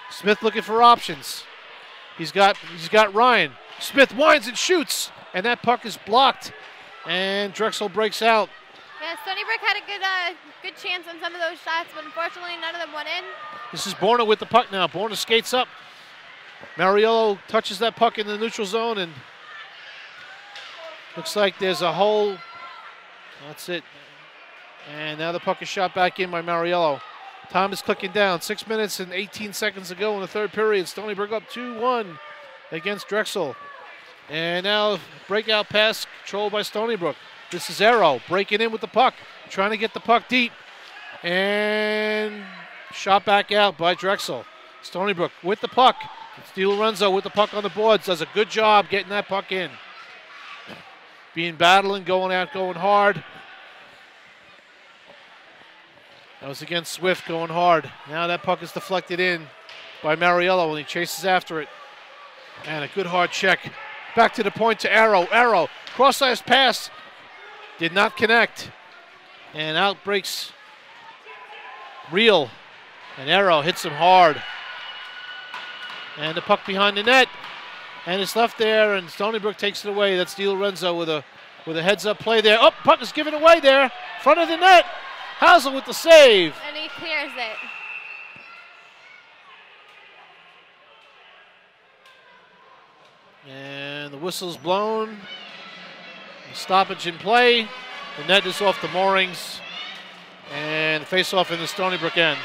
Smith looking for options. He's got Ryan. Smith winds and shoots. And that puck is blocked. And Drexel breaks out. Yeah, Stony Brook had a good chance on some of those shots, but unfortunately none of them went in. This is Borna with the puck now. Borna skates up. Mariello touches that puck in the neutral zone, and looks like there's a hole. That's it. And now the puck is shot back in by Mariello. Time is clicking down. 6 minutes and 18 seconds to go in the third period. Stony Brook up 2-1 against Drexel. And now breakout pass controlled by Stony Brook. This is Arrow breaking in with the puck, trying to get the puck deep. And shot back out by Drexel. Stony Brook with the puck. Di Lorenzo with the puck on the boards. Does a good job getting that puck in. Being battling, going out, going hard. That was against Swift, going hard. Now that puck is deflected in by Mariello when he chases after it. And a good hard check. Back to the point to Arrow. Arrow, cross-ice pass. Did not connect. And out breaks Reel. And Arrow hits him hard. And the puck behind the net. And it's left there, and Stony Brook takes it away. That's Di Lorenzo with a heads-up play there. Oh, puck is given away there. Front of the net. Hausel with the save. And he clears it. And the whistle's blown. Stoppage in play. The net is off the moorings. And face-off in the Stony Brook end.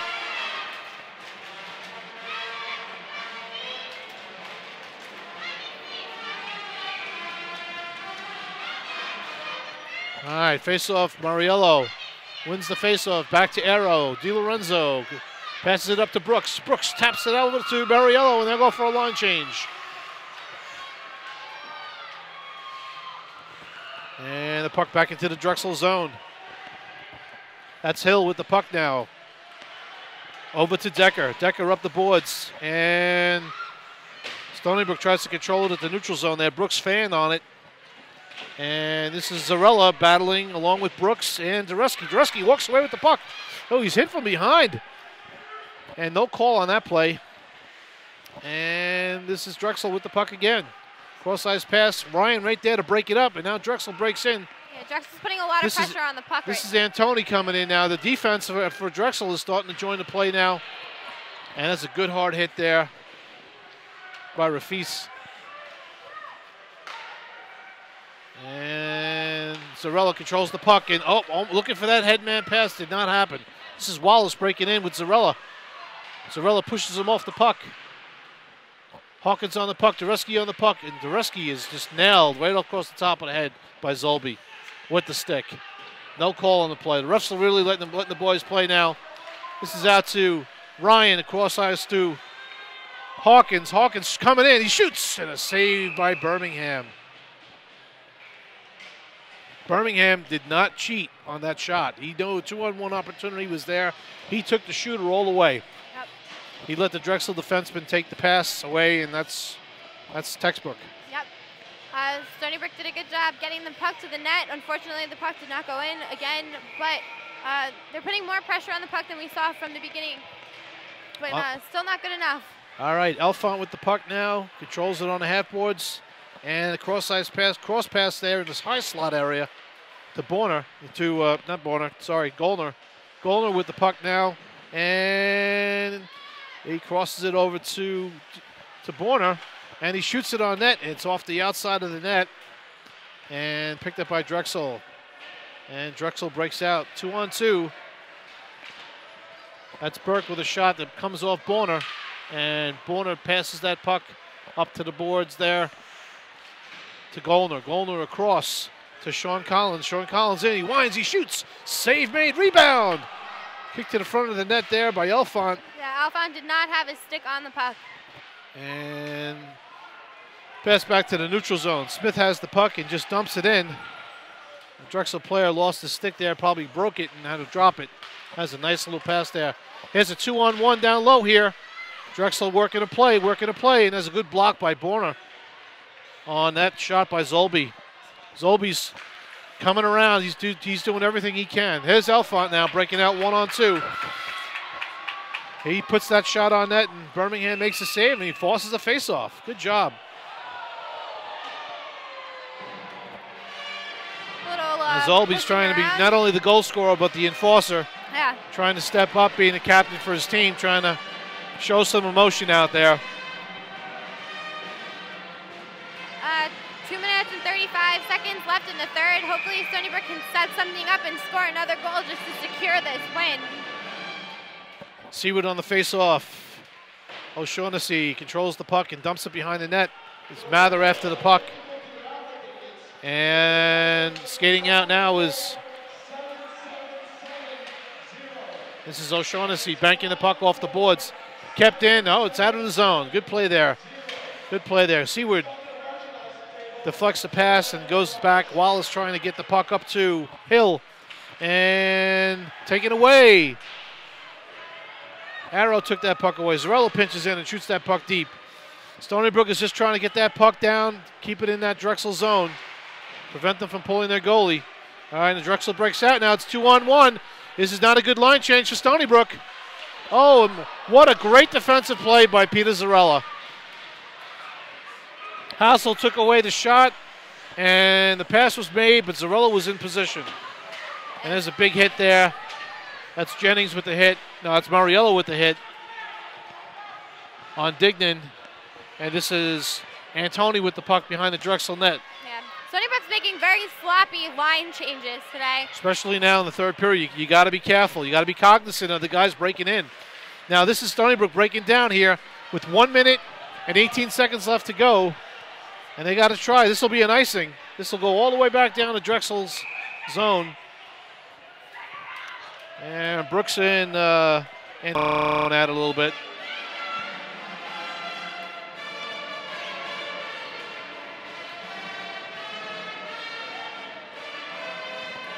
All right, face-off, Mariello wins the face-off. Back to Arrow. Di Lorenzo passes it up to Brooks. Brooks taps it over to Mariello, and they'll go for a line change. And the puck back into the Drexel zone. That's Hill with the puck now. Over to Decker. Decker up the boards. And Stony Brook tries to control it at the neutral zone there. Brooks fanned on it. And this is Zarella battling along with Brooks and Dureski. Dureski walks away with the puck. Oh, he's hit from behind. And no call on that play. And this is Drexel with the puck again. Cross-ice pass. Ryan right there to break it up. And now Drexel breaks in. Yeah, Drexel's putting a lot of pressure on the puck. This is Antoni coming in now. The defense for Drexel is starting to join the play now. And that's a good hard hit there by Rafis. And Zarella controls the puck. And looking for that headman pass. Did not happen. This is Wallace breaking in with Zarella. Zarella pushes him off the puck. Hawkins on the puck, Dureski on the puck, and Dureski is just nailed right across the top of the head by Zolby with the stick. No call on the play. The refs are really letting the boys play now. This is out to Ryan, across ice to Hawkins. Hawkins coming in, he shoots, and a save by Birmingham. Birmingham did not cheat on that shot. He knew a 2-on-1 opportunity was there. He took the shooter all the way. He let the Drexel defenseman take the pass away, and that's textbook. Yep. Stony Brook did a good job getting the puck to the net. Unfortunately, the puck did not go in again, but they're putting more pressure on the puck than we saw from the beginning. But still not good enough. All right, Elfont with the puck now. Controls it on the half boards. And a cross pass there in this high slot area to Borner. Not Borner, sorry, Golner. Golner with the puck now. And he crosses it over to to Borner, and he shoots it on net. It's off the outside of the net and picked up by Drexel. And Drexel breaks out 2-on-2. That's Burke with a shot that comes off Borner, and Borner passes that puck up to the boards there to Gollner. Gollner across to Sean Collins. Sean Collins in, he winds, he shoots. Save made, rebound. Kick to the front of the net there by Elfont. Yeah, Elfont did not have his stick on the puck. And pass back to the neutral zone. Smith has the puck and just dumps it in. The Drexel player lost his stick there, probably broke it and had to drop it. Has a nice little pass there. Here's a 2-on-1 down low here. Drexel working a play, and there's a good block by Borner on that shot by Zolby. Zolby's coming around. He's doing everything he can. Here's Elfont now breaking out 1-on-2. He puts that shot on net, and Birmingham makes a save, and he forces a face-off. Good job. Zolby's trying to be not only the goal scorer, but the enforcer. Yeah. Trying to step up, being the captain for his team, trying to show some emotion out there. 2 minutes and 35 seconds left in the third. Hopefully Stony Brook can set something up and score another goal just to secure this win. Seaward on the face-off. O'Shaughnessy controls the puck and dumps it behind the net. It's Mather after the puck. And skating out now is... This is O'Shaughnessy banking the puck off the boards. Kept in. Oh, it's out of the zone. Good play there. Good play there. Seaward deflects the pass and goes back. Wallace trying to get the puck up to Hill. And taken away. Arrow took that puck away. Zarello pinches in and shoots that puck deep. Stony Brook is just trying to get that puck down, keep it in that Drexel zone, prevent them from pulling their goalie. All right, and the Drexel breaks out. Now it's 2-on-1. This is not a good line change for Stony Brook. Oh, and what a great defensive play by Peter Zarella. Hassel took away the shot, and the pass was made, but Zarella was in position. And there's a big hit there. That's Jennings with the hit. No, it's Mariello with the hit on Dignan. And this is Antoni with the puck behind the Drexel net. Yeah. Stony Brook's making very sloppy line changes today. Especially now in the third period. You got to be careful. You got to be cognizant of the guys breaking in. Now this is Stony Brook breaking down here with 1 minute and 18 seconds left to go. And they got to try. This will be an icing. This will go all the way back down to Drexel's zone. And Brooks in and on that a little bit.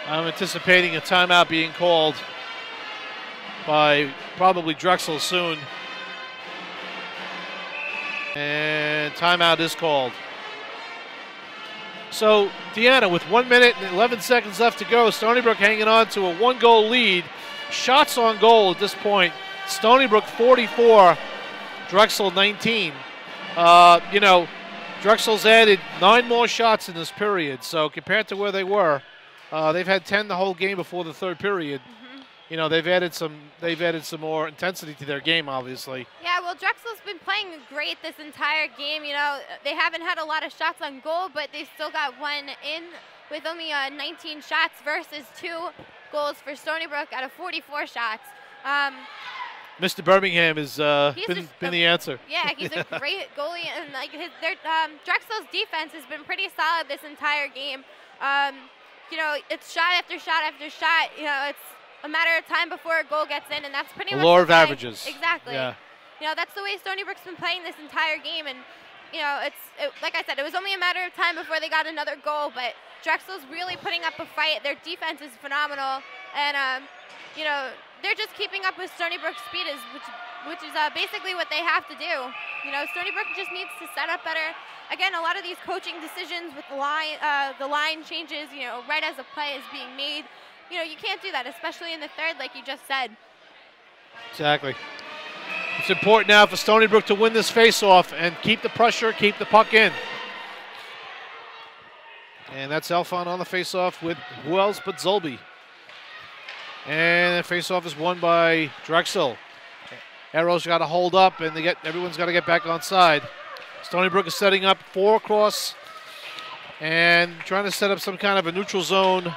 I'm anticipating a timeout being called by probably Drexel soon. And timeout is called. So, Deanna, with 1 minute and 11 seconds left to go, Stony Brook hanging on to a 1-goal lead. Shots on goal at this point. Stony Brook 44, Drexel 19. You know, Drexel's added 9 more shots in this period. So compared to where they were, they've had 10 the whole game before the third period. You know, they've added some more intensity to their game, obviously. Yeah, well, Drexel's been playing great this entire game. You know, they haven't had a lot of shots on goal, but they still got one in with only 19 shots versus 2 goals for Stony Brook out of 44 shots. Mr. Birmingham has been the answer. Yeah, he's a great goalie, and like Drexel's defense has been pretty solid this entire game. You know, it's shot after shot after shot. You know, it's a matter of time before a goal gets in, and that's pretty much the law of averages. Exactly. Yeah. You know, that's the way Stony Brook's been playing this entire game, and you know, like I said, it was only a matter of time before they got another goal, but Drexel's really putting up a fight. Their defense is phenomenal, and you know, they're just keeping up with Stony Brook's speed, which is basically what they have to do. You know, Stony Brook just needs to set up better. Again, a lot of these coaching decisions with the line changes, you know, right as a play is being made. You know, you can't do that, especially in the third, like you just said. Exactly. It's important now for Stony Brook to win this face-off and keep the pressure, keep the puck in. And that's Elfont on the face-off with who else but Zolby. And the face-off is won by Drexel. Arrow's got to hold up, and everyone's got to get back on side. Stony Brook is setting up 4 across and trying to set up some kind of a neutral zone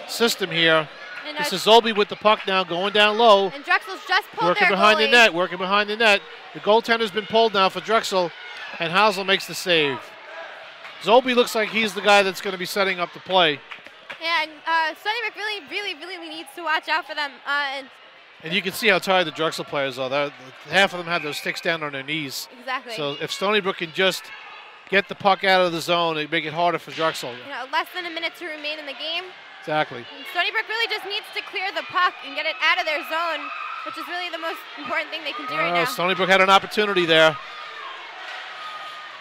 system here. And this is Zolby with the puck now, going down low. And Drexel's just pulled Working their behind goalie. the net, working behind the net. The goaltender's been pulled now for Drexel, and Housel makes the save. Zolby looks like he's the guy that's going to be setting up the play. Yeah, and Stony Brook really needs to watch out for them. And you can see how tired the Drexel players are. Half of them have their sticks down on their knees. Exactly. So if Stony Brook can just get the puck out of the zone, it'd make it harder for Drexel. Less than a minute to remain in the game. Exactly. And Stony Brook really just needs to clear the puck and get it out of their zone, which is really the most important thing they can do right now. Stony Brook had an opportunity there.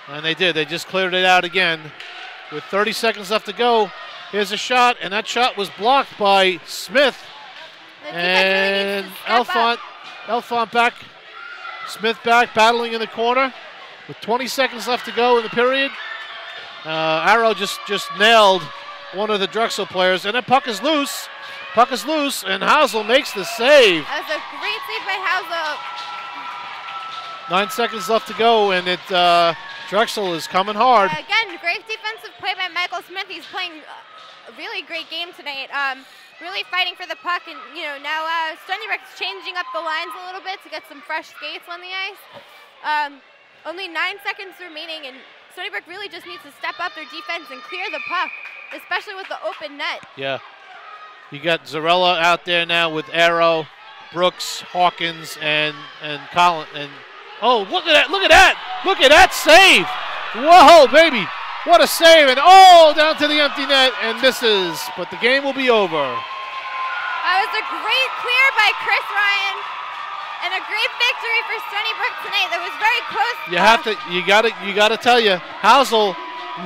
And they did. They just cleared it out again. With 30 seconds left to go, here's a shot, and that shot was blocked by Smith. And Elfont back. Smith back, battling in the corner. With 20 seconds left to go in the period. Arrow just nailed one of the Drexel players, and that puck is loose. Puck is loose, and Housel makes the save. That was a great save by Housel. 9 seconds left to go, and Drexel is coming hard. Again, great defensive play by Michael Smith. He's playing a really great game tonight. Really fighting for the puck, and now Stony Brook's changing up the lines a little bit to get some fresh skates on the ice. Only 9 seconds remaining, and Stony Brook really just needs to step up their defense and clear the puck, especially with the open net. Yeah. You got Zarella out there now with Arrow, Brooks, Hawkins, and Colin. And oh, look at that! Look at that! Look at that save! Whoa, baby! What a save! And down to the empty net and misses. But the game will be over. That was a great clear by Chris Ryan. And a great victory for Stony Brook tonight. That was very close. You gotta tell you, Housel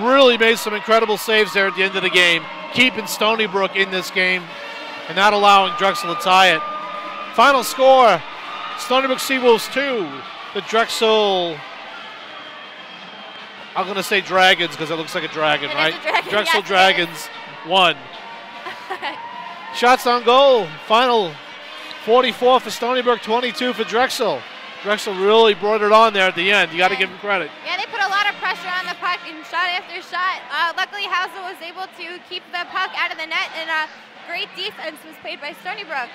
really made some incredible saves there at the end of the game, keeping Stony Brook in this game and not allowing Drexel to tie it. Final score: Stony Brook Seawolves 2, the Drexel. I'm gonna say Dragons because it looks like a dragon, right? Drexel yes, Dragons 1. Shots on goal. Final 44 for Stony Brook, 22 for Drexel. Drexel really brought it on there at the end. You got to give them credit. Yeah, they put a lot of pressure on the puck and shot after shot. Luckily, Housel was able to keep the puck out of the net, and great defense was played by Stony Brook.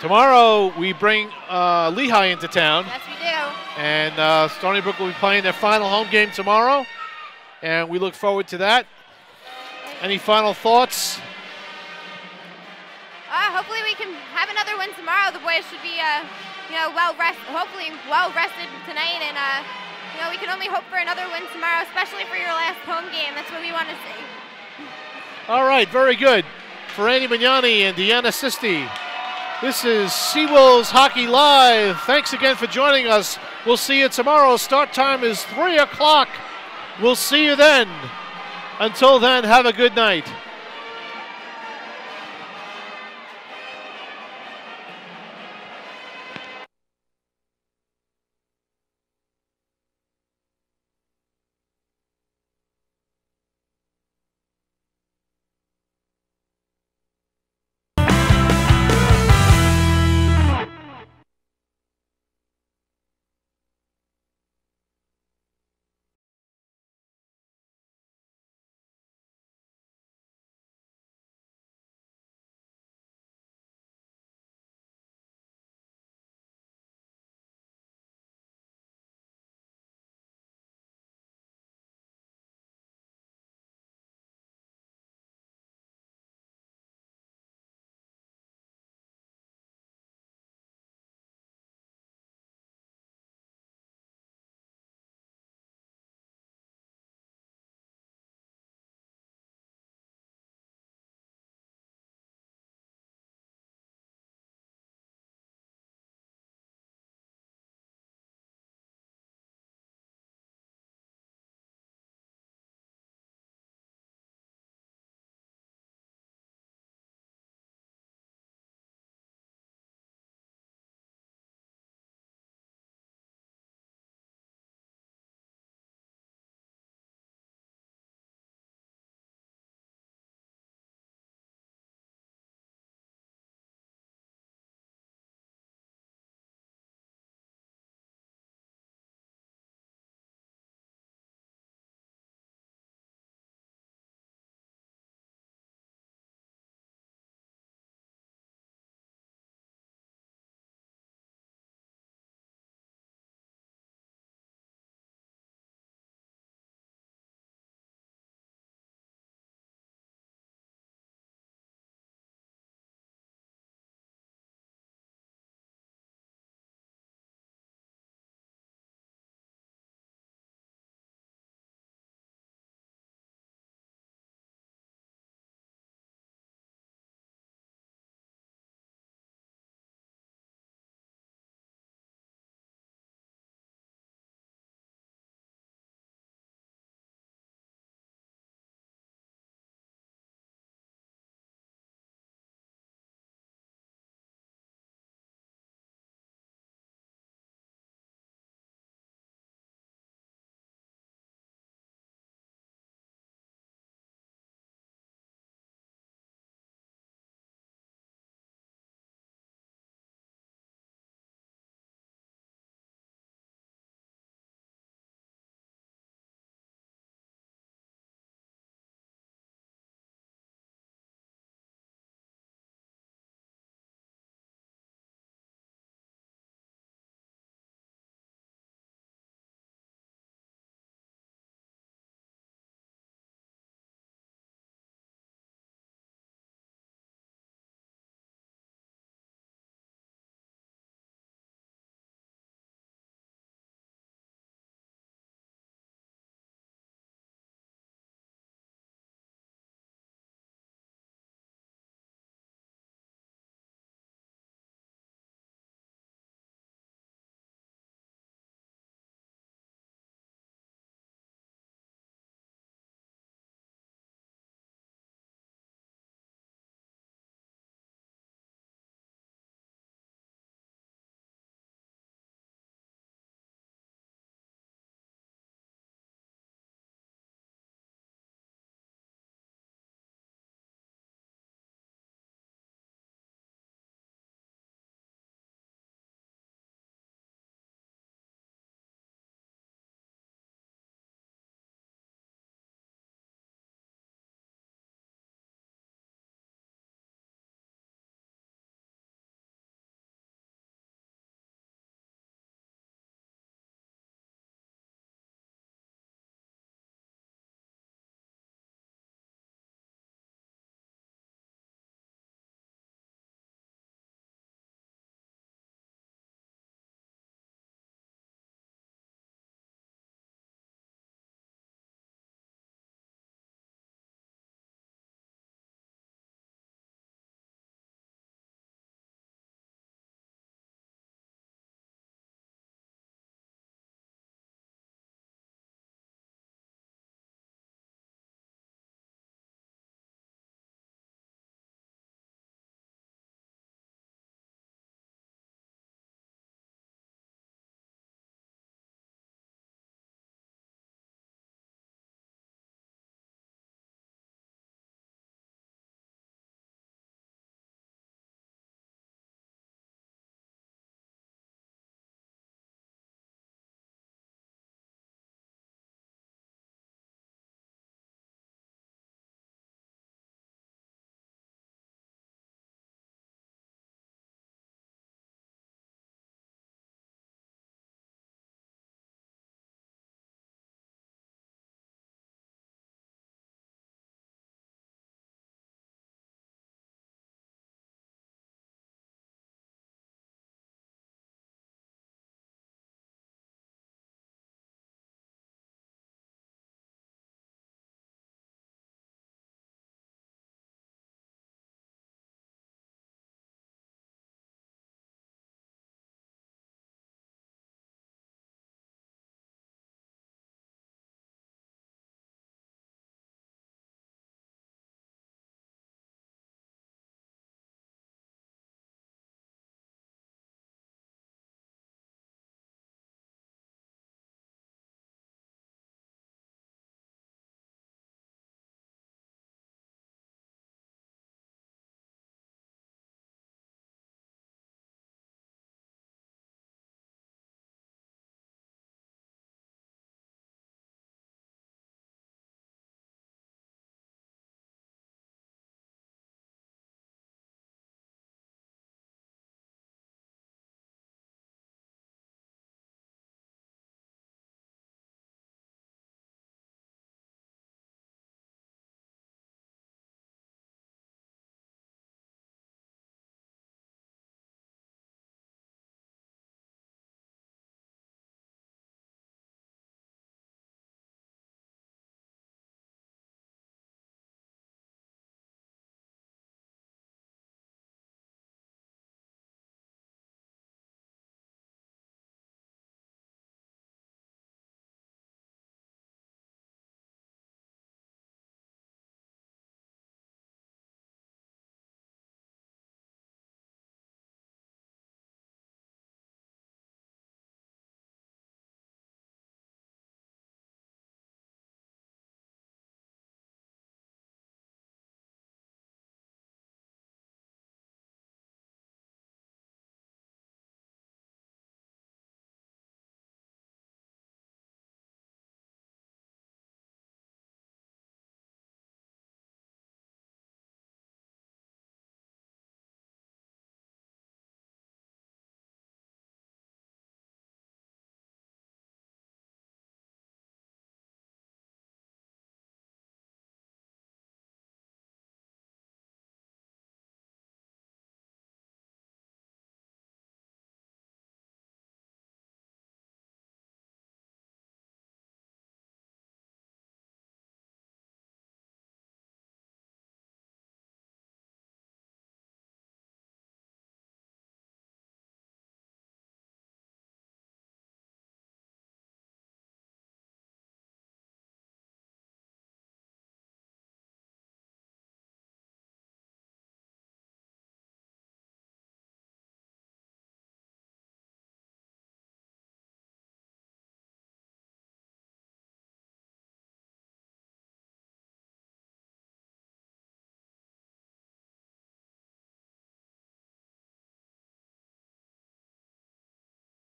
Tomorrow, we bring Lehigh into town. Yes, we do. And Stony Brook will be playing their final home game tomorrow, and we look forward to that. Any final thoughts? Hopefully we can have another win tomorrow. The boys should be, hopefully well rested tonight, and we can only hope for another win tomorrow, especially for your last home game. That's what we want to see. All right, very good. For Andy Mignani and Deanna Sisti, this is Seawolves Hockey Live. Thanks again for joining us. We'll see you tomorrow. Start time is 3 o'clock. We'll see you then. Until then, have a good night.